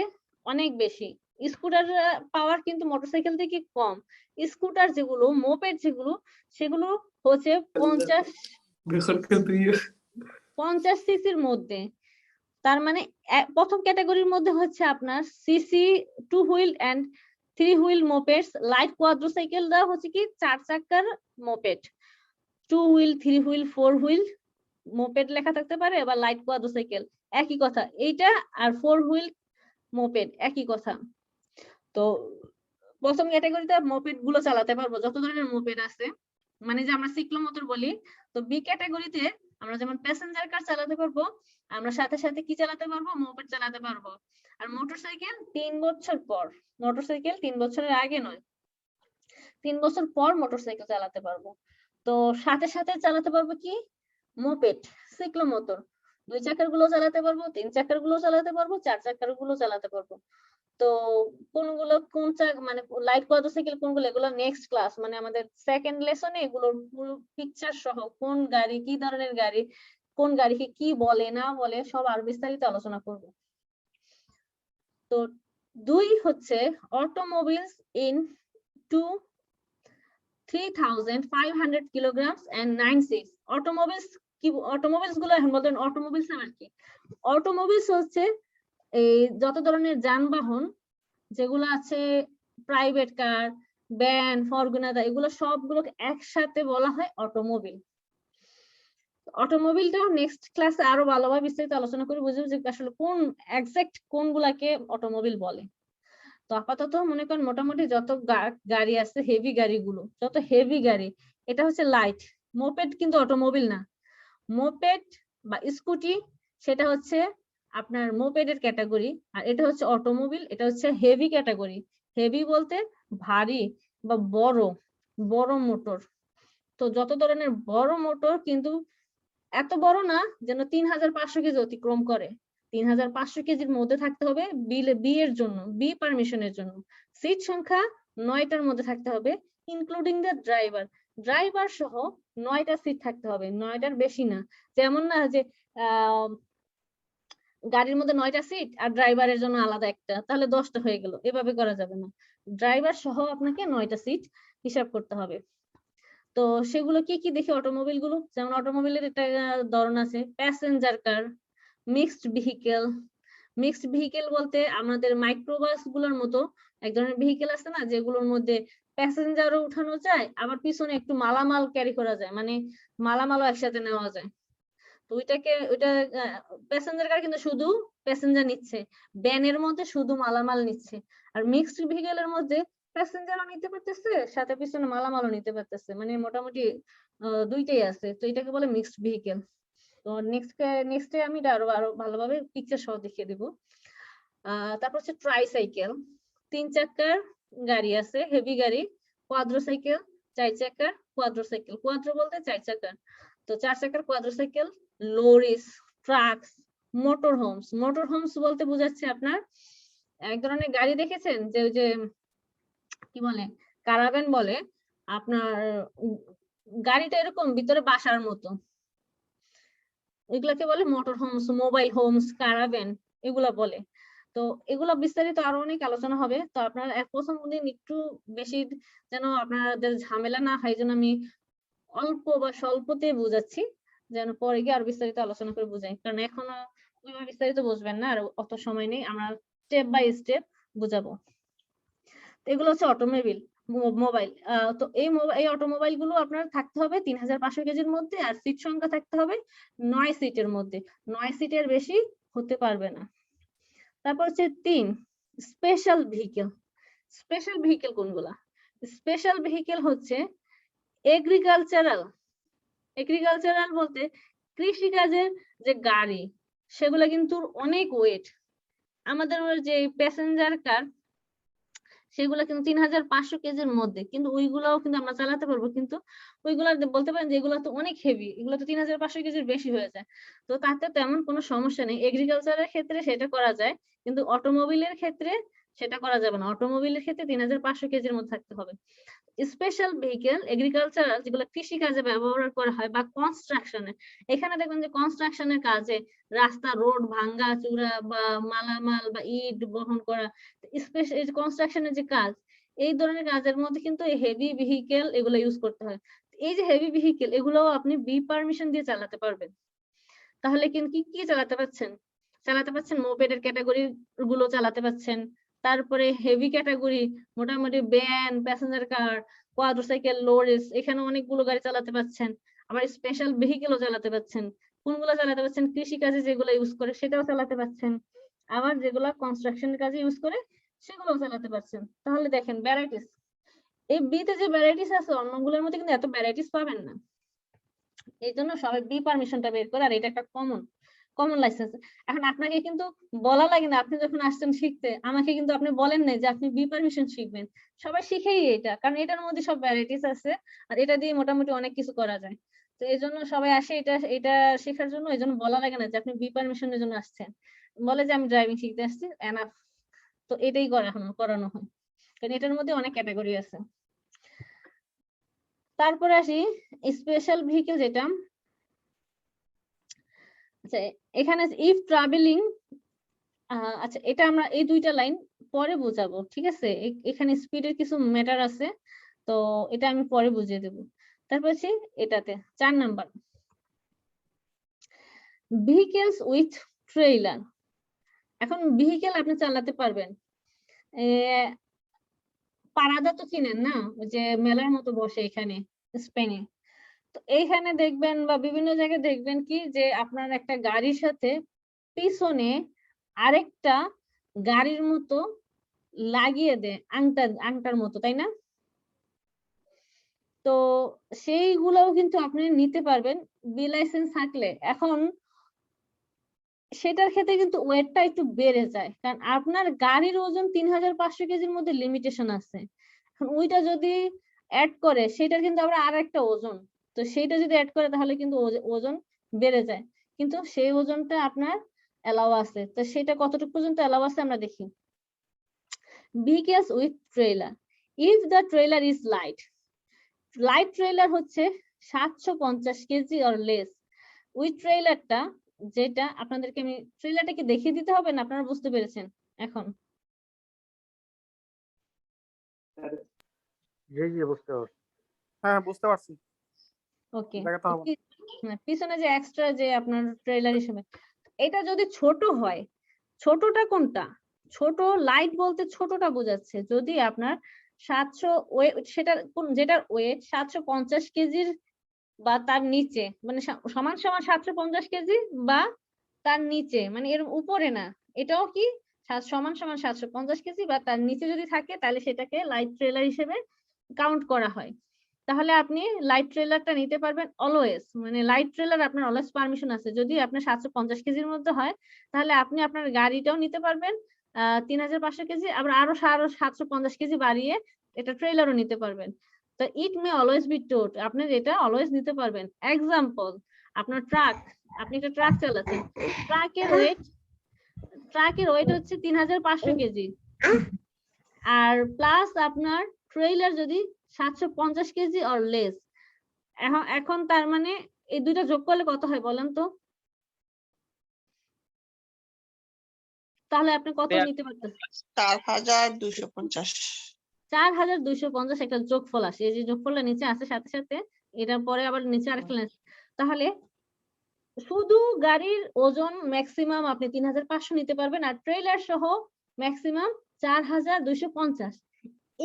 অনেক বেশি, স্কুটার পাওয়ার কিন্তু মোটরসাইকেল থেকে কম। স্কুটার যেগুলো মোপেড যেগুলো সেগুলো হচ্ছে 50 সিসির মধ্যে। তার মানে প্রথম ক্যাটাগরির মধ্যে হচ্ছে আপনার CC 2 wheel and 3 wheel mopeds, light কোয়াড্রোসাইকেলটা হচ্ছে কি 4 চাকার moped, 2 wheel 3 wheel 4 wheel moped লেখা থাকতে পারে, বা লাইট কোয়াড্রোসাইকেল একই কথা, এইটা আর 4 হুইল মোপেড একই কথা। তো প্রথম ক্যাটাগরিতে মোপেড গুলো চালাতে পারবো, যত ধরনের মোপেড আছে, মানে যে আমরা সিক্লোমোটর বলি। তো বি ক্যাটাগরিতে আমরা যেমন প্যাসেঞ্জার কার চালাতে পারবো, আমরা সাথে সাথে কি চালাতে পারবো, মোপেড চালাতে পারবো। আর মোটরসাইকেল 3 বছর পর, মোটরসাইকেল 3 বছরের আগে নয়, 3 বছর পর মোটরসাইকেল চালাতে পারবো। তো সাথে সাথে চালাতে পারবো কি মোপেড, সিক্লোমোটর, 2 চাকার গুলো চালাতে পারবো, 3 চাকার গুলো চালাতে পারবো, 4 চাকার গুলো চালাতে পারবো। তো কোনগুলো মানে লাইট কোয়াড্রোসাইকেল কোনগুলো, এগুলো নেক্সট ক্লাস, মানে আমাদের সেকেন্ড লেসনে এগুলোর পুরো পিকচার সহ কোন গাড়ি, কি ধরনের গাড়ি, কোন গাড়িকে কি বলে না বলে সব আর বিস্তারিত আলোচনা করব। তো 2 হচ্ছে automobiles in 3,500 kilograms and 9 seats। Automobiles কি, অটোমোবিলস গুলো এখন বলতেন অটোমোবিলস আবার কি? অটোমোবিলস হচ্ছে এই যত ধরনের যানবাহন যেগুলো আছে, প্রাইভেট কার, ভ্যান, ফরচুনার, এগুলো সবগুলোকে একসাথে বলা হয় অটোমোবিল। অটোমোবিলটাও নেক্সট ক্লাসে আরো ভালোভাবে বিস্তারিত আলোচনা করে বুঝবো যে আসলে কোন এক্সাক্ট কোনগুলাকে অটোমোবিল বলে। তো আপাতত মনে করেন মোটামুটি যত গাড়ি আছে, হেভি গাড়িগুলো, যত হেভি গাড়ি, এটা হচ্ছে লাইট। মোপেড কিন্তু অটোমোবিল না। মোপেড বা স্কুটি সেটা হচ্ছে আপনার মোপেডের ক্যাটাগরি, আর এটা হচ্ছে অটোমোবিল, এটা হচ্ছে হেভি ক্যাটাগরি। হেভি বলতে ভারী বা বড় বড় মোটর। তো যত ধরনের বড় মোটর, কিন্তু এত বড় না যেন 3,500 কেজি অতিক্রম করে। 3,500 কেজির মধ্যে থাকতে হবে বি এর জন্য, বি পারমিশনের জন্য। সিট সংখ্যা 9টার মধ্যে থাকতে হবে, ইনক্লুডিং দ্য ড্রাইভার। ড্রাইভার সহ 9টা সিট থাকতে হবে, 9টার বেশি না। যেমন না যে গাড়ির মধ্যে 9টা সিট আর ড্রাইভারের জন্য আলাদা একটা, তাহলে 10টা হয়ে গেল, এভাবে করা যাবে না। ড্রাইভার সহ আপনাকে 9টা সিট হিসাব করতে হবে। তো সেগুলো কি কি দেখি অটোমোবিল গুলো, যেমন অটোমোবিলের একটা ধরন আছে প্যাসেঞ্জার কার, মিক্সড ভেহিকেল। মিক্সড ভেহিকেল বলতে আমাদের মাইক্রোবাস গুলোর মতো এক ধরনের ভেহিকেল আছে না, যেগুলোর মধ্যে প্যাসেঞ্জারও উঠানো যায়, আবার পিছনে একটু মালামাল ক্যারি করা যায়, মানে মালামালও একসাথে নেওয়া যায়। তো ওইটা প্যাসেঞ্জার কার কিন্তু শুধু প্যাসেঞ্জার নিচ্ছে, ভ্যানের মধ্যে শুধু মালামাল নিচ্ছে। আর মিক্সড ভেহিকেলের মধ্যে প্যাসেঞ্জারও নিতে পারতেছে, সাথে পিছনে মালামালও নিতে পারতেছে, মানে মোটামুটি দুইটাই আছে। তো এটাকে বলে মিক্সড ভেহিকেল। তো নেক্সটে আমি আরো ভালোভাবে পিকচার সহ দেখিয়ে দিব। তারপর হচ্ছে ট্রাইসাইকেল, 3 চাকার গাড়ি আছে, হেভি গাড়ি। কোয়াড্রোসাইকেল, 4 চাকার কোয়াড্রোসাইকেল। কোয়াড্রো বলতে 4 চাকার। তো 4 চাকার quadricycle, lorries, trucks, motor homes. Motor homes বলতে বোঝাচ্ছে আপনার এক ধরনের গাড়ি দেখেছেন যে ওই যে কি বলে, কারাভ্যান বলে, আপনার গাড়িটা এরকম ভিতরে বাসার মতো, এগুলাকে বলে মোটর হোমস, মোবাইল হোমস, কারাভ্যান, এগুলা বলে। তো এগুলা বিস্তারিত আরো অনেক আলোচনা হবে। তো আপনার প্রথম দিন একটু বেশি যেন আপনাদের ঝামেলা না হয়, যেন আমি অল্প বা স্বল্পতে বুঝাচ্ছি, যেন পরে গিয়ে আরো বিস্তারিত আলোচনা করে বুঝাই, কারণ এখনো ওইভাবে বিস্তারিত বুঝবেন না, আর অত সময় নেই, আমরা স্টেপ বাই স্টেপ বুঝাবো। এগুলো হচ্ছে অটোমোবাইল, মোবাইল। তো এই অটোমোবাইল গুলো আপনার থাকতে হবে 3,500 কেজির মধ্যে, আর সিট সংখ্যা থাকতে হবে 9 সিটের মধ্যে, 9 সিটের বেশি হতে পারবে না। তারপর হচ্ছে 3 স্পেশাল ভেহিকেল। স্পেশাল ভেহিকেল কোনগুলা? স্পেশাল ভেহিকেল হচ্ছে এগ্রিকালচারাল। এগ্রিকালচারাল বলতে কৃষিকাজের যে গাড়ি, সেগুলো কিন্তু অনেক ওয়েট। আমাদের যে প্যাসেঞ্জার কার, সেগুলো কিন্তু 3,500 কেজির মধ্যে, কিন্তু ওইগুলাও কিন্তু আমরা চালাতে পারবো, কিন্তু ওইগুলা বলতে পারেন যে এগুলো তো অনেক হেভি, এগুলো তো 3,500 কেজির বেশি হয়ে যায়। তো তাতে তেমন কোনো সমস্যা নেই, এগ্রিকালচারের ক্ষেত্রে সেটা করা যায়, কিন্তু অটোমোবিলের ক্ষেত্রে সেটা করা যাবে না। অটোমোবিলের ক্ষেত্রে 3,500 কেজির মধ্যে থাকতে হবে। স্পেশাল ভেহিকেল এগ্রিকালচারাল, যেগুলো কৃষি কাজে ব্যবহার করা হয় বা কনস্ট্রাকশনে, এখানে দেখবেন যে কনস্ট্রাকশনের কাজে রাস্তা, রোড ভাঙ্গা চূড়া বা মালামাল বা ইট বহন করা, স্পেশাল কনস্ট্রাকশনের যে কাজ, এই ধরনের কাজের মধ্যে কিন্তু এই হেভি ভেহিকেল এগুলো ইউজ করতে হয়। এই যে হেভি ভেহিকেল, এগুলোও আপনি বি পারমিশন দিয়ে চালাতে পারবেন। তাহলে কিন্তু কি চালাতে পারছেন? চালাতে পারছেন মোপেডের ক্যাটাগরি গুলো চালাতে পারছেন, তারপরে হেভি ক্যাটাগরি মোটামুটি ভ্যান, প্যাসেঞ্জার কার, কোয়াড্রোসাইকেল, লরিস, এখানে অনেকগুলো গাড়ি চালাতে পারছেন। আবার স্পেশাল ভেহিকেলও চালাতে পারছেন। কোনগুলো চালাতে পারছেন? কৃষি কাজে যেগুলো ইউজ করে সেটাও চালাতে পারছেন, আবার যেগুলো কনস্ট্রাকশন কাজে ইউজ করে সেগুলোও চালাতে পারছেন। তাহলে দেখেন ভ্যারাইটিস, এই বিতে যে ভ্যারাইটিস আছে অন্যগুলোর মধ্যে কিন্তু এত ভ্যারাইটিস পাবেন না। এই জন্য সবাই বি পারমিশনটা বের করে, আর এটা একটা কমন লাইসেন্স। এখন আপনাকে কিন্তু বলা লাগে না, আপনি যখন আসছেন শিখতে আমাকে কিন্তু আপনি বলেন নাই যে আপনি বি পারমিশন শিখবেন, সবাই শিখেই এটা, কারণ এটার মধ্যে সব ভ্যারাইটিস আছে, আর এটা দিয়ে মোটামুটি অনেক কিছু করা যায়। তো এই জন্য সবাই আসে এটা শেখার জন্য, এই জন্য বলা লাগে না যে আপনি বি পারমিশনের জন্য আসছেন, বলে যে আমি ড্রাইভিং শিখতে আসছি, এনাফ। তো এটাই করানো হয়, কারণ এটার মধ্যে অনেক ক্যাটাগরি আছে। তারপরে আসি স্পেশাল ভেহিকেল যেটা, আচ্ছা এখানে ইফ ট্রাভেলিং, আচ্ছা এটা আমরা এই দুইটা লাইন পরে বোঝাবো, ঠিক আছে? এখানে স্পিডের কিছু ম্যাটার আছে, তো এটা আমি পরে বুঝিয়ে দেবো। তারপর আছে এটাতে 4 নাম্বার, ভেহিকেলস উইথ ট্রেইলার। এখন ভেহিকেল আপনি চালাতে পারবেন, পারাদা তো চিনেন না, ওই যে মেলার মতো বসে এখানে স্পেনে, তো এইখানে দেখবেন বা বিভিন্ন জায়গায় দেখবেন কি যে আপনার একটা গাড়ির সাথে পিছনে আরেকটা গাড়ির মতো লাগিয়ে দেয়, আংটার মতো, তাই না? তো সেইগুলোও কিন্তু আপনি নিতে পারবেন বি লাইসেন্স থাকলে। এখন সেটার ক্ষেত্রে কিন্তু ওয়েটটা একটু বেড়ে যায়, কারণ আপনার গাড়ির ওজন 3500 কেজির মধ্যে লিমিটেশন আছে। এখন ওইটা যদি অ্যাড করে সেটার কিন্তু আবার আর একটা ওজন, তো সেইটা যদি অ্যাড করে তাহলে কিন্তু ওজন বেড়ে যায়, কিন্তু সেই ওজনটা আপনার অ্যালাউ আছে। তো সেটা কতটুকু পর্যন্ত অ্যালাউ আছে আমরা দেখি। vehicles with trailer, if the trailer is light, light trailer হচ্ছে 750 কেজি অর লেস। ওই ট্রেলারটা, যেটা আপনাদেরকে আমি ট্রেলারটাকে দেখিয়ে দিতে হবে না, আপনারা বুঝতে পেরেছেন এখন? জি জি বুঝতে পারছি। হ্যাঁ বুঝতে পারছি। ওকে, দেখাতে হবে। পিছনে যে এক্সট্রা যে আপনার ট্রেলার হিসেবে, এটা যদি ছোট হয়, ছোটটা কোনটা? ছোট লাইট বলতে ছোটটা বোঝাচ্ছে যদি আপনার 700 সেটার যেটার ওয়েট 750 কেজির বা তার নিচে, মানে সমান সমান 750 কেজি বা তার নিচে, মানে এর উপরে না, এটাও কি সমান সমান 750 কেজি বা তার নিচে যদি থাকে তাহলে সেটাকে লাইট ট্রেলার হিসেবে কাউন্ট করা হয়। তাহলে আপনি লাইট ট্রেলারটা নিতে পারবেন অলওয়েজ, মানে লাইট ট্রেলার আপনার অলওয়েজ পারমিশন আছে। যদি আপনার 750 কেজির মধ্যে হয় তাহলে আপনি আপনার গাড়িটাও নিতে পারবেন 3500 কেজি, আবার আরো 750 কেজি বাড়িয়ে এটা ট্রেলারও নিতে পারবেন। তো ইট মে অলওয়েজ বি টোট, আপনি এটা অলওয়েজ নিতে পারবেন। এক্সাম্পল, আপনার ট্রাক, আপনি একটা ট্রাক চালাচ্ছেন, ট্রাকের ওয়েট হচ্ছে 3500 কেজি, আর প্লাস আপনার ট্রেলার যদি 750 কেজি অর লেস। এখন তার মানে এই দুইটা যোগ করলে কত হয় বলেন তো? তাহলে আপনি কত নিতে পারতেছেন? 4250। 4250 একটা যোগফল আসে, এই যে যোগফলটা নিচে আসে সাথে সাথে, এটার পরে আবার নিচে আরেকটা লেস। তাহলে শুধু গাড়ির ওজন ম্যাক্সিমাম আপনি 3500 নিতে পারবেন, আর ট্রেলার সহ ম্যাক্সিমাম 4250।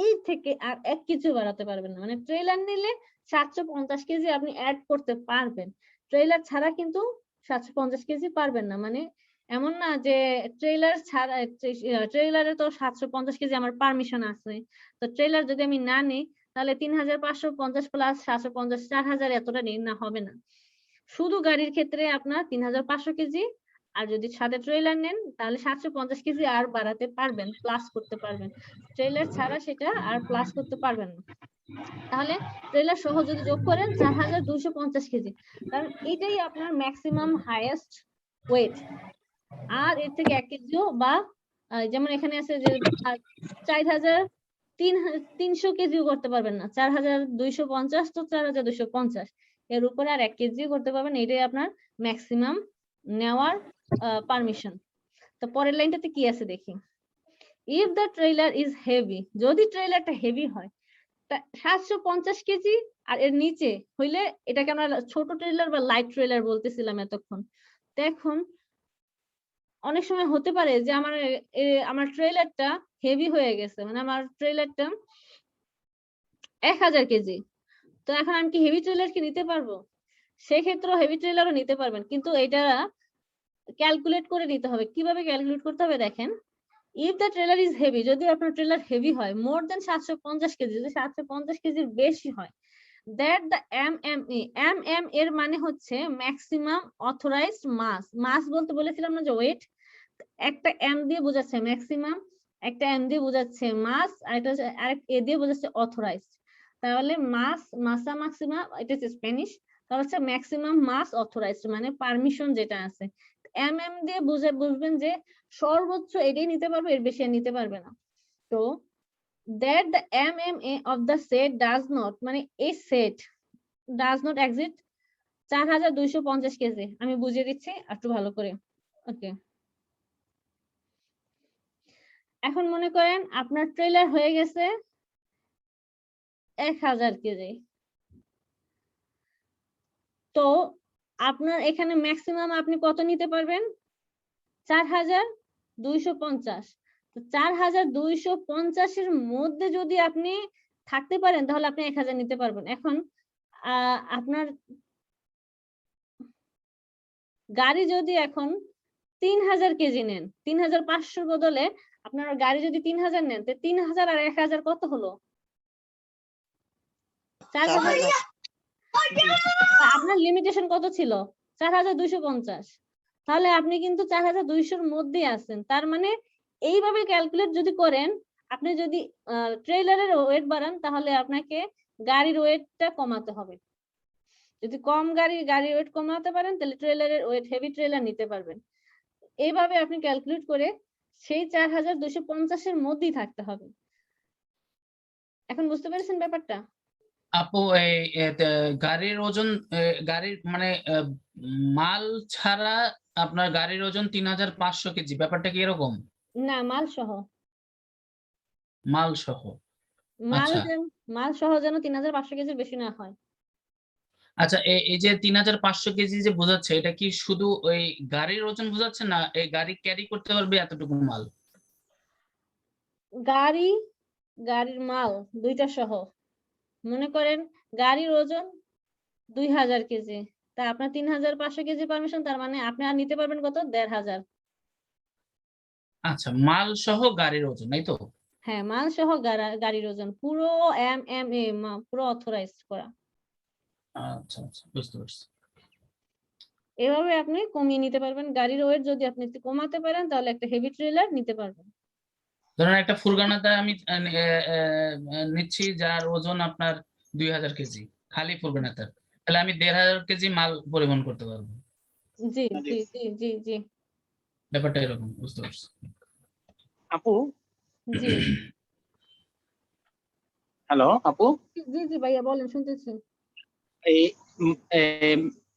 এই থেকে আর 1 কেজি বাড়াতে পারবেন না, মানে ট্রেলার নিলে 750 কেজি আপনি অ্যাড করতে পারবেন, ট্রেলার ছাড়া কিন্তু 750 কেজি পারবেন না। মানে এমন না যে ট্রেলার ছাড়া, ট্রেলারে তো 750 কেজি আমার পারমিশন আছে, তো ট্রেলার যদি আমি না নিই তাহলে 3550 প্লাস 750 4000 এতটা নিই না, হবে না। শুধু গাড়ির ক্ষেত্রে আপনার 3500 কেজি, আর যদি সাথে ট্রেলার নেন তাহলে 750 কেজি আর বাড়াতে পারবেন, প্লাস করতে পারবেন। ট্রেলার ছাড়া সেটা আর প্লাস করতে পারবেন না। তাহলে ট্রেলার সহ যদি যোগ করেন 4250 কেজি, কারণ এটাই আপনার ম্যাক্সিমাম হাইয়েস্ট ওয়েট। আর এর থেকে 1 কেজিও বা যেমন এখানে আছে যে 4300 কেজিও করতে পারবেন না, 4250 তো 4250, এর উপরে আর 1 কেজিও করতে পারবেন, এটাই আপনার ম্যাক্সিমাম নেওয়ার পারমিশন। তো পরের লাইনটাতে কি আছে দেখি। If the trailer is heavy, যদি ট্রেলারটা হেভি হয়, 750 কেজি আর এর নিচে হইলে এটাকে আমরা ছোট ট্রেলার বা লাইট ট্রেলার বলতেছিলাম এতক্ষণ। দেখুন অনেক সময় হতে পারে যে আমার ট্রেলারটা হেভি হয়ে গেছে, মানে আমার ট্রেলারটা 1000 কেজি, তো এখন আমি কি হেভি ট্রেলার কি নিতে পারবো? সেক্ষেত্রে হেভি ট্রেলারও নিতে পারবেন, কিন্তু এটা ক্যালকুলেট করে নিতে হবে। কিভাবে ক্যালকুলেট করতে হবে দেখেন। If the trailer is heavy, যদি আপনার ট্রেলার হেভি হয় মোর দেন 750 কেজি, যদি 750 কেজির বেশি হয়, দ্যাট দ্য এম এর মানে হচ্ছে ম্যাক্সিমাম অথরাইজড মাস। মাস বলতে বলেছিলাম না যে ওয়েট, একটা এম দিয়ে বোঝাচ্ছে ম্যাক্সিমাম, একটা এম দিয়ে বোঝাচ্ছে মাস, আর এটা আরেক এ দিয়ে বোঝাচ্ছে অথরাইজড। তাহলে মাসা ম্যাক্সিমাম, এটা হচ্ছে স্প্যানিশ, তাহলে হচ্ছে ম্যাক্সিমাম মাস অথরাইজড মানে পারমিশন যেটা আছে। mm দিয়ে বুঝবেন যে সর্বোচ্চ এটাই নিতে পারবে, এর বেশি আর নিতে পারবে না। তো that the MMA of the set does not, মানে এই set does not exceed 4250 KG. আমি বুঝিয়ে দিচ্ছি একটু ভালো করে। ওকে, এখন মনে করেন আপনার ট্রেলার হয়ে গেছে 1000 কেজি। তো আপনার এখানে ম্যাক্সিমাম আপনি কত নিতে পারবেন? 4250। তো 4250 এর মধ্যে যদি আপনি থাকতে পারেন তাহলে আপনি 1000 নিতে পারবেন। এখন আপনার গাড়ি যদি এখন 3000 কেজি নেন, 3500 বদলে আপনার গাড়ি যদি 3000 নেন, তো 3000 আর 1000 কত হলো? 4000। আপনার লিমিটেশন কত ছিল? 4250। তাহলে আপনি কিন্তু 4200 এর মধ্যেই আছেন। তার মানে এইভাবে ক্যালকুলেট যদি করেন, আপনি যদি ট্রেলারের ওয়েট বাড়ান তাহলে আপনাকে গাড়ির ওয়েটটা কমাতে হবে। যদি কম গাড়ির ওয়েট কমাতে পারেন তাহলে ট্রেলারের ওয়েট, হেভি ট্রেলার নিতে পারবেন। এইভাবে আপনি ক্যালকুলেট করে সেই 4250 এর মধ্যেই থাকতে হবে। এখন বুঝতে পেরেছেন ব্যাপারটা? আপু এই গাড়ির ওজন, গাড়ির মানে মাল ছাড়া আপনার গাড়ির ওজন 3500 কেজি, ব্যাপারটা কি এরকম? না, মাল সহ। মাল সহ। আচ্ছা মাল সহ যেন 3500 কেজির বেশি না হয়। আচ্ছা, এই যে 3500 কেজি যে বোঝাচ্ছে, এটা কি শুধু ওই গাড়ির ওজন বোঝাচ্ছে, না এই গাড়ি ক্যারি করতে পারবে এতটুকু মাল? গাড়ির মাল দুইটা সহ। মনে করেন গাড়ির ওজন 2000 কেজি, তা আপনার 3500 কেজি পারমিশন, তার মানে আপনি আর নিতে পারবেন কত? 1500। আচ্ছা, মাল সহ গাড়ির ওজন, তাই তো? হ্যাঁ, মাল সহ গাড়ির ওজন পুরো MMA পুরো অথরাইজড করা। আচ্ছা আচ্ছা, বুঝতে পারছি। এভাবে আপনি কমিয়ে নিতে পারবেন। গাড়ির ওয়েট যদি আপনি কমাতে পারেন তাহলে একটা হেভি ট্রেলার নিতে পারবেন। ধরুন একটা ফুরগানাতে আমি নিচ্ছি যার ওজন আপনার 2000 কেজি, খালি ফুরগানাতে, তাহলে আমি 1500 কেজি মাল পরিবহন করতে পারবো। জি জি জি জি জি, ব্যাপারটা এরকম, বুঝতে পারছি। আপু, জি হ্যালো আপু, জি জি ভাইয়া বলেন, শুনতেছি। এই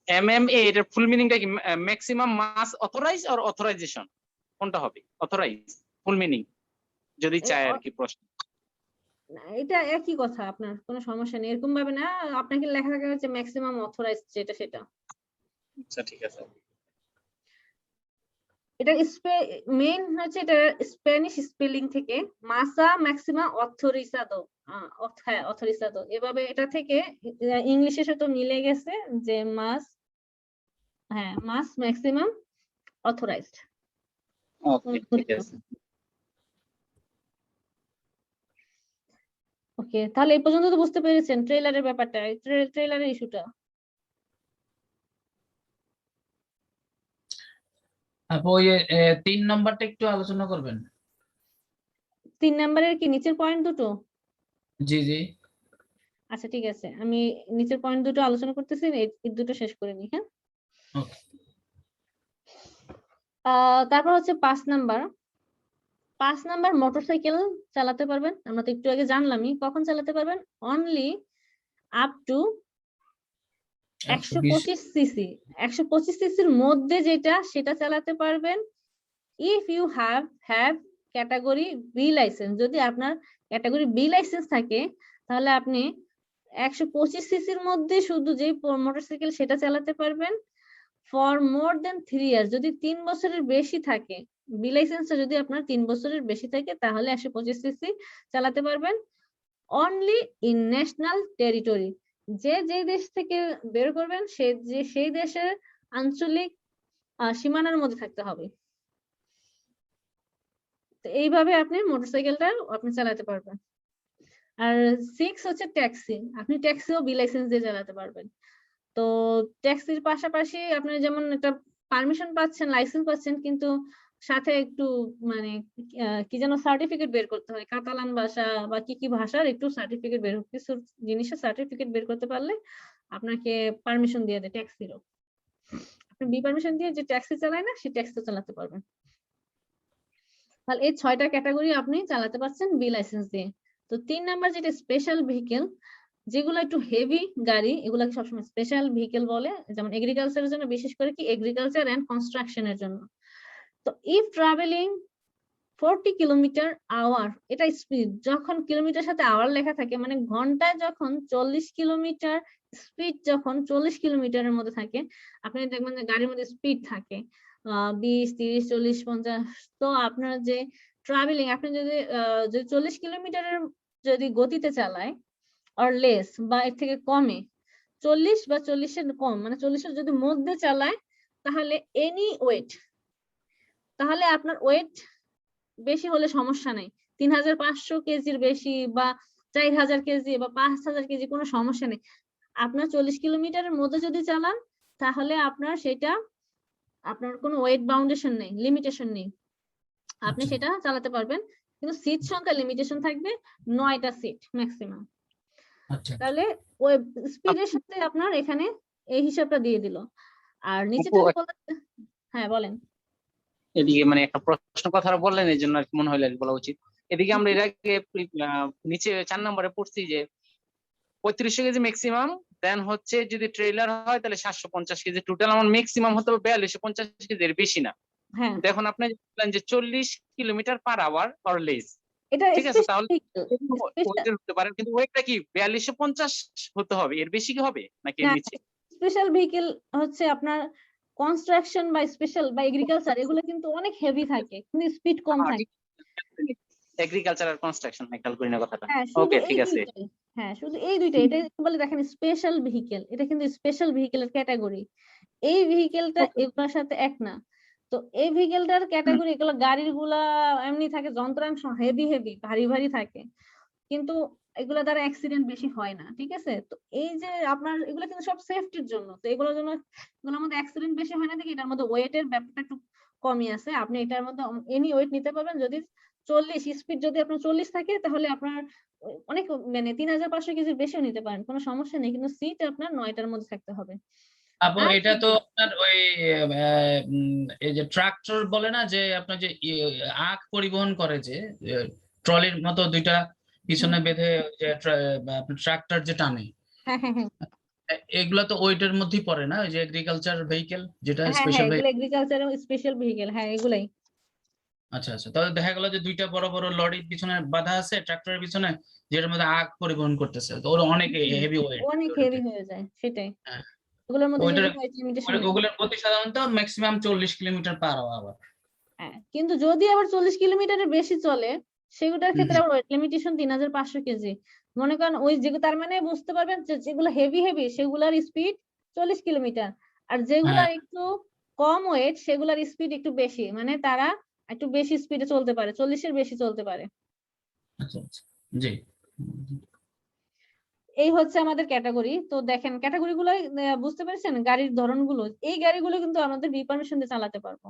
MMA এর ফুল মিনিংটা কি? ম্যাক্সিমাম মাস অথরাইজ আর অথরাইজেশন, কোনটা হবে? অথরাইজ ফুল মিনিং যদি চাই আর কি প্রশ্ন। এটা একই কথা, আপনার কোনো সমস্যা নেই। এরকম ভাবে না, আপনাকে লেখা থাকা হচ্ছে ম্যাক্সিমাম অথরাইজড যেটা সেটা। আচ্ছা ঠিক আছে। এটা মেইন হচ্ছে এটা স্প্যানিশ স্পেলিং থেকে মাসা ম্যাক্সিমা অথরিজাদো, হ্যাঁ অথরিজাদো, এভাবে এটা থেকে ইংলিশের সাথে মিলে গেছে যে মাস, হ্যাঁ মাস ম্যাক্সিমাম অথরাইজড। ওকে ঠিক আছে। ওকে, তাহলে এই পর্যন্ত তো বুঝতে পেরেছেন ট্রেলারের ব্যাপারটা, ট্রেলারের ইস্যুটা। আপু ওই 3 নম্বরটা একটু আলোচনা করবেন। 3 নাম্বারের কি নিচের পয়েন্ট দুটো? জি জি। আচ্ছা ঠিক আছে, আমি নিচের পয়েন্ট দুটো আলোচনা করতেছি, এই দুটো শেষ করে নিই। হ্যাঁ, ওকে। তারপর হচ্ছে 5 নাম্বার মোটরসাইকেল চালাতে পারবেন। আমরা তো একটু আগে জানলামই, কখন চালাতে পারবেন? Only up to 125 CC. 125 সিসির মধ্যে যেটা সেটা চালাতে পারবেন if you have category B licence. যদি আপনার ক্যাটাগরি বি লাইসেন্স থাকে তাহলে আপনি 125 সিসির মধ্যে শুধু যেই মোটরসাইকেল সেটা চালাতে পারবেন ফর মোর দেন 3 ইয়ার্স। যদি 3 বছরের বেশি থাকে, বি লাইসেন্সটা যদি আপনার 3 বছরের বেশি থাকে তাহলে 125 সিসি চালাতে পারবেন। অনলি ইন ন্যাশনাল টেরিটরি, যে দেশ থেকে বের করবেন সেই দেশের আঞ্চলিক সীমানার মধ্যে থাকতে হবে। তো এইভাবে আপনি মোটরসাইকেলটা আপনি চালাতে পারবেন। আর 6 হচ্ছে ট্যাক্সি। আপনি ট্যাক্সিও বি লাইসেন্স দিয়ে চালাতে পারবেন। তো ট্যাক্সির পাশাপাশি আপনি যেমন একটা পারমিশন পাচ্ছেন, লাইসেন্স পাচ্ছেন, কিন্তু সাথে একটু মানে কি যেন সার্টিফিকেট বের করতে হয়, কাতালান ভাষা বা কি ভাষার একটু সার্টিফিকেট বের, কিছু জিনিসের সার্টিফিকেট বের করতে পারলে আপনাকে পারমিশন দিয়ে দেয় ট্যাক্সিরও। আপনি বি পারমিশন দিয়ে যে ট্যাক্সি চালায় না সেই ট্যাক্সি চালাতে পারবেন। তাহলে এই 6টা ক্যাটাগরি আপনি চালাতে পারছেন বি লাইসেন্স দিয়ে। তো 3 নাম্বার যেটা স্পেশাল ভেহিকেল, যেগুলো একটু হেভি গাড়ি, এগুলোকে সবসময় স্পেশাল ভেহিকেল বলে, যেমন এগ্রিকালচারের জন্য, বিশেষ করে কি এগ্রিকালচার এন্ড কনস্ট্রাকশনের জন্য। তো ইফ ট্রাভেলিং 40 কিলোমিটার আওয়ার, এটা স্পিড, যখন কিলোমিটার সাথে আওয়ার লেখা থাকে মানে ঘন্টায় যখন 40 কিলোমিটার স্পিড, যখন 40 কিলোমিটারের মধ্যে থাকে, আপনি দেখবেন যে গাড়ির মধ্যে স্পিড থাকে 20, 30, 40, 50। তো আপনার যে ট্রাভেলিং, আপনি যদি 40 কিলোমিটারের যদি গতিতে চালায় অর লেস বা এর থেকে কমে, 40 বা 40-এর কম, মানে 40-এর যদি মধ্যে চালায়, তাহলে এনি ওয়েট, তাহলে আপনার ওয়েট বেশি হলে সমস্যা নেই। 3500 কেজির বেশি বা 4000 কেজি বা 5000 কেজি কোনো সমস্যা নেই। আপনার 40 কিলোমিটারের মধ্যে যদি চালান, তাহলে আপনার সেটা, আপনার কোনো ওয়েট বাউন্ডেশন নেই, লিমিটেশন নেই, আপনি সেটা চালাতে পারবেন। কিন্তু সিট সংখ্যা লিমিটেশন থাকবে 9টা সিট ম্যাক্সিমাম। তাহলে ওই স্পিডের সাথে আপনার এখানে এই হিসাবটা দিয়ে দিল। আর নিচেটা হ্যাঁ বলেন। এদিকে মানে একটা প্রশ্ন কথা বললেন, এই জন্য মনে হলো বলা উচিত। এদিকে আমরা এর আগে নিচে 4 নম্বরে পড়ছি যে 3500 কেজি ম্যাক্সিমাম, দেন হচ্ছে যদি ট্রেলার হয় তাহলে 750 কেজি, টোটাল আমার ম্যাক্সিমাম হতে হবে 4250 কেজি, এর বেশি না। হ্যাঁ, এখন আপনি বললেন যে 40 kilometre per hour or less, এটা ঠিক আছে, তাহলে স্পেশাল হতে পারে, কিন্তু ওয়েটটা কি 4250 হতে হবে, এর বেশি কি হবে নাকি এর নিচে? স্পেশাল ভেহিকেল হচ্ছে আপনার কনস্ট্রাকশন বা স্পেশাল বা এগ্রিকালচার, এগুলো কিন্তু অনেক হেভি থাকে কিন্তু স্পিড কম থাকে। এগ্রিকালচার আর কনস্ট্রাকশন খেয়াল করি না কথাটা। হ্যাঁ, শুধু ওকে, এই ঠিক আছে। দুইটাই। হ্যাঁ, শুধু এই দুইটাই। এটা বলে দেখেন স্পেশাল ভেহিকেল, এটা কিন্তু স্পেশাল ভেহিকেলের ক্যাটাগরি। এই ভেহিকেলটা এগুলোর সাথে এক না। তো এই ভেহিকেলটার ক্যাটাগরি, এগুলো গাড়ির গুলা এমনি থাকে, যন্ত্রাংশ হেভি হেভি ভারী ভারী থাকে, কিন্তু এগুলো দ্বারা অ্যাক্সিডেন্ট বেশি হয় না, ঠিক আছে। তো এই যে আপনার এগুলো কিন্তু সব সেফটির জন্য, তো এগুলোর জন্য, এগুলোর মধ্যে অ্যাক্সিডেন্ট বেশি হয় না দেখি এটার মধ্যে ওয়েটের ব্যাপারটা একটু কমই আছে। আপনি এটার মধ্যে এনি ওয়েট নিতে পারবেন। যদি 40 স্পিড যদি আপনার 40 থাকে, তাহলে আপনার অনেক মানে 3500 কেজির বেশিও নিতে পারেন, কোনো সমস্যা নেই, কিন্তু সিট আপনার 9টার মধ্যে থাকতে হবে। আপু এটা তো আপনার ওই এই যে ট্রাক্টর বলে না, যে আপনার যে আখ পরিবহন করে, যে ট্রলির মতো দুইটা পিছনে বেঁধে যে ট্রাক্টর যে টানে, হ্যাঁ হ্যাঁ হ্যাঁ এগুলা তো ওইটার মধ্যেই পড়ে না, ওই যে এগ্রিকালচার ভেহিকেল যেটা হ্যাঁ হ্যাঁ, স্পেশাল এগুলো ভেহিকেল? এগ্রিকালচার স্পেশাল ভেহিকেল, হ্যাঁ এগুলাই। আচ্ছা আচ্ছা, তাহলে দেখা গেল যে দুইটা বড় বড় লরির পিছনে বাঁধা আছে, ট্রাক্টরের পিছনে, যেটার মধ্যে আখ পরিবহন করতেছে, তো ওর অনেক হেভি ওয়েট। অনেক হেভি হয়ে যায়, সেটাই। এগুলোর মধ্যে ওইটার হেভি ওয়েট লিমিটেশন নেই। ওগুলোর গতি সাধারণত ম্যাক্সিমাম 40 কিলোমিটার পার আওয়ার। হ্যাঁ, কিন্তু যদি আবার 40 কিলোমিটারের বেশি চলে, সেগুলোর ক্ষেত্রে আবার ওয়েট লিমিটেশন 3500 কেজি। মনে করেন ওই যে, তার মানে বুঝতে পারবেন যে যেগুলো হেভি হেভি সেগুলোর স্পিড 40 কিলোমিটার, আর যেগুলা একটু কম ওয়েট সেগুলোর স্পিড একটু বেশি, মানে তারা একটু বেশি স্পিডে চলতে পারে, 40-এর বেশি চলতে পারে। আচ্ছা আচ্ছা, জি। এই হচ্ছে আমাদের ক্যাটাগরি। তো দেখেন ক্যাটাগরি গুলো বুঝতে পেরেছেন, গাড়ির ধরনগুলো, এই গাড়িগুলো কিন্তু আমাদের বি পারমিশন দিয়ে চালাতে পারবো।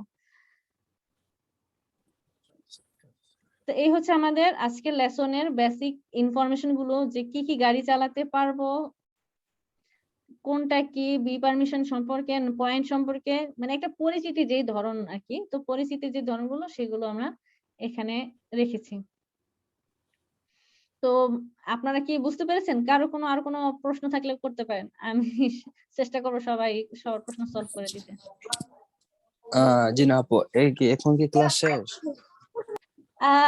তো এই হচ্ছে আমাদের আজকের লেসনের বেসিক ইনফরমেশন গুলো, যে কি কি গাড়ি চালাতে পারবো, কোনটা কি, বি পারমিশন সম্পর্কে, পয়েন্ট সম্পর্কে, মানে একটা পরিচিতি যেই ধরন আর কি। তো পরিচিতি যে ধরনগুলো সেগুলো আমরা এখানে রেখেছি। তো আপনারা কি বুঝতে পেরেছেন? কারো কোনো আর কোনো প্রশ্ন থাকলে করতে পারেন, আমি চেষ্টা করবো সবার প্রশ্ন সলভ করে দিতে। জি না আপু, এই কি এখন কি ক্লাস শেষ?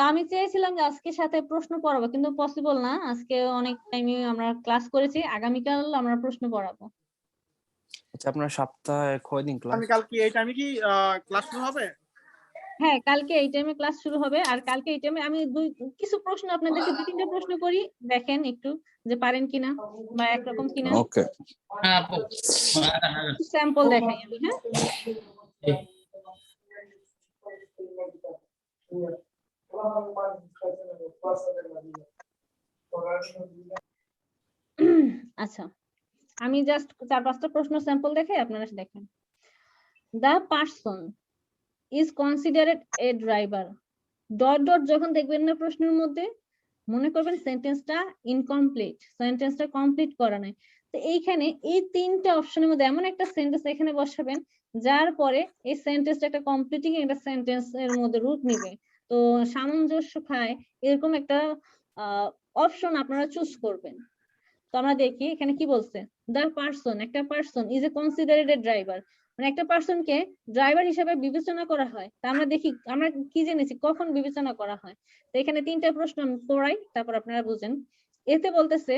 আমি চেয়েছিলাম যে আজকের সাথে প্রশ্ন পড়াবো, কিন্তু পসিবল না। আজকে অনেক টাইমে আমরা ক্লাস করেছি, আগামীকাল আমরা প্রশ্ন পড়াবো। আচ্ছা, আপনার সপ্তাহে কয়দিন ক্লাস? আমি কালকে এই টাইমে কি ক্লাস শুরু হবে? হ্যাঁ, কালকে এই টাইমে ক্লাস শুরু হবে। আর কালকে এই টাইমে আমি কিছু প্রশ্ন আপনাদেরকে 2-3টা প্রশ্ন করি, দেখেন একটু যে পারেন কিনা বা একরকম কিনা। ওকে, স্যাম্পল দেখাই আমি। হ্যাঁ, আচ্ছা, আমি জাস্ট 4-5টা প্রশ্ন স্যাম্পল দেখাই, আপনারা দেখেন। The person is considered a driver. Dot dot যখন দেখবেন না প্রশ্নের মধ্যে, মনে করবেন সেন্টেন্সটা ইনকমপ্লিট, সেন্টেন্সটা কমপ্লিট করা নাই। তো এইখানে এই তিনটা অপশনের মধ্যে এমন একটা সেন্টেন্স এখানে বসাবেন যার পরে এই সেন্টেন্সটা একটা কমপ্লিটিং একটা সেন্টেন্স এর মধ্যে রূপ নিবে। তো সামঞ্জস্য খায় এরকম একটা অপশন আপনারা চুজ করবেন। তো আমরা দেখি এখানে কি বলছে, দ্য পারসন, একটা person is a considered A driver, মানে একটা পারসনকে ড্রাইভার হিসেবে বিবেচনা করা হয়। তা আমরা দেখি আমরা কি জেনেছি কখন বিবেচনা করা হয়। তো এখানে তিনটা প্রশ্ন আমি পড়াই, তারপর আপনারা বুঝেন। এতে বলতেছে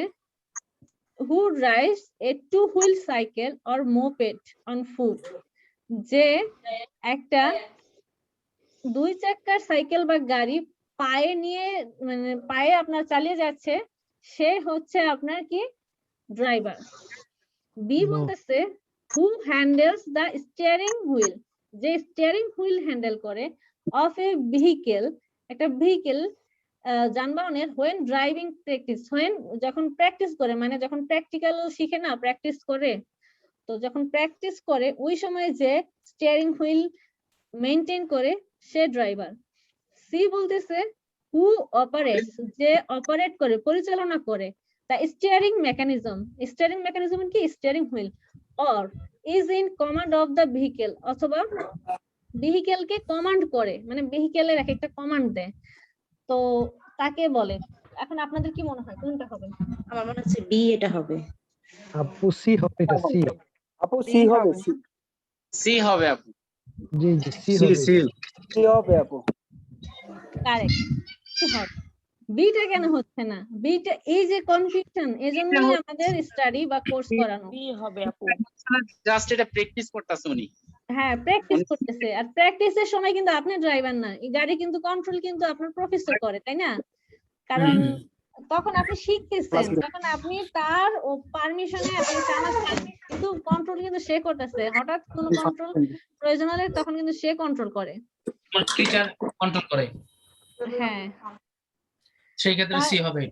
who drives a two-wheel cycle or moped on foot, যে একটা দুই চাকার সাইকেল বা গাড়ি পায়ে নিয়ে মানে পায়ে আপনার চালিয়ে যাচ্ছে, সে হচ্ছে আপনার কি ড্রাইভার। বি বলতেছে হু হ্যান্ডেলস দ্য স্টিয়ারিং হুইল, যে স্টিয়ারিং হুইল হ্যান্ডেল করে অফ এ ভেহিকেল, একটা ভেহিকেল যানবাহনের হোয়েন ড্রাইভিং প্র্যাকটিস, হোয়েন যখন প্র্যাকটিস করে মানে যখন প্র্যাকটিক্যাল শিখে না প্র্যাকটিস করে, তো যখন প্র্যাকটিস করে ওই সময় যে স্টিয়ারিং হুইল মেইনটেইন করে সে ড্রাইভার। সি বলতেছে হু অপারেটস, যে অপারেট করে পরিচালনা করে the steering mechanism, steering mechanism কি steering wheel, or is in command of the vehicle, অথবা ভেহিকেলকে কমান্ড করে মানে ভেহিকেলের এক একটা কমান্ড দেয়, তো তাকে বলে। এখন আপনাদের কি মনে হয় কোনটা হবে? আমার মনে হচ্ছে বি এটা হবে। আপু সি হবে, এটা সি। আপু সি হবে, সি। সি হবে আপু। জি জি সি হবে, সি হবে আপু। কারেক্ট, সি হবে। বিটা কেন হচ্ছে না? বিটা এই যে কনফিউশন, এজন্যই আমাদের স্টাডি বা কোর্স করানো। বি হবে আপু। জাস্ট এটা প্র্যাকটিস করতেছে উনি। হ্যাঁ প্র্যাকটিস করতেছে, আর প্র্যাকটিসের সময় কিন্তু আপনি ড্রাইভার না, এই গাড়ি কিন্তু কন্ট্রোল কিন্তু আপনার প্রফেসর করে, তাই না? কারণ তখন আপনি শিখতেছেন, তখন আপনি তার ও পারমিশনে আপনি চালাচ্ছেন, কিন্তু কন্ট্রোল কিন্তু সে করতেছে। হঠাৎ কোনো কন্ট্রোল প্রয়োজন হলে তখন কিন্তু সে কন্ট্রোল করে, টিচার কন্ট্রোল করে। হ্যাঁ সেই ক্ষেত্রে সি হবে।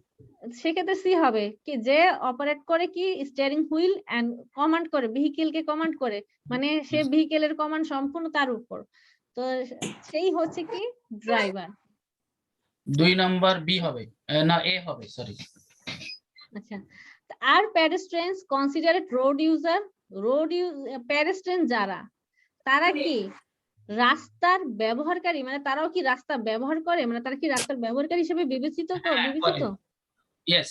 সেক্ষেত্রে সি হবে কি, যে অপারেট করে কি স্টিয়ারিং হুইল এন্ড কমান্ড করে ভেহিকেল কে কমান্ড করে, মানে সে ভেহিকেলের কমান্ড সম্পূর্ণ তার উপর, তো সেই হচ্ছে কি ড্রাইভার। 2 নাম্বার বি হবে, না এ হবে, সরি। আচ্ছা, আর পেডেস্ট্রিয়ানস কনসিডারেড রোড ইউজার, পেডেস্ট্রিয়ান যারা, তারা কি রাস্তার ব্যবহারকারী, মানে তারাও কি রাস্তা ব্যবহার করে, মানে তারা কি রাস্তার ব্যবহারকারী হিসেবে বিবেচিত? ইয়েস।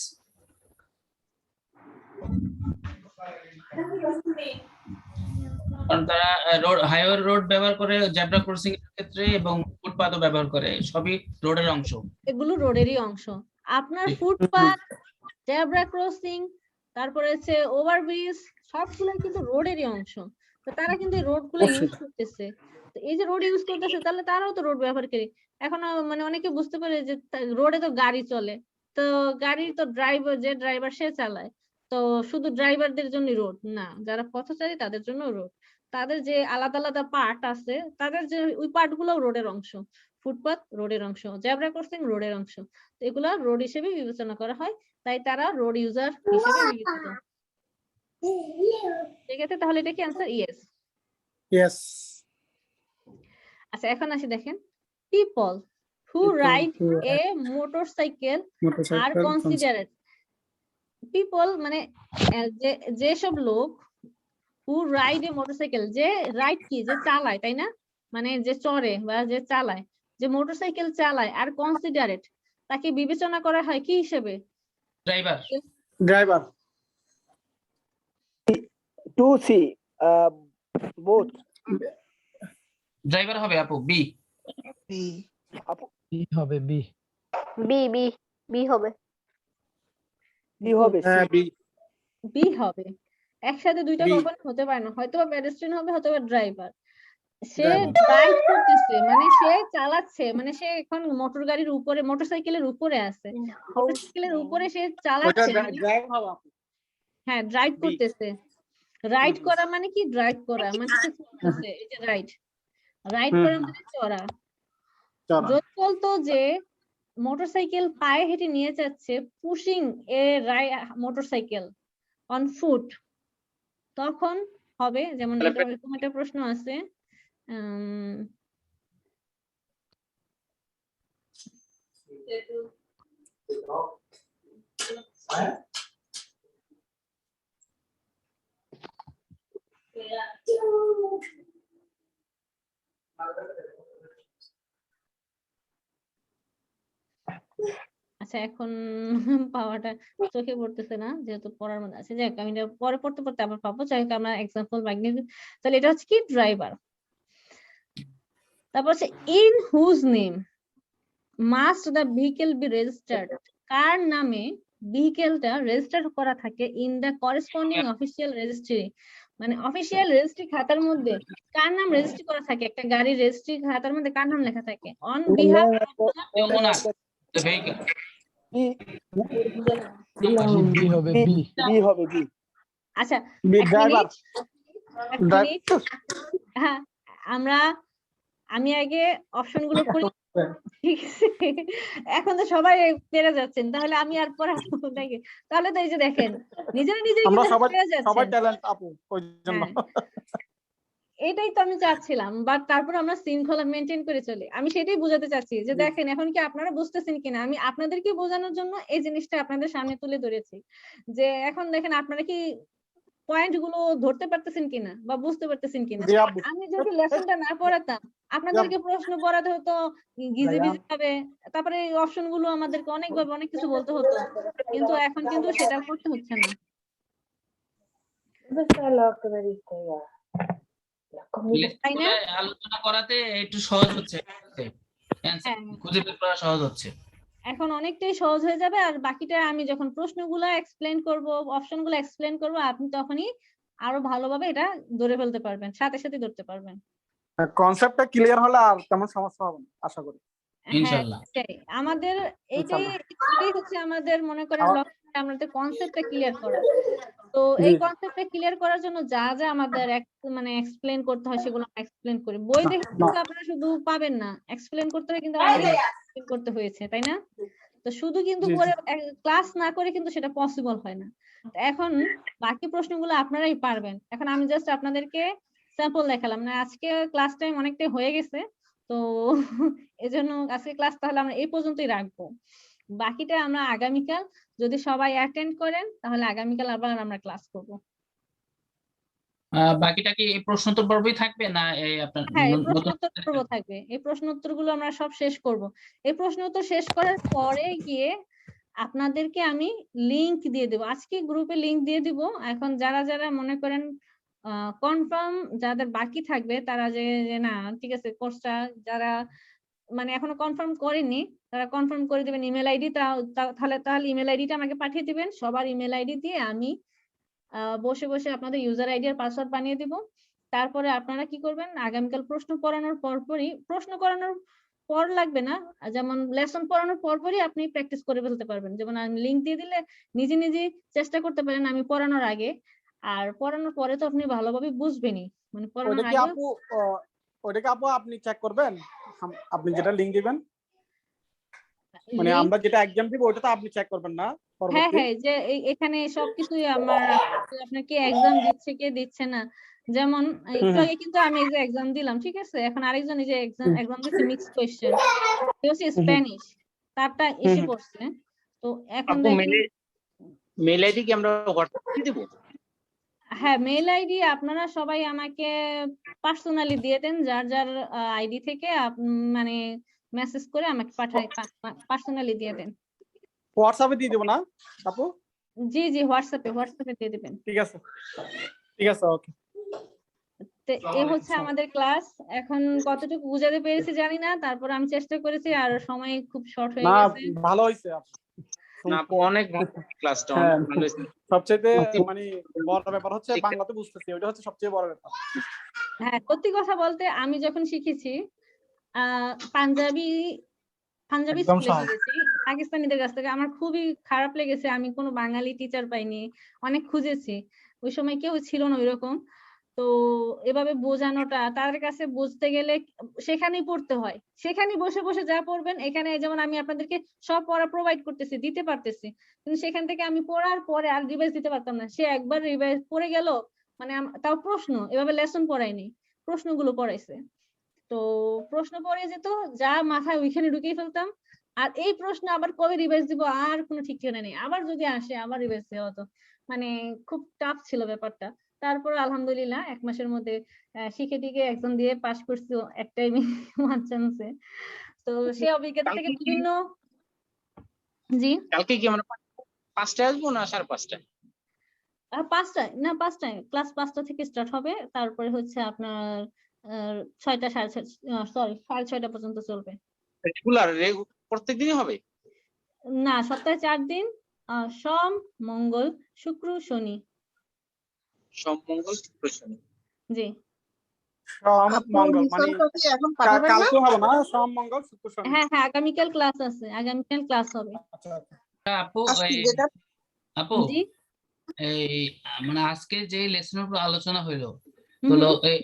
কারণ তারা হাইওয়ে রোড ব্যবহার করে জেব্রা ক্রসিং এর ক্ষেত্রে এবং ফুটপাথও ব্যবহার করে, সবই রোডের অংশ। এগুলো রোডেরই অংশ। আপনার ফুটপাথ, জেব্রা ক্রসিং, তারপরে হচ্ছে ওভারব্রিজ, সবগুলাই কিন্তু রোডেরই অংশ। তো তারা কিন্তু এই রোডগুলো ইউজ করতেছে। তো এই যে রোড ইউজ করতেছে, তাহলে তারাও তো রোড ব্যবহারকারী। এখন মানে অনেকে বুঝতে পারে যে রোডে তো গাড়ি চলে, তো গাড়ি তো ড্রাইভার সে চালায়, তো শুধু ড্রাইভারদের জন্য রোড না, যারা পথচারী তাদের জন্য রোড। তাদের যে আলাদা আলাদা পার্ট আছে, তাদের যে ওই পার্ট গুলো রোডের অংশ। ফুটপাথ রোডের অংশ, জেব্রা ক্রসিং রোডের অংশ, তো এগুলা রোড হিসেবে বিবেচনা করা হয়, তাই তারা রোড ইউজার হিসেবে বিবেচিত। ঠিক আছে, তাহলে এটা কি आंसर? ইয়েস। ইয়েস। আচ্ছা এখন আসি, দেখেন people who ride a motorcycle are considered, people মানে যেসব লোক হু রাইড এ মোটরসাইকেল, যে রাইড কি যে চালায়, তাই না? মানে যে চড়ে বা যে চালায়, যে মোটরসাইকেল চালায়, আর কনসিডারেড তাকে বিবেচনা করা হয় কি হিসেবে? Driver. Driver. To see both. Driver হবে আপু, বি। বি। আপু বি হবে, বি। বি বি বি হবে। বি হবে, হ্যাঁ বি। বি হবে। একসাথে দুইটা বি। কখনো হতে পারে না, হয়তো বা পেডেস্ট্রিয়ান হবে, হয়তো বা ড্রাইভার। সে ড্রাইভ করতেছে মানে সে চালাচ্ছে, মানে সে এখন মোটর গাড়ির উপরে, মোটরসাইকেলের উপরে আছে, মোটরসাইকেলের উপরে সে চালাচ্ছে, হ্যাঁ ড্রাইভ করতেছে। রাইড করা মানে কি, ড্রাইভ করা মানে সে চলতেছে, এই যে রাইড, রাইড করা মানে চড়া। যদি বলতো যে মোটরসাইকেল পায়ে হেঁটে নিয়ে যাচ্ছে, pushing A motorcycle on foot, তখন হবে যেমন এরকম একটা প্রশ্ন আছে, আচ্ছা এখন পাওয়াটা চোখে পড়তেছে না যেহেতু পড়ার মধ্যে আছে। যাক আমি এটা পরে পড়তে পড়তে আবার পাবো। যাই হোক আমরা এক্সাম্পল তাহলে এটা হচ্ছে কি ড্রাইভার। তারপর হচ্ছে in whose name must the vehicle be registered, কার নামে ভেহিকেলটা রেজিস্টার করা থাকে in the corresponding official registry, মানে অফিসিয়াল রেজিস্ট্রি খাতার মধ্যে কার নাম রেজিস্ট্রি করা থাকে, একটা গাড়ির রেজিস্ট্রি খাতার মধ্যে কার নাম লেখা থাকে অন বিহাফ বি হবে বি। বি হবে বি। আচ্ছা বি এক ড্রাইভার। মিনিট হ্যাঁ আমি আগে অপশন গুলো পড়ি, ঠিক আছে? এখন তো সবাই পেরে যাচ্ছেন, তাহলে আমি আর পড়াবো নাকি? তাহলে তো এই যে দেখেন নিজেরা আমরা কিন্তু সবাই পেরে যাচ্ছেন। ট্যালেন্ট আপু ওই জন্য। এটাই তো আমি চাচ্ছিলাম, বাট তারপর আমরা শৃঙ্খলা মেনটেন করে চলি। আমি সেটাই বোঝাতে চাচ্ছি যে দেখেন এখন কি আপনারা বুঝতেছেন কিনা। আমি আপনাদেরকে বোঝানোর জন্য এই জিনিসটা আপনাদের সামনে তুলে ধরেছি যে এখন দেখেন আপনারা কি পয়েন্ট গুলো ধরতে পারতেছেন কিনা বা বুঝতে পারতেছেন কিনা। আমি যদি লেসনটা না পড়াতাম আপনাদেরকে প্রশ্ন পড়াতে হতো গিজি বিজি ভাবে, তারপরে এই অপশন গুলো আমাদেরকে অনেকভাবে অনেক কিছু বলতে হতো, কিন্তু এখন কিন্তু সেটা করতে হচ্ছে না। তাই না? আলোচনা করাতে একটু সহজ হচ্ছে, খুঁজে বের করা সহজ হচ্ছে। এখন অনেকটাই সহজ হয়ে যাবে, আর বাকিটা আমি যখন প্রশ্নগুলো এক্সপ্লেন করব, অপশনগুলো এক্সপ্লেন করব, আপনি তখনই আরো ভালোভাবে এটা ধরে ফেলতে পারবেন, সাথে সাথে ধরতে পারবেন। কনসেপ্টটা ক্লিয়ার হলে আর তেমন সমস্যা হবে না আশা করি ইনশাআল্লাহ। আমাদের এটাই হচ্ছে আমাদের মনে করেন লক্ষ্য, আমাদের কনসেপ্টটা ক্লিয়ার করা। তো এই কনসেপ্টটা ক্লিয়ার করার জন্য যা যা আমাদের মানে এক্সপ্লেন করতে হয় সেগুলো এক্সপ্লেন করি। বই দেখে কিন্তু আপনারা শুধু পাবেন না, এক্সপ্লেন করতে হয়, কিন্তু আমাদের এক্সপ্লেন করতে হয়েছে, তাই না? তো শুধু কিন্তু করে ক্লাস না করে কিন্তু সেটা পসিবল হয় না। এখন বাকি প্রশ্নগুলো আপনারাই পারবেন। এখন আমি জাস্ট আপনাদেরকে স্যাম্পল দেখালাম না। আজকে ক্লাস টাইম অনেকটাই হয়ে গেছে, তো এজন্য আজকে ক্লাস তাহলে আমরা এই পর্যন্তই রাখবো। বাকিটা আমরা আগামীকাল যদি সবাই অ্যাটেন্ড করেন তাহলে আগামীকাল আবার আমরা ক্লাস করব। বাকিটা কি এই প্রশ্নোত্তর পর্বই থাকবে না এই আপনার হ্যাঁ, এই প্রশ্নোত্তর পর্ব থাকবে। এই প্রশ্নোত্তরগুলো আমরা সব শেষ করব। এই প্রশ্নোত্তর শেষ করার পরে গিয়ে আপনাদেরকে আমি লিংক দিয়ে দেব। আজকে গ্রুপে লিংক দিয়ে দিব। এখন যারা যারা মনে করেন কনফার্ম, যাদের বাকি থাকবে তারা যে না ঠিক আছে কোর্সটা, যারা মানে এখনো কনফার্ম করেনি তারা কনফার্ম করে দিবেন ইমেল আইডি। তাহলে ইমেল আইডিটা আমাকে পাঠিয়ে দিবেন। সবার ইমেল আইডি দিয়ে আমি বসে বসে আপনাদের ইউজার আইডি আর পাসওয়ার্ড বানিয়ে দিব। তারপরে আপনারা কি করবেন, আগামীকাল প্রশ্ন করানোর পর লাগবে না, যেমন লেসন পড়ানোর পরপরই আপনি প্র্যাকটিস করে ফেলতে পারবেন। যেমন আমি লিংক দিয়ে দিলে নিজে নিজে চেষ্টা করতে পারেন আমি পড়ানোর আগে, আর পড়ানোর পরে তো আপনি ভালোভাবে বুঝবেনই, মানে পড়ানোর আগে। ওটাকে আপু আপনি চেক করবেন, আপনি যেটা লিংক দিবেন, মানে আমরা যেটা एग्जाम দিব ওটা তো আপনি চেক করবেন না পরবর্তী? হ্যাঁ হ্যাঁ, যে এখানে সবকিছুই আমার আপনার কি एग्जाम দিচ্ছে কে দিচ্ছে না। যেমন একটু আগে কিন্তু আমি এই যে एग्जाम দিলাম, ঠিক আছে? এখন আরেকজন এই যে एग्जाम দিচ্ছে মিক্স কোশ্চেন, এটা হচ্ছে স্প্যানিশ, তারটা এসে পড়ছে। তো এখন দেখেন মেল আইডি কি আমরা হোয়াটসঅ্যাপে দেব? হ্যাঁ, মেল আইডি আপনারা সবাই আমাকে পার্সোনালি দিয়ে দেন, যার যার আইডি থেকে মানে মেসেজ করে আমাকে পার্সোনালি দিয়ে দেন। হোয়াটসঅ্যাপে দিয়ে দেব না আপু? জি জি, হোয়াটসঅ্যাপে দিয়ে দিবেন। ঠিক আছে ওকে। তো এই হচ্ছে আমাদের ক্লাস। এখন কতটুকু বুঝাতে পেরেছি জানি না, তারপর আমি চেষ্টা করেছি, আর সময় খুব শর্ট হয়ে গেছে। না ভালো হইছে না আপু, অনেক ভালো ক্লাসটা, হ্যাঁ, অনেক ভালো হইছে। সবচেয়ে মানে বড় ব্যাপার হচ্ছে বাংলাতে বুঝতেছি, ওটা হচ্ছে সবচেয়ে বড় ব্যাপার। হ্যাঁ, সত্যি কথা বলতে আমি যখন শিখেছি পাঞ্জাবি স্কুলে শিখেছি পাকিস্তানিদের কাছ থেকে, আমার খুবই খারাপ লেগেছে। আমি কোনো বাঙালি টিচার পাইনি, অনেক খুঁজেছি, ওই সময় কেউ ছিল না ওইরকম। তো এভাবে বোঝানোটা তাদের কাছে বুঝতে গেলে সেখানেই পড়তে হয়, সেখানেই বসে বসে যা পড়বেন। এখানে যেমন আমি আপনাদেরকে সব পড়া প্রোভাইড করতেছি, দিতে পারতেছি, কিন্তু সেখান থেকে আমি পড়ার পরে আর রিভাইজ দিতে পারতাম না। সে একবার রিভাইজ পড়ে গেল, মানে তাও প্রশ্ন, এভাবে লেসন পড়ায়নি, প্রশ্নগুলো পড়াইছে। তো প্রশ্ন পড়ে যেত, যা মাথায় ওইখানে ঢুকিয়ে ফেলতাম। আর এই প্রশ্ন আবার কবে রিভাইজ দিব আর কোনো ঠিক ঠিকানা নেই, আবার যদি আসে আবার রিভাইজ দেওয়া হতো। মানে খুব টাফ ছিল ব্যাপারটা। তারপর আলহামদুলিল্লাহ 1 মাসের মধ্যে শিখে টিকে এক্সাম দিয়ে পাস করছি একটাই ওয়ান চান্সে। তো সেই অভিজ্ঞতা থেকে কালকে কি বিভিন্ন জি কালকে কি আমরা 5টায় আসবো না 5:30টায়? 5টায় না 5টায় ক্লাস 5টা থেকে স্টার্ট হবে, তারপরে হচ্ছে আপনার 6টা 6:30 সরি 6:30 পর্যন্ত চলবে। রেগুলার প্রত্যেকদিনই হবে? না, সপ্তাহে 4 দিন, সোম, মঙ্গল, শুক্র, শনি। সোম, মঙ্গল, শুক্র, শনি। জি। সোম আপু মঙ্গল মানে লিসনটা কি এখন পাঠাবেন না? কালকে হবে না, সোম মঙ্গল শুক্র শনি। হ্যাঁ হ্যাঁ, আগামীকাল ক্লাস আছে, আগামীকাল ক্লাস হবে। আচ্ছা আচ্ছা। আপু আজকে এই যেটা আপু জি এই মানে আজকে যে লেসনের উপর আলোচনা হইলো, হুম হলো হুম। এই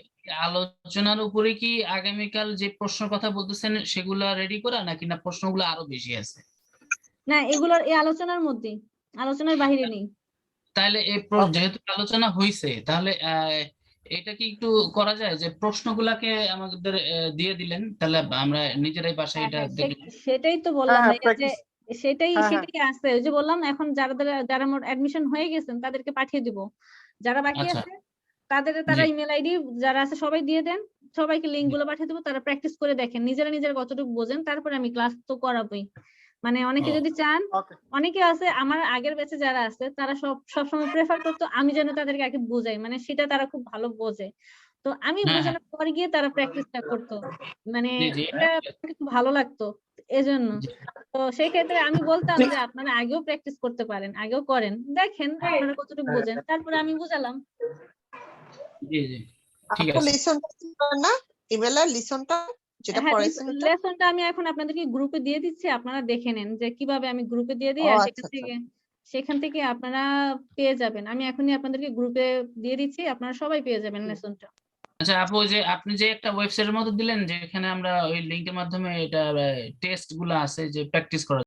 আলোচনার উপরে কি আগামীকাল যে প্রশ্ন কথা বলতেছেন সেগুলা রেডি করা নাকি না প্রশ্নগুলো আরো বেশি আছে? না, এগুলোর এই আলোচনার মধ্যেই, আলোচনার বাইরে নেই। তাহলে যেহেতু আলোচনা হইছে তাহলে এটা কি একটু করা যায় যে প্রশ্নগুলাকে আমাদের দিয়ে দিলেন, তাহলে আমরা নিজেরাই বাসায় হ্যাঁ এটা হ্যাঁ, দেখে সেটাই তো হ্যাঁ বললাম হ্যাঁ ভাইয়া যে প্র্যাকটিস। সেটাই হ্যাঁ হ্যাঁ সেটাই আছে। ওই যে বললাম এখন যারা মোট অ্যাডমিশন হয়ে গেছেন তাদেরকে পাঠিয়ে দিব। যারা বাকি আচ্ছা আছে তারা জি ইমেল আইডি যারা আছে সবাই দিয়ে দেন, সবাইকে লিংক গুলো পাঠিয়ে দেবো, তারা প্র্যাকটিস করে দেখেন নিজেরা কতটুকু বোঝেন, তারপরে আমি ক্লাস তো করাবোই। মানে অনেকে ও যদি চান, ওকে। অনেকে আছে আমার আগের ব্যাচে যারা আছে তারা সবসময় প্রেফার করতো আমি যেন তাদেরকে আগে বোঝাই, মানে সেটা তারা খুব ভালো বোঝে। তো আমি হ্যাঁ হ্যাঁ বোঝানোর পরে গিয়ে তারা প্র্যাকটিসটা করতো, মানে জি জি এটা আমার খুব ভালো লাগতো এজন্য। জি তো সেই ক্ষেত্রে আমি বলতাম যে আপনারা আগেও প্র্যাকটিস করতে পারেন, আগেও করেন, দেখেন আপনারা কতটুকু বোঝেন, তারপরে আমি বুঝালাম। জি জি ঠিক আপু আছে। লিসনটা কি করেন না? ইমেলের লিসনটা যেটা হ্যাঁ, পড়াইছেন ওটা? লেসনটা আমি এখন আপনাদেরকে গ্রুপে দিয়ে দিচ্ছি, আপনারা দেখে নেন যে কিভাবে আমি গ্রুপে দিয়ে দিই, ও আর আচ্ছা আচ্ছা। সেখান থেকে আপনারা পেয়ে যাবেন। আমি এখনই আপনাদেরকে গ্রুপে দিয়ে দিচ্ছি, আপনারা সবাই পেয়ে যাবেন লেসনটা। আচ্ছা আপু, যে আপনি যে একটা ওয়েবসাইটের মতো দিলেন যেখানে আমরা ওই লিংকের মাধ্যমে এটা টেস্ট গুলো আছে যে প্র্যাকটিস করা